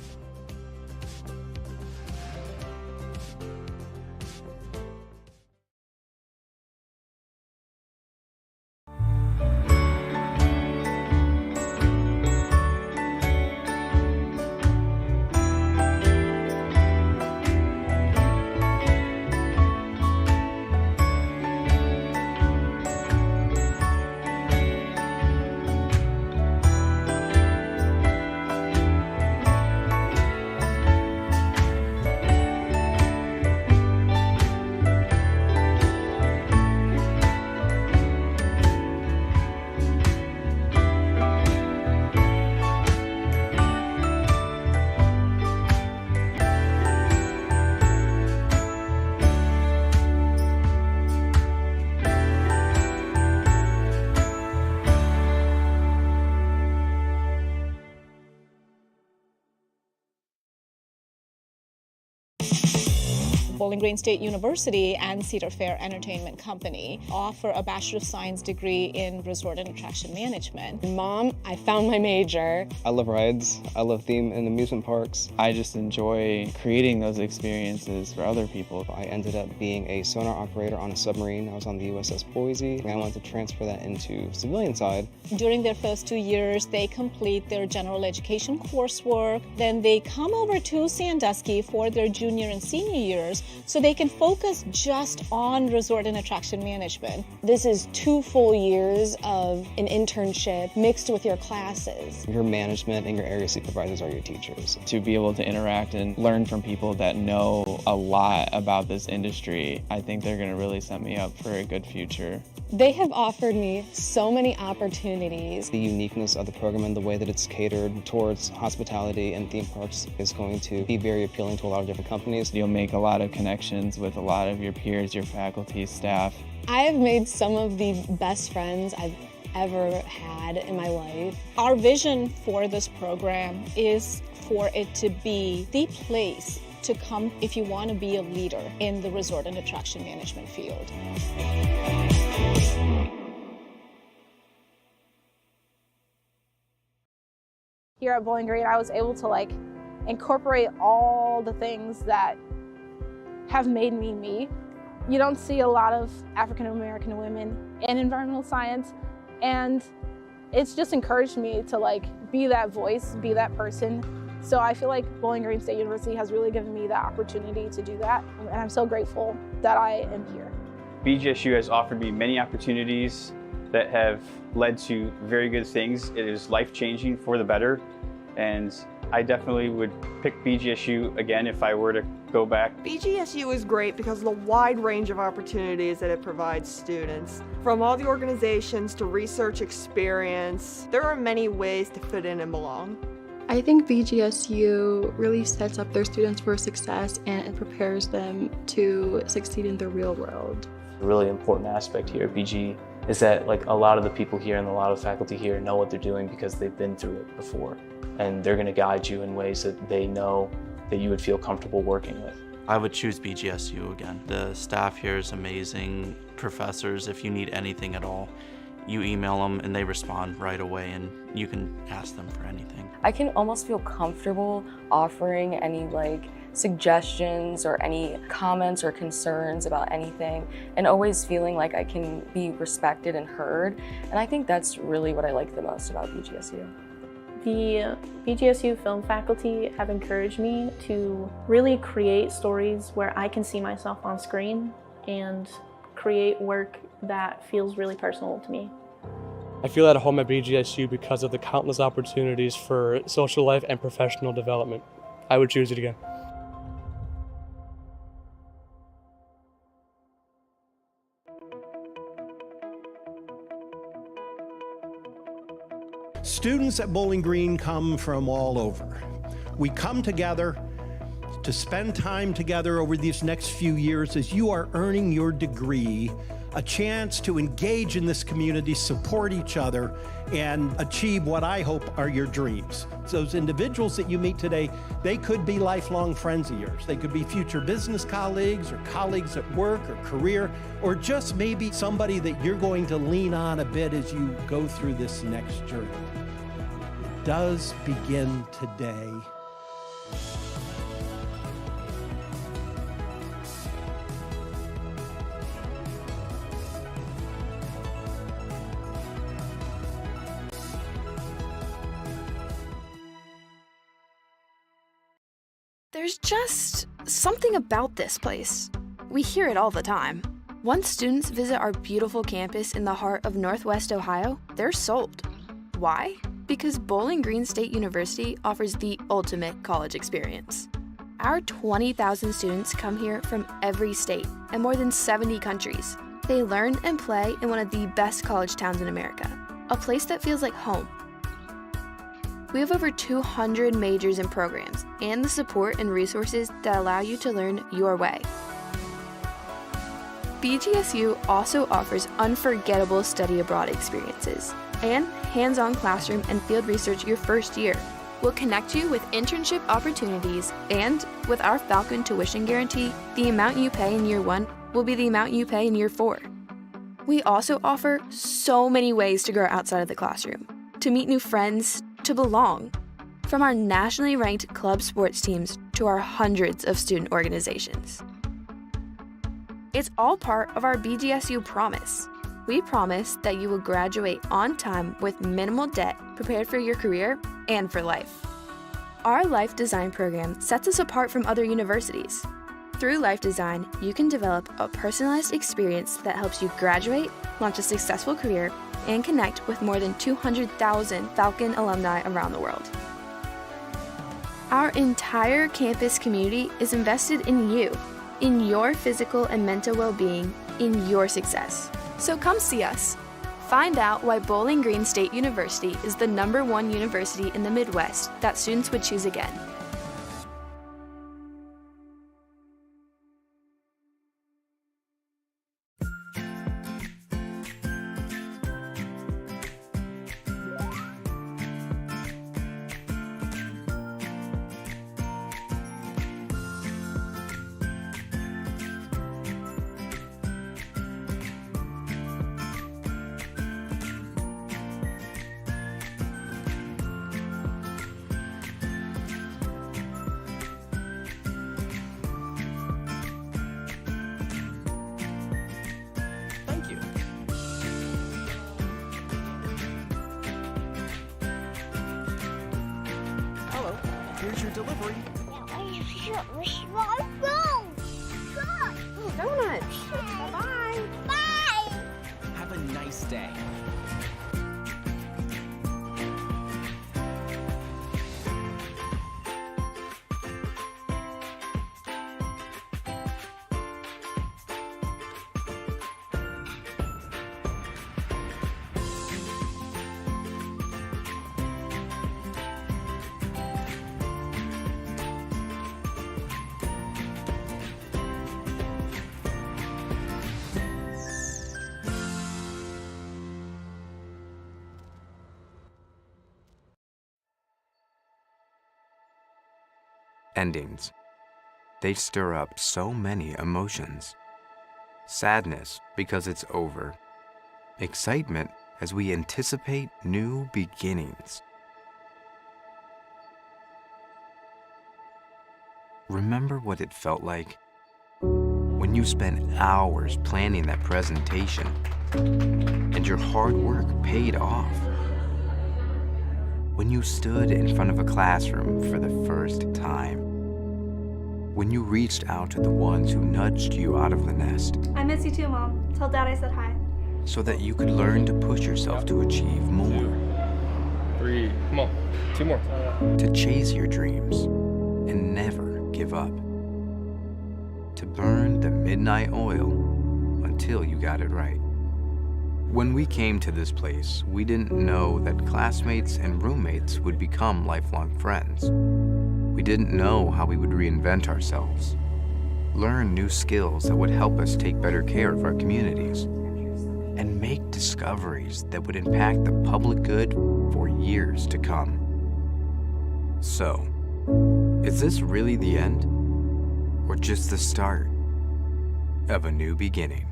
Bowling Green State University and Cedar Fair Entertainment Company offer a Bachelor of Science degree in Resort and Attraction Management. Mom, I found my major. I love rides. I love theme and amusement parks. I just enjoy creating those experiences for other people. I ended up being a sonar operator on a submarine. I was on the USS Boise, and I wanted to transfer that into civilian side. During their first 2 years, they complete their general education coursework. Then they come over to Sandusky for their junior and senior years so they can focus just on resort and attraction management. This is 2 full years of an internship mixed with your classes. Your management and your area supervisors are your teachers. To be able to interact and learn from people that know a lot about this industry, I think they're going to really set me up for a good future. They have offered me so many opportunities. The uniqueness of the program and the way that it's catered towards hospitality and theme parks is going to be very appealing to a lot of different companies. You'll make a lot of connections with a lot of your peers, your faculty, staff. I have made some of the best friends I've ever had in my life. Our vision for this program is for it to be the place to come if you want to be a leader in the resort and attraction management field. Bowling Here at Bowling Green, I was able to incorporate all the things that have made me me. You don't see a lot of African American women in environmental science, and it's just encouraged me to be that voice, be that person. So I feel like Bowling Green State University has really given me the opportunity to do that, and I'm so grateful that I am here. BGSU has offered me many opportunities that have led to very good things. It is life-changing for the better, and I definitely would pick BGSU again if I were to go back. BGSU is great because of the wide range of opportunities that it provides students. From all the organizations to research experience, there are many ways to fit in and belong. I think BGSU really sets up their students for success and it prepares them to succeed in the real world. A really important aspect here at BG is that a lot of the people here and a lot of faculty here know what they're doing because they've been through it before. And they're going to guide you in ways that they know that you would feel comfortable working with. I would choose BGSU again. The staff here is amazing. Professors, if you need anything at all, you email them and they respond right away, and you can ask them for anything. I can almost feel comfortable offering any suggestions or any comments or concerns about anything, and always feeling like I can be respected and heard. And I think that's really what I like the most about BGSU. The BGSU film faculty have encouraged me to really create stories where I can see myself on screen and create work that feels really personal to me. I feel at home at BGSU because of the countless opportunities for social life and professional development. I would choose it again. Students at Bowling Green come from all over. We come together to spend time together over these next few years as you are earning your degree, a chance to engage in this community, support each other, and achieve what I hope are your dreams. Those individuals that you meet today, they could be lifelong friends of yours. They could be future business colleagues or colleagues at work or career, or just maybe somebody that you're going to lean on a bit as you go through this next journey. It does begin today. There's just something about this place. We hear it all the time. Once students visit our beautiful campus in the heart of Northwest Ohio, they're sold. Why? Because Bowling Green State University offers the ultimate college experience. Our 20,000 students come here from every state and more than 70 countries. They learn and play in one of the best college towns in America, a place that feels like home. We have over 200 majors and programs, and the support and resources that allow you to learn your way. BGSU also offers unforgettable study abroad experiences and hands-on classroom and field research your first year. We'll connect you with internship opportunities, and with our Falcon tuition guarantee, the amount you pay in year 1 will be the amount you pay in year 4. We also offer so many ways to grow outside of the classroom, to meet new friends, to belong. From our nationally ranked club sports teams to our hundreds of student organizations. It's all part of our BGSU promise. We promise that you will graduate on time with minimal debt, prepared for your career and for life. Our Life Design program sets us apart from other universities. Through Life Design, you can develop a personalized experience that helps you graduate, launch a successful career, and connect with more than 200,000 Falcon alumni around the world. Our entire campus community is invested in you, in your physical and mental well-being, in your success. So come see us. Find out why Bowling Green State University is the #1 university in the Midwest that students would choose again. Here's your delivery. Donuts. Bye-bye. Bye. Have a nice day. Endings. They stir up so many emotions. Sadness because it's over. Excitement as we anticipate new beginnings. Remember what it felt like when you spent hours planning that presentation and your hard work paid off. When you stood in front of a classroom for the first time. When you reached out to the ones who nudged you out of the nest. I miss you too, Mom. Tell Dad I said hi. So that you could learn to push yourself to achieve more. 3, come on, 2 more. To chase your dreams and never give up. To burn the midnight oil until you got it right. When we came to this place, we didn't know that classmates and roommates would become lifelong friends. We didn't know how we would reinvent ourselves, learn new skills that would help us take better care of our communities, and make discoveries that would impact the public good for years to come. So, is this really the end? Or just the start of a new beginning?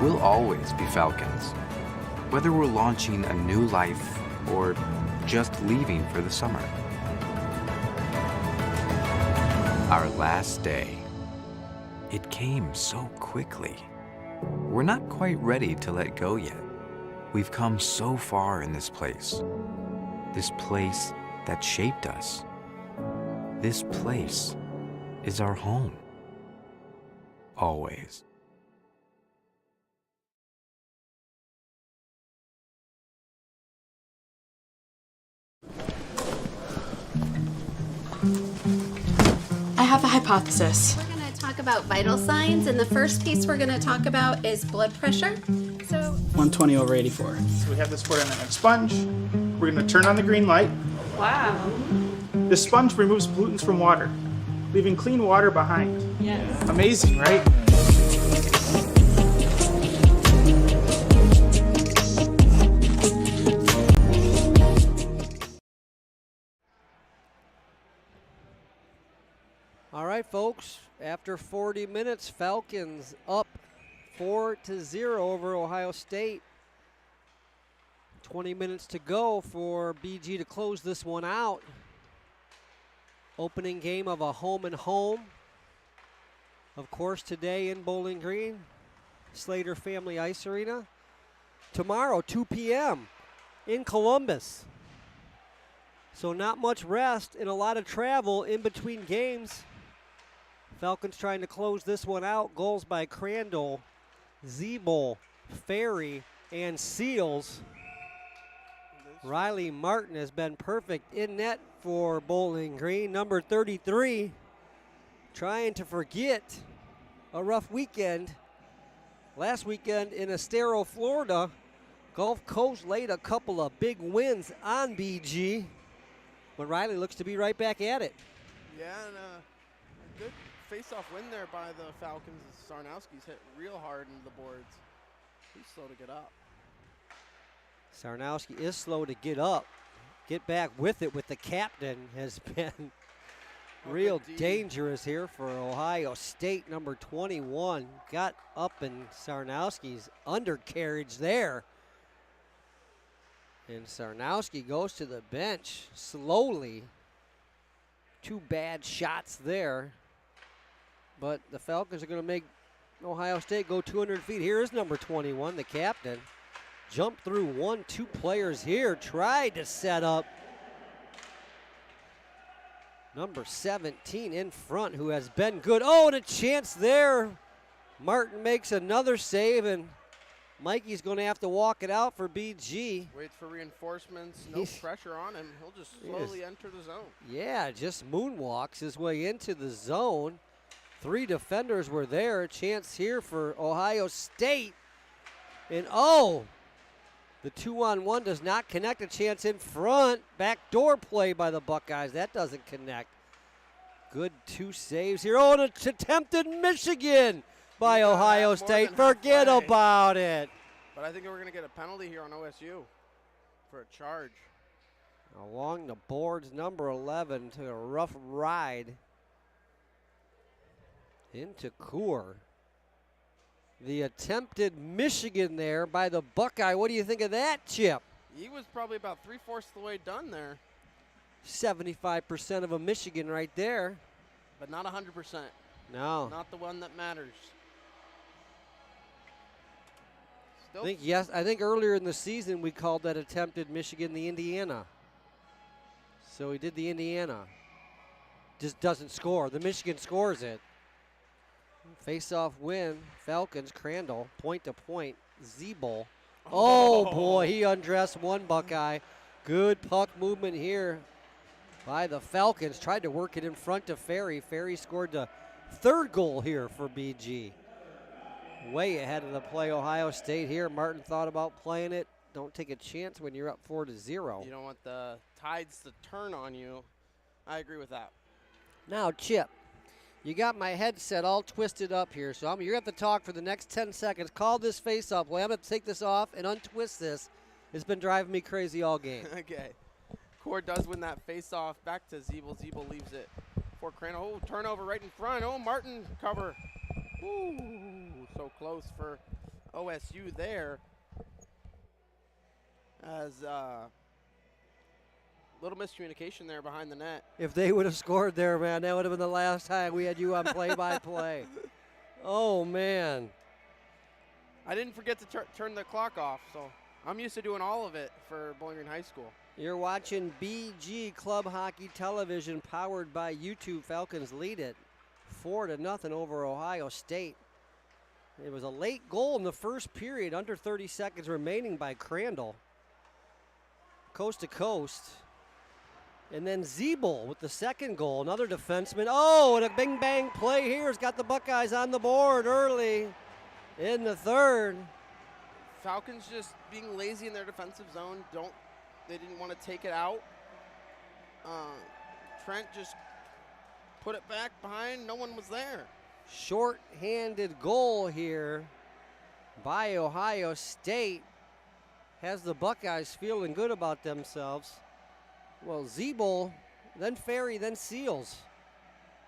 We'll always be Falcons, whether we're launching a new life or just leaving for the summer. Our last day. It came so quickly. We're not quite ready to let go yet. We've come so far in this place that shaped us. This place is our home. Always. I have a hypothesis. We're going to talk about vital signs, and the first piece we're going to talk about is blood pressure. So 120/84. So we have this for-dynamic sponge. We're going to turn on the green light. Wow. The sponge removes pollutants from water, leaving clean water behind. Yes. Amazing, right? All right, folks, after 40 minutes, Falcons up 4-0 over Ohio State. 20 minutes to go for BG to close this one out. Opening game of a home and home. Of course, today in Bowling Green, Slater Family Ice Arena. Tomorrow, 2 p.m. in Columbus. So not much rest and a lot of travel in between games. Falcons trying to close this one out. Goals by Crandall, Zeeble, Ferry, and Seals. Riley Martin has been perfect in net for Bowling Green. Number 33, trying to forget a rough weekend. Last weekend in Estero, Florida, Gulf Coast laid a couple of big wins on BG. But Riley looks to be right back at it. Yeah, and a good face-off win there by the Falcons. Sarnowski's hit real hard into the boards. He's slow to get up. Sarnowski is slow to get up. Get back with it with the captain has been real dangerous here for Ohio State. Number 21 got up in Sarnowski's undercarriage there. And Sarnowski goes to the bench slowly. 2 bad shots there. But the Falcons are going to make Ohio State go 200 feet. Here is number 21, the captain. Jumped through 1-2 players here. Tried to set up number 17 in front, who has been good. Oh, and a chance there. Martin makes another save, and Mikey's going to have to walk it out for BG. Waits for reinforcements. No pressure on him. He'll just slowly enter the zone. Yeah, just moonwalks his way into the zone. 3 defenders were there. A chance here for Ohio State. And oh, the 2-on-1 does not connect. A chance in front. Backdoor play by the Buckeyes. That doesn't connect. Good 2 saves here. Oh, and it's attempted Michigan by Ohio State. Forget about it. But I think we're going to get a penalty here on OSU for a charge. Along the boards, number 11 took a rough ride into Coor. The attempted Michigan there by the Buckeye. What do you think of that, Chip? He was probably about 3/4 of the way done there. 75% of a Michigan right there. But not 100%. No. Not the one that matters. I think earlier in the season we called that attempted Michigan the Indiana. So he did the Indiana. Just doesn't score. The Michigan scores it. Face-off win. Falcons, Crandall, point to point. Zeeble. Oh, boy, he undressed one Buckeye. Good puck movement here by the Falcons. Tried to work it in front to Ferry. Ferry scored the 3rd goal here for BG. Way ahead of the play, Ohio State here. Martin thought about playing it. Don't take a chance when you're up 4-0. You don't want the tides to turn on you. I agree with that. Now, Chip, you got my headset all twisted up here, so you're going to have to talk for the next 10 seconds. Call this face-off play. I'm going to take this off and untwist this. It's been driving me crazy all game. Okay. Coor does win that face-off. Back to Zeeble. Zeeble leaves it for Crandall. Oh, turnover right in front. Oh, Martin cover. Ooh, so close for OSU there. As little miscommunication there behind the net. If they would have scored there, man, that would have been the last time we had you on play-by-play. Oh, man. I didn't forget to turn the clock off, so I'm used to doing all of it for Bowling Green High School. You're watching BG Club Hockey Television, powered by YouTube. Falcons lead it 4-0 over Ohio State. It was a late goal in the first period, under 30 seconds remaining by Crandall. Coast to coast. And then Zeeble with the second goal, another defenseman. Oh, and a bing-bang play here has got the Buckeyes on the board early in the 3rd. Falcons just being lazy in their defensive zone. They didn't want to take it out. Trent just put it back behind. No one was there. Short-handed goal here by Ohio State has the Buckeyes feeling good about themselves. Well, Zeeble, then Ferry, then Seals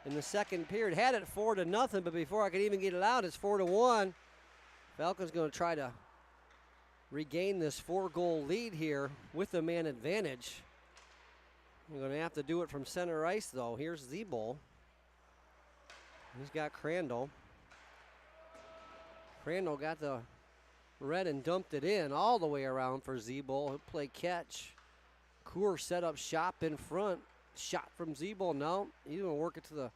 in the second period. Had it 4-0, but before I could even get it out, it's 4-1. Falcons going to try to regain this 4-goal lead here with the man advantage. They're going to have to do it from center ice, though. Here's Zeeble. He's got Crandall. Crandall got the red and dumped it in all the way around for Zeeble. He'll play catch. Coor set up shop in front. Shot from Zeeble. No, he's going to work it to the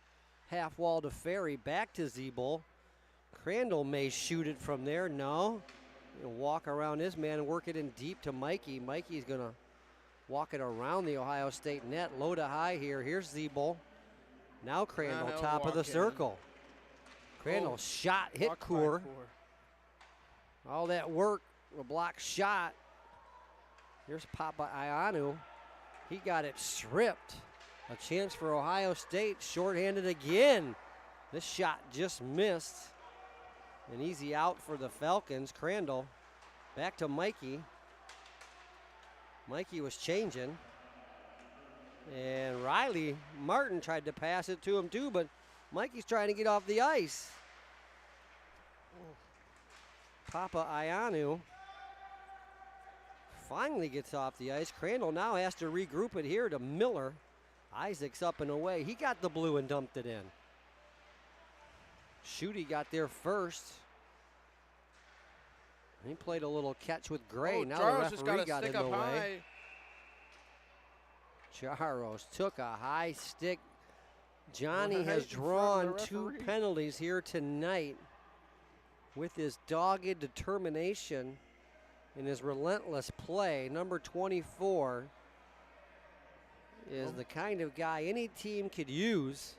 half wall to Ferry. Back to Zeeble. Crandall may shoot it from there. No. He'll walk around his man and work it in deep to Mikey. Mikey's going to walk it around the Ohio State net. Low to high here. Here's Zeeble. Now Crandall, top of the circle. Crandall shot, hit Coor. All that work, a block shot. Here's Papa Ianu. He got it stripped. A chance for Ohio State, shorthanded again. This shot just missed. An easy out for the Falcons. Crandall back to Mikey. Mikey was changing. And Riley Martin tried to pass it to him too, but Mikey's trying to get off the ice. Papa Ianu finally gets off the ice. Crandall now has to regroup it here to Miller. Isaac's up and away. He got the blue and dumped it in. Schutte got there first. He played a little catch with Gray. Now Jaros the just referee got got in stick the up way. high. Jaros took a high stick. Johnny Right has in front of the drawn 2 referee. penalties here tonight with his dogged determination and his relentless play. Number 24 is the kind of guy any team could use.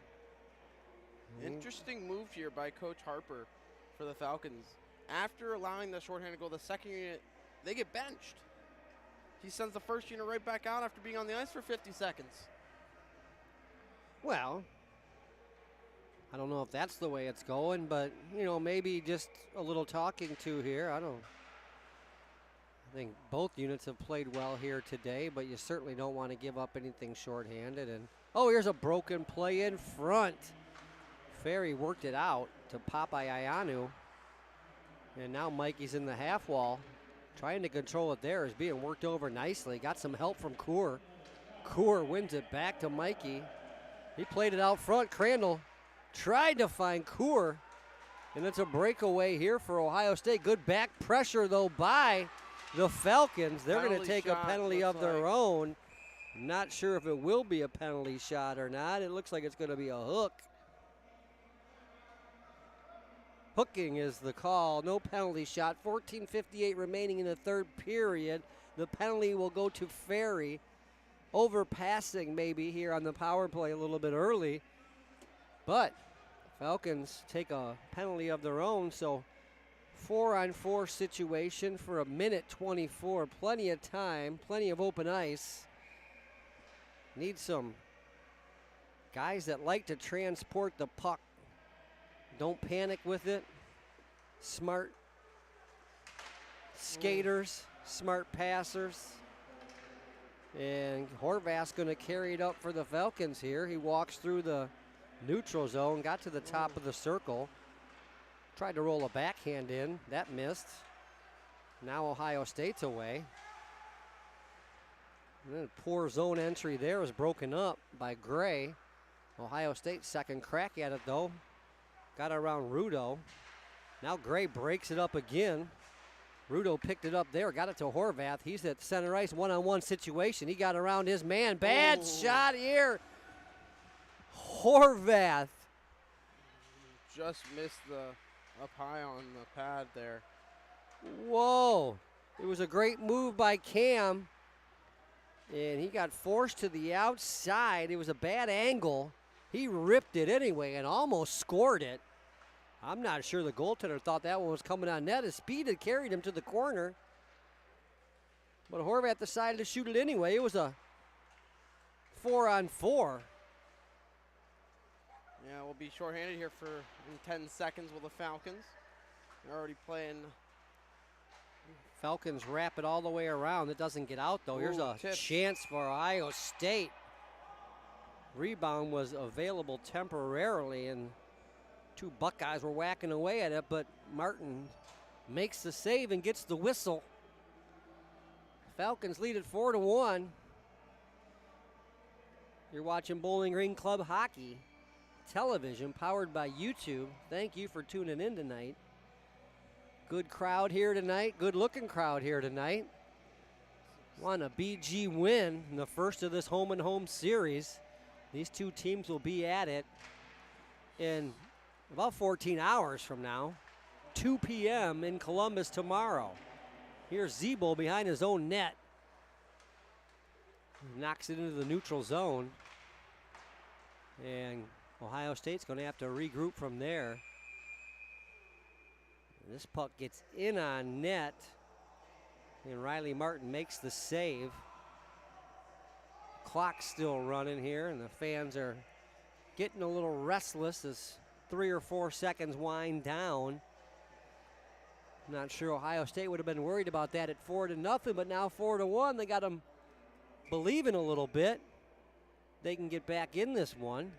Interesting move here by Coach Harper for the Falcons. After allowing the shorthanded goal, the second unit, they get benched. He sends the first unit right back out after being on the ice for 50 seconds. Well, I don't know if that's the way it's going, but, you know, maybe just a little talking to here. I think both units have played well here today, but you certainly don't want to give up anything shorthanded. And, oh, here's a broken play in front. Ferry worked it out to Popeye Ayanu. And now Mikey's in the half wall. Trying to control it there, is being worked over nicely. Got some help from Coor. Coor wins it back to Mikey. He played it out front. Crandall tried to find Coor. And it's a breakaway here for Ohio State. Good back pressure, though, by the Falcons. They're going to take a penalty of their own. Not sure if it will be a penalty shot or not. It looks like it's going to be a hook. Hooking is the call. No penalty shot. 14:58 remaining in the third period. The penalty will go to Ferry. Overpassing maybe here on the power play a little bit early. But Falcons take a penalty of their own. So 4-on-4 situation for a minute 24. Plenty of time. Plenty of open ice. Need some guys that like to transport the puck. Don't panic with it. Smart skaters, smart passers. And Horvath's going to carry it up for the Falcons here. He walks through the neutral zone, got to the top of the circle. Tried to roll a backhand in. That missed. Now Ohio State's away. And then poor zone entry there was broken up by Gray. Ohio State's second crack at it, though. Got around Rudo. Now Gray breaks it up again. Rudo picked it up there, got it to Horvath. He's at center ice, one-on-one situation. He got around his man. Bad shot here. Horvath. Just missed the up high on the pad there. Whoa. It was a great move by Cam. And he got forced to the outside. It was a bad angle. He ripped it anyway and almost scored it. I'm not sure the goaltender thought that one was coming on net. His speed had carried him to the corner. But Horvath decided to shoot it anyway. It was a 4-on-4. Yeah, we'll be shorthanded here for in 10 seconds with the Falcons. They're already playing. Falcons wrap it all the way around. It doesn't get out, though. Here's a chance for Ohio State. Rebound was available temporarily, and 2 Buckeyes were whacking away at it, but Martin makes the save and gets the whistle. Falcons lead it 4-1. You're watching Bowling Green Club Hockey Television, powered by YouTube. Thank you for tuning in tonight. Good crowd here tonight, good-looking crowd here tonight. Want a BG win in the first of this home-and-home series. These 2 teams will be at it in about 14 hours from now. 2 p.m. in Columbus tomorrow. Here's Zebo behind his own net. Knocks it into the neutral zone. And Ohio State's going to have to regroup from there. And this puck gets in on net. And Riley Martin makes the save. Clock's still running here, and the fans are getting a little restless as 3 or 4 seconds wind down. Not sure Ohio State would have been worried about that at 4-0, but now 4-1. They got them believing a little bit. They can get back in this one.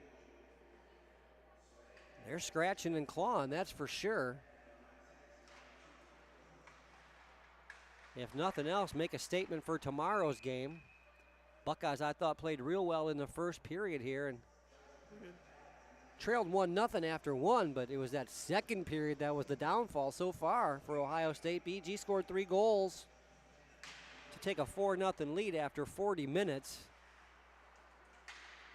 They're scratching and clawing, that's for sure. If nothing else, make a statement for tomorrow's game. Buckeyes, I thought, played real well in the first period here and trailed 1-0 after one, but it was that second period that was the downfall so far for Ohio State. BG scored 3 goals to take a 4-0 lead after 40 minutes.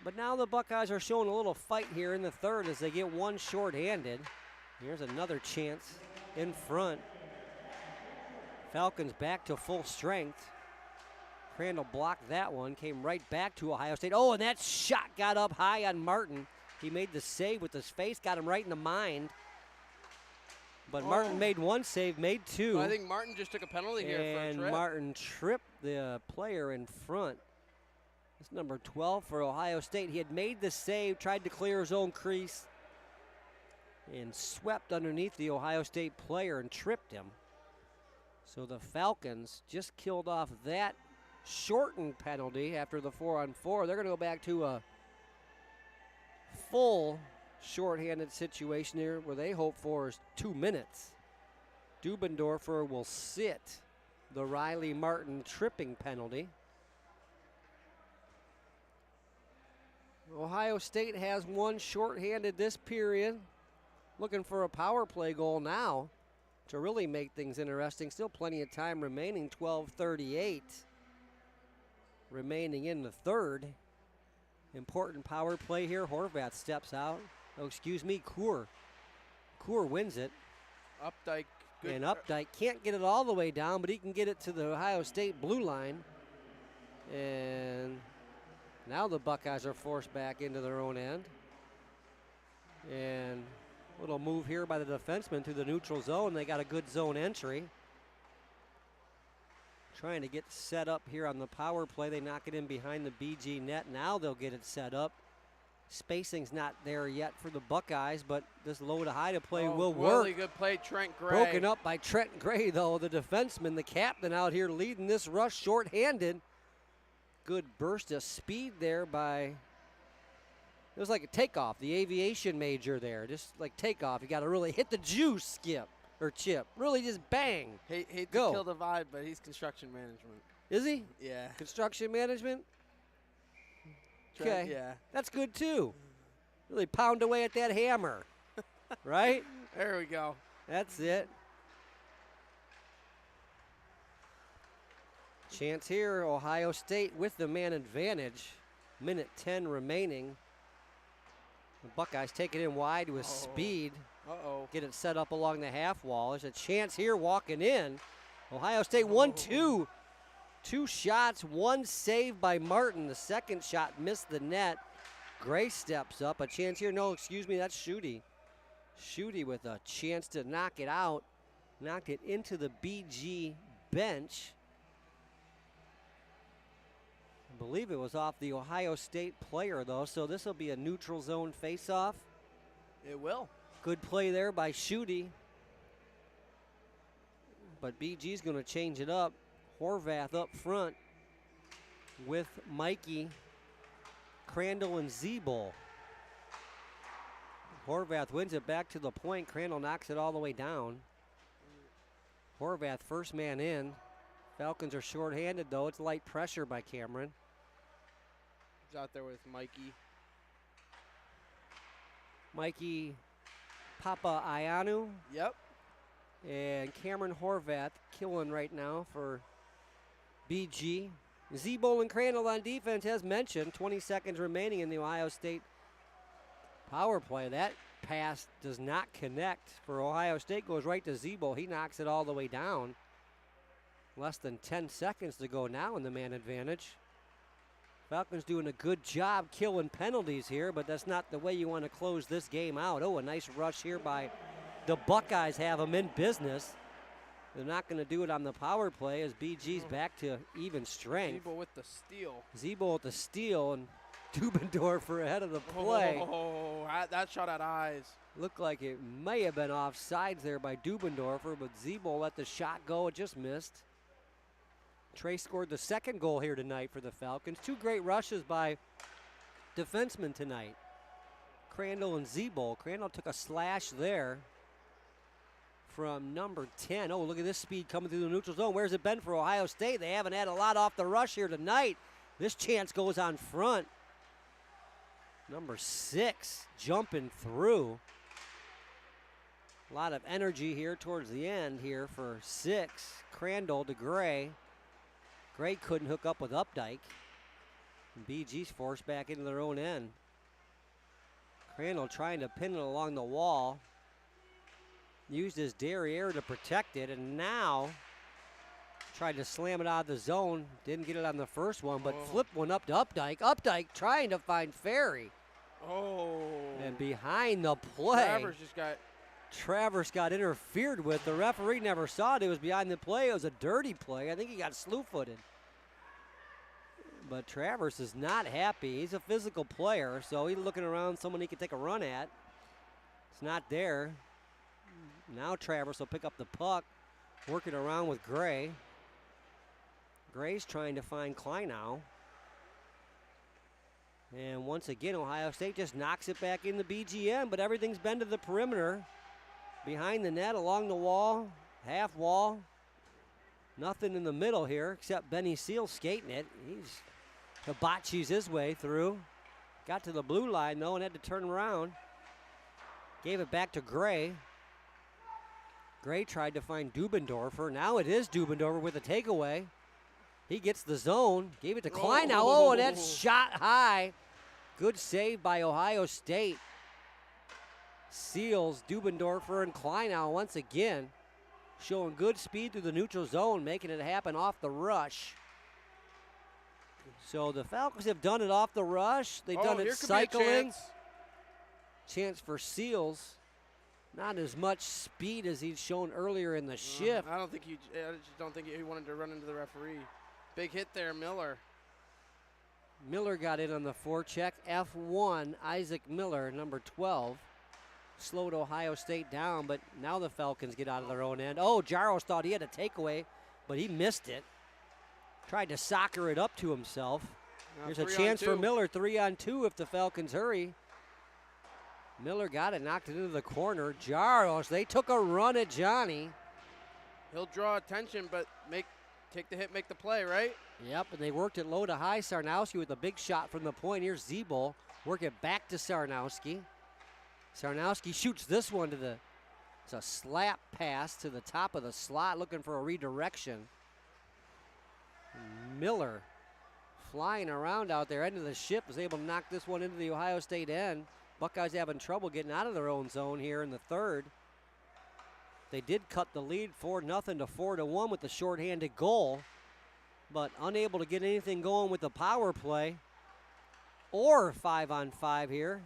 But now the Buckeyes are showing a little fight here in the third as they get one shorthanded. Here's another chance in front. Falcons back to full strength. Crandall blocked that one, came right back to Ohio State. Oh, and that shot got up high on Martin. He made the save with his face, got him right in the mind. But Martin made one save, made two. Well, I think Martin just took a penalty here for a trip. And Martin tripped the player in front. It's number 12 for Ohio State. He had made the save, tried to clear his own crease, and swept underneath the Ohio State player and tripped him. So the Falcons just killed off that shortened penalty after the 4-on-4. They're going to go back to a full shorthanded situation here where they hope for is 2 minutes. Dubendorfer will sit the Riley Martin tripping penalty. Ohio State has one shorthanded this period. Looking for a power play goal now to really make things interesting. Still plenty of time remaining, 12:38 remaining in the third. Important power play here. Horvath steps out. Oh, excuse me, Kuhr. Kuhr wins it. Updike. Good. And Updike can't get it all the way down, but he can get it to the Ohio State blue line. And now the Buckeyes are forced back into their own end. And a little move here by the defenseman to the neutral zone. They got a good zone entry. Trying to get set up here on the power play. They knock it in behind the BG net. Now they'll get it set up. Spacing's not there yet for the Buckeyes, but this low to high to play will work. Really good play, Trent Gray. Broken up by Trent Gray, though, the defenseman, the captain out here leading this rush shorthanded. Good burst of speed there by, it was like a takeoff, the aviation major there. Just like takeoff, you got to really hit the juice, Skip, or Chip. Really just bang. Hate to Go. kill the vibe, but he's construction management. Is he? Yeah. Construction management? Trent, Okay. yeah. That's good, too. Really pound away at that hammer, right? There we go. That's it. Chance here, Ohio State with the man advantage. Minute 10 remaining. The Buckeyes take it in wide with speed. Uh-oh. Get it set up along the half wall. There's a chance here walking in. Ohio State 1-2. 2 shots, 1 save by Martin. The second shot missed the net. Gray steps up. A chance here. No, excuse me, that's Schutte. Schutte with a chance to knock it out. Knocked it into the BG bench. I believe it was off the Ohio State player, though, so this will be a neutral zone faceoff. It will. Good play there by Schutte. But BG's going to change it up. Horvath up front with Mikey, Crandall, and Zeeble. Horvath wins it back to the point. Crandall knocks it all the way down. Horvath first man in. Falcons are shorthanded, though. It's light pressure by Cameron. He's out there with Mikey. Mikey Papa Ayanu. Yep. And Cameron Horvath killing right now for BG. Zeeble and Crandall on defense, as mentioned. 20 seconds remaining in the Ohio State power play. That pass does not connect for Ohio State. Goes right to Zeeble. He knocks it all the way down. Less than 10 seconds to go now in the man advantage. Falcons doing a good job killing penalties here, but that's not the way you want to close this game out. Oh, a nice rush here by the Buckeyes, have them in business. They're not going to do it on the power play as BG's back to even strength. Zeeble with the steal. Zeeble with the steal, and Dubendorfer ahead of the play. Oh, that shot at eyes. Looked like it may have been offsides there by Dubendorfer, but Zeeble let the shot go. It just missed. Trey scored the second goal here tonight for the Falcons. 2 great rushes by defensemen tonight. Crandall and Zeeble. Crandall took a slash there from number 10. Oh, look at this speed coming through the neutral zone. Where's it been for Ohio State? They haven't had a lot off the rush here tonight. This chance goes on front. Number 6 jumping through. A lot of energy here towards the end here for 6. Crandall to Gray. Gray couldn't hook up with Updike. And BG's forced back into their own end. Crandall trying to pin it along the wall. Used his derriere to protect it, and now tried to slam it out of the zone. Didn't get it on the first one, but flipped one up to Updike. Updike trying to find Ferry. Oh. And behind the play. Travers got interfered with. The referee never saw it. It was behind the play. It was a dirty play. I think he got slew-footed. But Travers is not happy. He's a physical player, so he's looking around someone he can take a run at. It's not there. Now Travers will pick up the puck, working around with Gray. Gray's trying to find Kleinow. And once again, Ohio State just knocks it back in the BGM, but everything's been to the perimeter. Behind the net, along the wall, half wall. Nothing in the middle here except Benny Seal skating it. He's hibachi's his way through. Got to the blue line, though, and had to turn around. Gave it back to Gray. Gray tried to find Dubendorfer. Now it is Dubendorfer with a takeaway. He gets the zone. Gave it to Kleinow. Oh, and that's shot high. Good save by Ohio State. Seals, Dubendorfer, and Kleinow once again. Showing good speed through the neutral zone, making it happen off the rush. So the Falcons have done it off the rush. They've done it cycling. Chance for Seals. Not as much speed as he'd shown earlier in the shift. I just don't think he wanted to run into the referee. Big hit there, Miller. Miller got in on the forecheck. F1, Isaac Miller, number 12. Slowed Ohio State down, but now the Falcons get out of their own end. Oh, Jaros thought he had a takeaway, but he missed it. Tried to soccer it up to himself. Here's a chance for Miller, 3-on-2 if the Falcons hurry. Miller got it, knocked it into the corner. Jaros, they took a run at Johnny. He'll draw attention, but take the hit, make the play, right? Yep, and they worked it low to high. Sarnowski with a big shot from the point. Here's Zeeble. Work it back to Sarnowski. Sarnowski shoots this one to it's a slap pass to the top of the slot, looking for a redirection. Miller flying around out there, end of the ship, was able to knock this one into the Ohio State end. Buckeyes having trouble getting out of their own zone here in the third. They did cut the lead 4-0 to 4-1 with the shorthanded goal, but unable to get anything going with the power play or 5-on-5 here.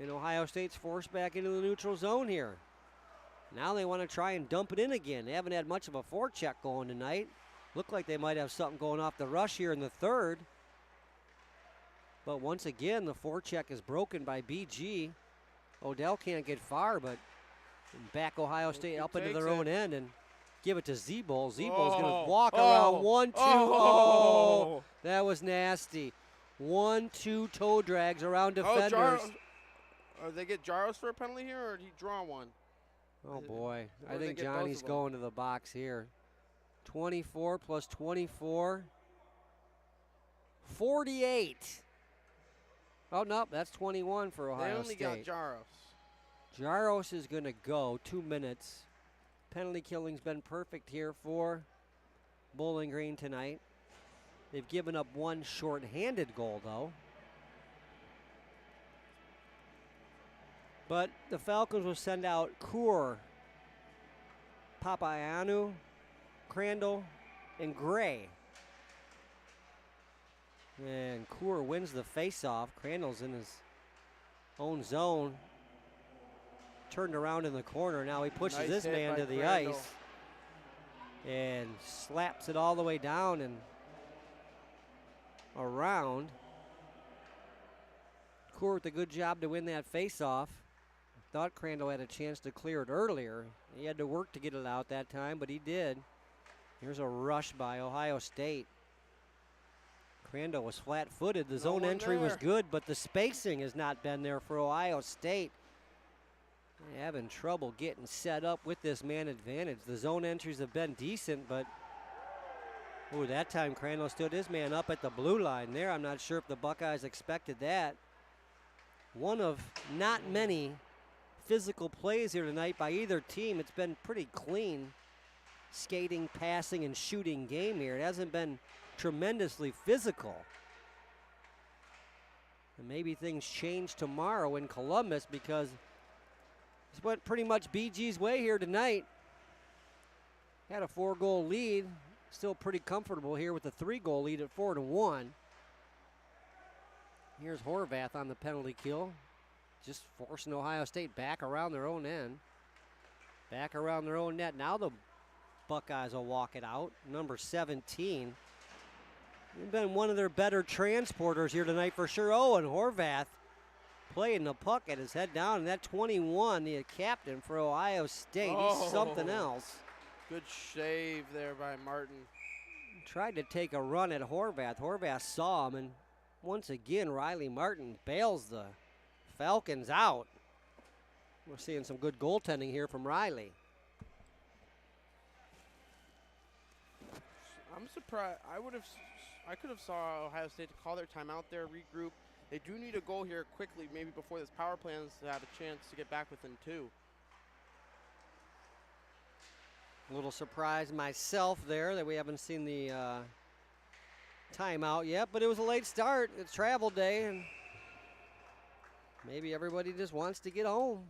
And Ohio State's forced back into the neutral zone here. Now they want to try and dump it in again. They haven't had much of a forecheck going tonight. Look like they might have something going off the rush here in the third. But once again, the forecheck is broken by BG. Odell can't get far, but back Ohio State up into their own end and give it to Zeeble. Zeeble's going to walk around 1-2. Oh, that was nasty. 1-2 toe drags around defenders. They get Jaros for a penalty here, or did he draw one? Oh, boy. I think Johnny's going to the box here. 24 plus 24. 48. Oh, no, that's 21 for Ohio State. They only got Jaros. Jaros is going to go 2 minutes. Penalty killing's been perfect here for Bowling Green tonight. They've given up one shorthanded goal, though. But the Falcons will send out Kaur, Papayanu, Crandall, and Gray. And Kaur wins the faceoff. Crandall's in his own zone. Turned around in the corner. Now he pushes this man to the ice and slaps it all the way down and around. Kaur with a good job to win that faceoff. Thought Crandall had a chance to clear it earlier. He had to work to get it out that time, but he did. Here's a rush by Ohio State. Crandall was flat-footed. The zone entry was good, but the spacing has not been there for Ohio State. They're having trouble getting set up with this man advantage. The zone entries have been decent, but Oh, that time Crandall stood his man up at the blue line there. I'm not sure if the Buckeyes expected that. One of not many physical plays here tonight by either team. It's been pretty clean skating, passing, and shooting game here. It hasn't been tremendously physical. And maybe things change tomorrow in Columbus because it's went pretty much BG's way here tonight. Had a 4-goal lead. Still pretty comfortable here with a 3-goal lead at 4-1. Here's Horvath on the penalty kill. Just forcing Ohio State back around their own end. Back around their own net. Now the Buckeyes will walk it out. Number 17. He's been one of their better transporters here tonight for sure. Oh, and Horvath playing the puck at his head down. And that 21, the captain for Ohio State, he's something else. Good shave there by Martin. Tried to take a run at Horvath. Horvath saw him, and once again, Riley Martin bails the Falcons out. We're seeing some good goaltending here from Riley. I'm surprised. I could have saw Ohio State to call their timeout there, regroup. They do need a goal here quickly, maybe before this power play ends, to have a chance to get back within 2. A little surprised myself there that we haven't seen the timeout yet, but it was a late start. It's travel day, and maybe everybody just wants to get home.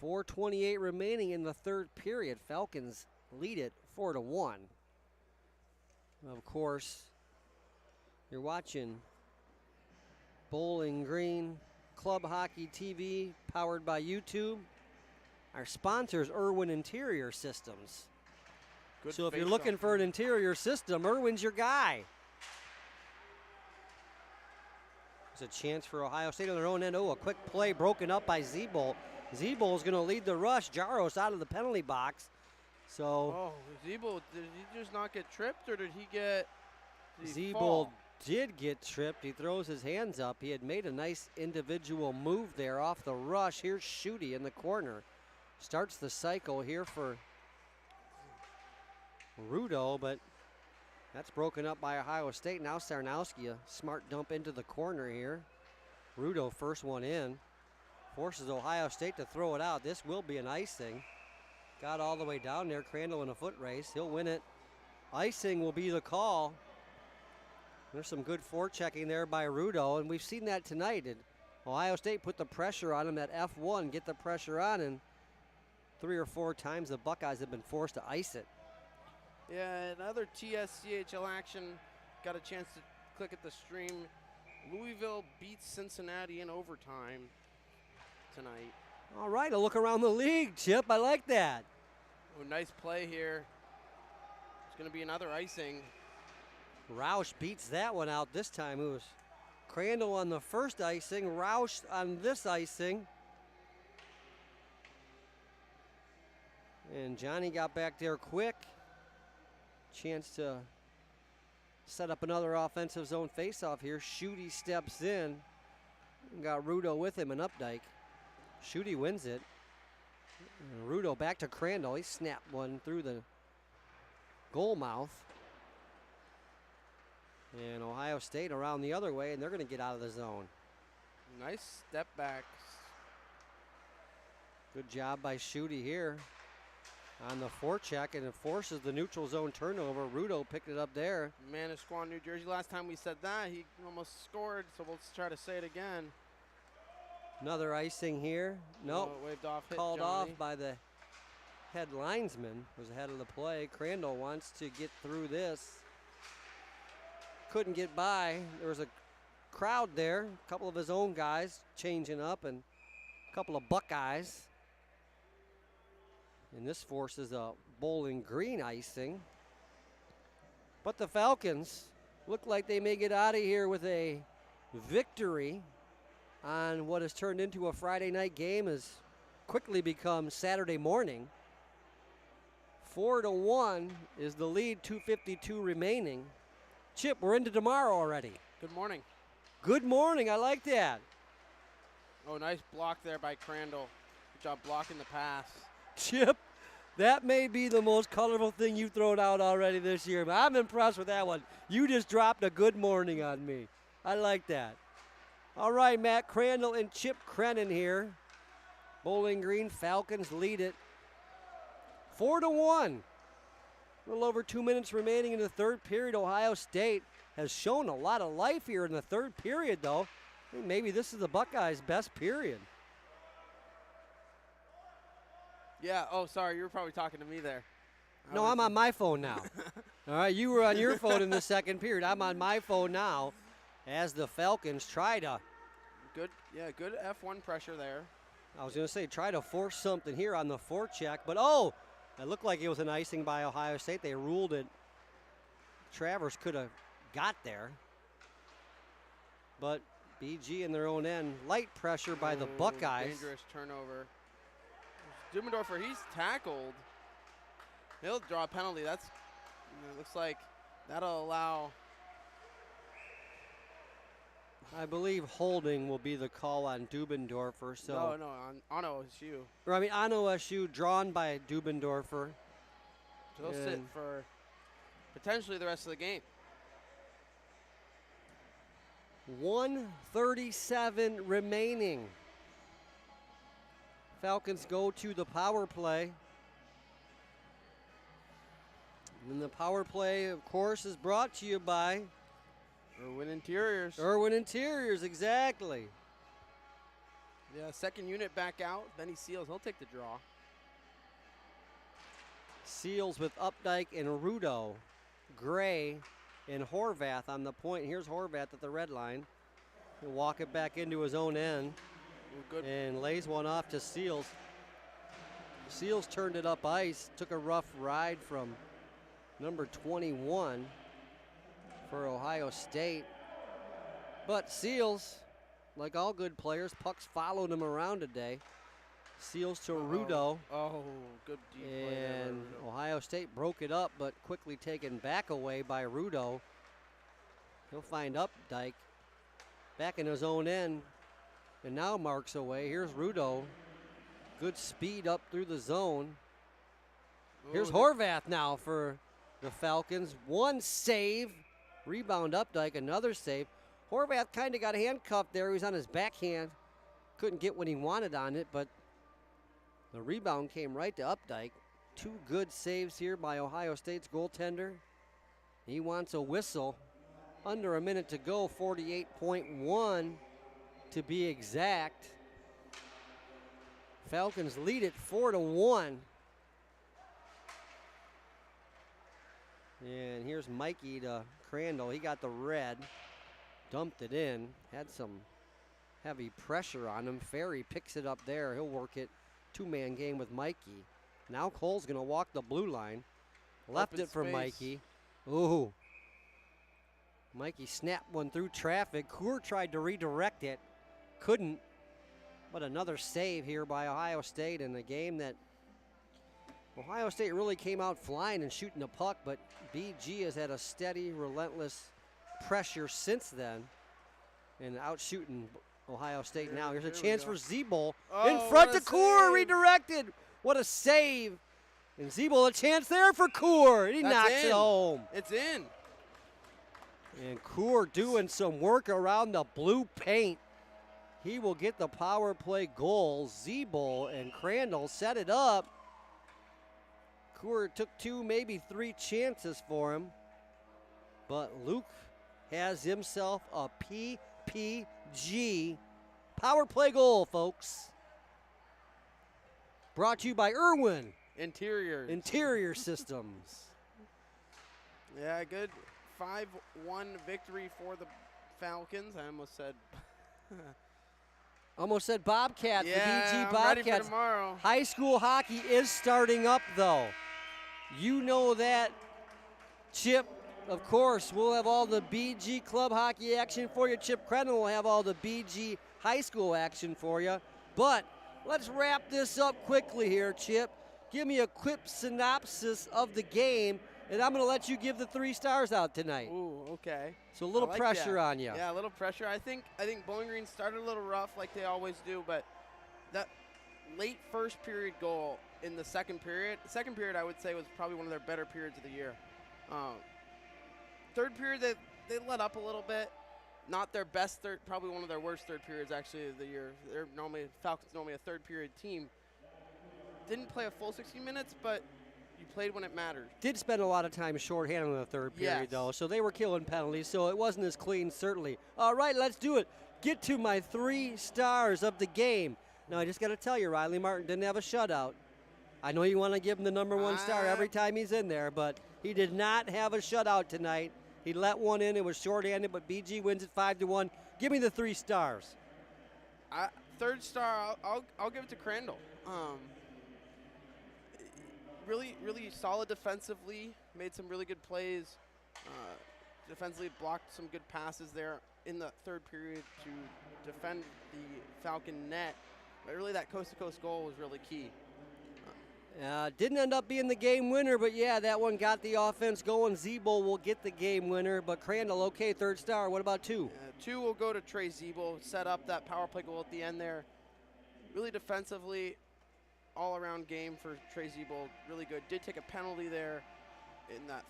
4:28 remaining in the third period. Falcons lead it 4-1. Of course, you're watching Bowling Green Club Hockey TV, powered by YouTube. Our sponsor is Irwin Interior Systems. Good so if you're looking for an interior system, Irwin's your guy. There's a chance for Ohio State on their own end. Oh, a quick play broken up by Zebol. Zebol is going to lead the rush. Jaros out of the penalty box. So. Oh, Zebol, did he just not get tripped, or did he get? Zebol did get tripped. He throws his hands up. He had made a nice individual move there off the rush. Here's Schutte in the corner. Starts the cycle here for Rudo, but that's broken up by Ohio State. Now Sarnowski, a smart dump into the corner here. Rudo first one in. Forces Ohio State to throw it out. This will be an icing. Got all the way down there. Crandall in a foot race. He'll win it. Icing will be the call. There's some good forechecking there by Rudo, and we've seen that tonight. And Ohio State put the pressure on him at F1, get the pressure on, and 3 or 4 times the Buckeyes have been forced to ice it. Yeah, another TSCHL action. Got a chance to click at the stream. Louisville beats Cincinnati in overtime tonight. All right, a look around the league, Chip. I like that. Oh, nice play here. It's going to be another icing. Roush beats that one out this time. It was Crandall on the first icing, Roush on this icing. And Johnny got back there quick. Chance to set up another offensive zone faceoff here. Schutte steps in. Got Rudo with him and Updike. Schutte wins it. And Rudo back to Crandall. He snapped one through the goal mouth. And Ohio State around the other way, and they're going to get out of the zone. Nice step backs. Good job by Schutte here on the forecheck, and it forces the neutral zone turnover. Rudo picked it up there. Manasquan, New Jersey. Last time we said that, he almost scored, so let's try to say it again. Another icing here. Nope. Waved off. Called Johnny off by the head linesman. Was ahead of the play. Crandall wants to get through this. Couldn't get by. There was a crowd there. A couple of his own guys changing up, and a couple of Buckeyes. And this forces a Bowling Green icing. But the Falcons look like they may get out of here with a victory on what has turned into a Friday night game, has quickly become Saturday morning. 4-1 is the lead, 2:52 remaining. Chip, we're into tomorrow already. Good morning. Good morning, I like that. Oh, nice block there by Crandall. Good job blocking the pass. Chip, That may be the most colorful thing you've thrown out already this year, but I'm impressed with that one. You just dropped a good morning on me. I like that. All right, Matt, Crandall and Chip Creinin here. Bowling Green Falcons lead it 4-1. A little over 2 minutes remaining in the third period. Ohio State has shown a lot of life here in the third period, though. I think maybe this is the Buckeyes' best period. Yeah, oh, sorry, you were probably talking to me there. No, I'm on my phone now. All right, you were on your phone in the second period. I'm on my phone now as the Falcons try to. Good F1 pressure there. I was going to say, try to force something here on the forecheck, but oh, it looked like it was an icing by Ohio State. They ruled it. Travers could have got there. But BG in their own end. Light pressure by the Buckeyes. Dangerous turnover. Dubendorfer, he's tackled. He'll draw a penalty. It looks like that'll allow. I believe holding will be the call on Dubendorfer. So No, on OSU. Or, I mean, on OSU, drawn by Dubendorfer. So he'll sit for potentially the rest of the game. 1:37 remaining. Falcons go to the power play. And the power play, of course, is brought to you by Irwin Interiors. Irwin Interiors, exactly. Yeah, second unit back out. Benny Seals, he'll take the draw. Seals with Updike and Rudo. Gray and Horvath on the point. Here's Horvath at the red line. He'll walk it back into his own end. Good. And lays one off to Seals. Seals turned it up ice. Took a rough ride from number 21 for Ohio State. But Seals, like all good players, pucks followed him around today. Seals to Rudo. Oh, good deep play there. And Ohio State broke it up, but quickly taken back away by Rudo. He'll find Updike back in his own end. And now marks away. Here's Rudo. Good speed up through the zone. Here's Horvath now for the Falcons. One save. Rebound Updike, another save. Horvath kind of got handcuffed there. He was on his backhand. Couldn't get what he wanted on it, but the rebound came right to Updike. Two good saves here by Ohio State's goaltender. He wants a whistle. Under a minute to go, 48.1 to be exact. Falcons lead it 4-1. And here's Mikey to Crandall. He got the red, dumped it in, had some heavy pressure on him. Ferry picks it up there. He'll work it. Two-man game with Mikey. Now Cole's going to walk the blue line. Left it for Mikey. Ooh. Mikey snapped one through traffic. Coor tried to redirect it. Couldn't. But another save here by Ohio State in a game that Ohio State really came out flying and shooting the puck, but BG has had a steady, relentless pressure since then and out shooting Ohio State now. Here's a chance for Zeeble. In front to Coor, redirected. What a save. And Zeeble, a chance there for Coor. He knocks it home. It's in. And Coor doing some work around the blue paint. He will get the power play goal. Zeeble and Crandall set it up. Coor took two, maybe three chances for him. But Luke has himself a PPG power play goal, folks. Brought to you by Irwin Interior Systems. Yeah, good 5-1 victory for the Falcons. I almost said Bobcats, yeah, the BG I'm Bobcats. ready for tomorrow. High school hockey is starting up, though. You know that, Chip. Of course, we'll have all the BG club hockey action for you. Chip Creinin will have all the BG high school action for you. But let's wrap this up quickly here, Chip. Give me a quick synopsis of the game, and I'm going to let you give the 3 stars out tonight. Ooh, okay. So a little pressure on you. Yeah, a little pressure. I think Bowling Green started a little rough like they always do, but that late first period goal in the second period. The second period, I would say, was probably one of their better periods of the year. Third period, they let up a little bit. Not their best third, probably one of their worst third periods actually of the year. Falcons normally a third period team. Didn't play a full 60 minutes, but you played when it mattered. Did spend a lot of time shorthanded in the third period, though, so they were killing penalties, so it wasn't as clean, certainly. All right, let's do it. Get to my 3 stars of the game. Now, I just got to tell you, Riley Martin didn't have a shutout. I know you want to give him the number 1 star every time he's in there, but he did not have a shutout tonight. He let one in. It was shorthanded, but BG wins it 5-1. Give me the 3 stars. Third star, I'll give it to Crandall. Really solid defensively. Made some really good plays. Defensively blocked some good passes there in the third period to defend the Falcon net. But really, that coast-to-coast goal was really key. Didn't end up being the game winner, but yeah, that one got the offense going. Zeeble will get the game winner, but Crandall, okay, 3rd star. What about 2? 2 will go to Trey Zeeble. Set up that power play goal at the end there. Really defensively, all-around game for Trey Zeeble. Really good. Did take a penalty there in that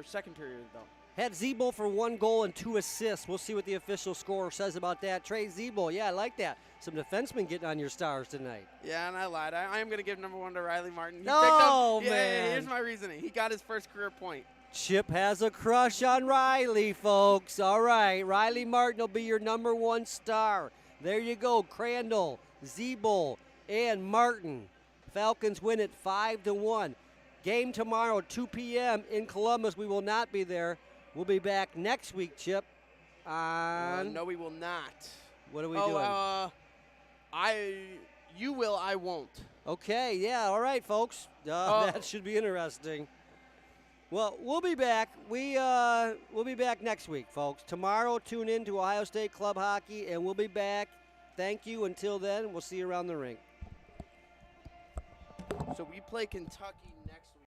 second period, though. Had Zeeble for 1 goal and 2 assists. We'll see what the official score says about that. Trey Zeeble, yeah, I like that. Some defensemen getting on your stars tonight. Yeah, and I lied. I am going to give number 1 to Riley Martin. Man. Here's my reasoning. He got his first career point. Chip has a crush on Riley, folks. All right, Riley Martin will be your number 1 star. There you go, Crandall, Zeeble, and Martin. Falcons win it 5-1. Game tomorrow, 2 p.m. in Columbus. We will not be there. We'll be back next week, Chip. No, we will not. What are we doing? You will, I won't. Okay, yeah, all right, folks. That should be interesting. Well, we'll be back. We'll be back next week, folks. Tomorrow, tune in to Ohio State Club Hockey, and we'll be back. Thank you. Until then, we'll see you around the rink. So we play Kentucky next week.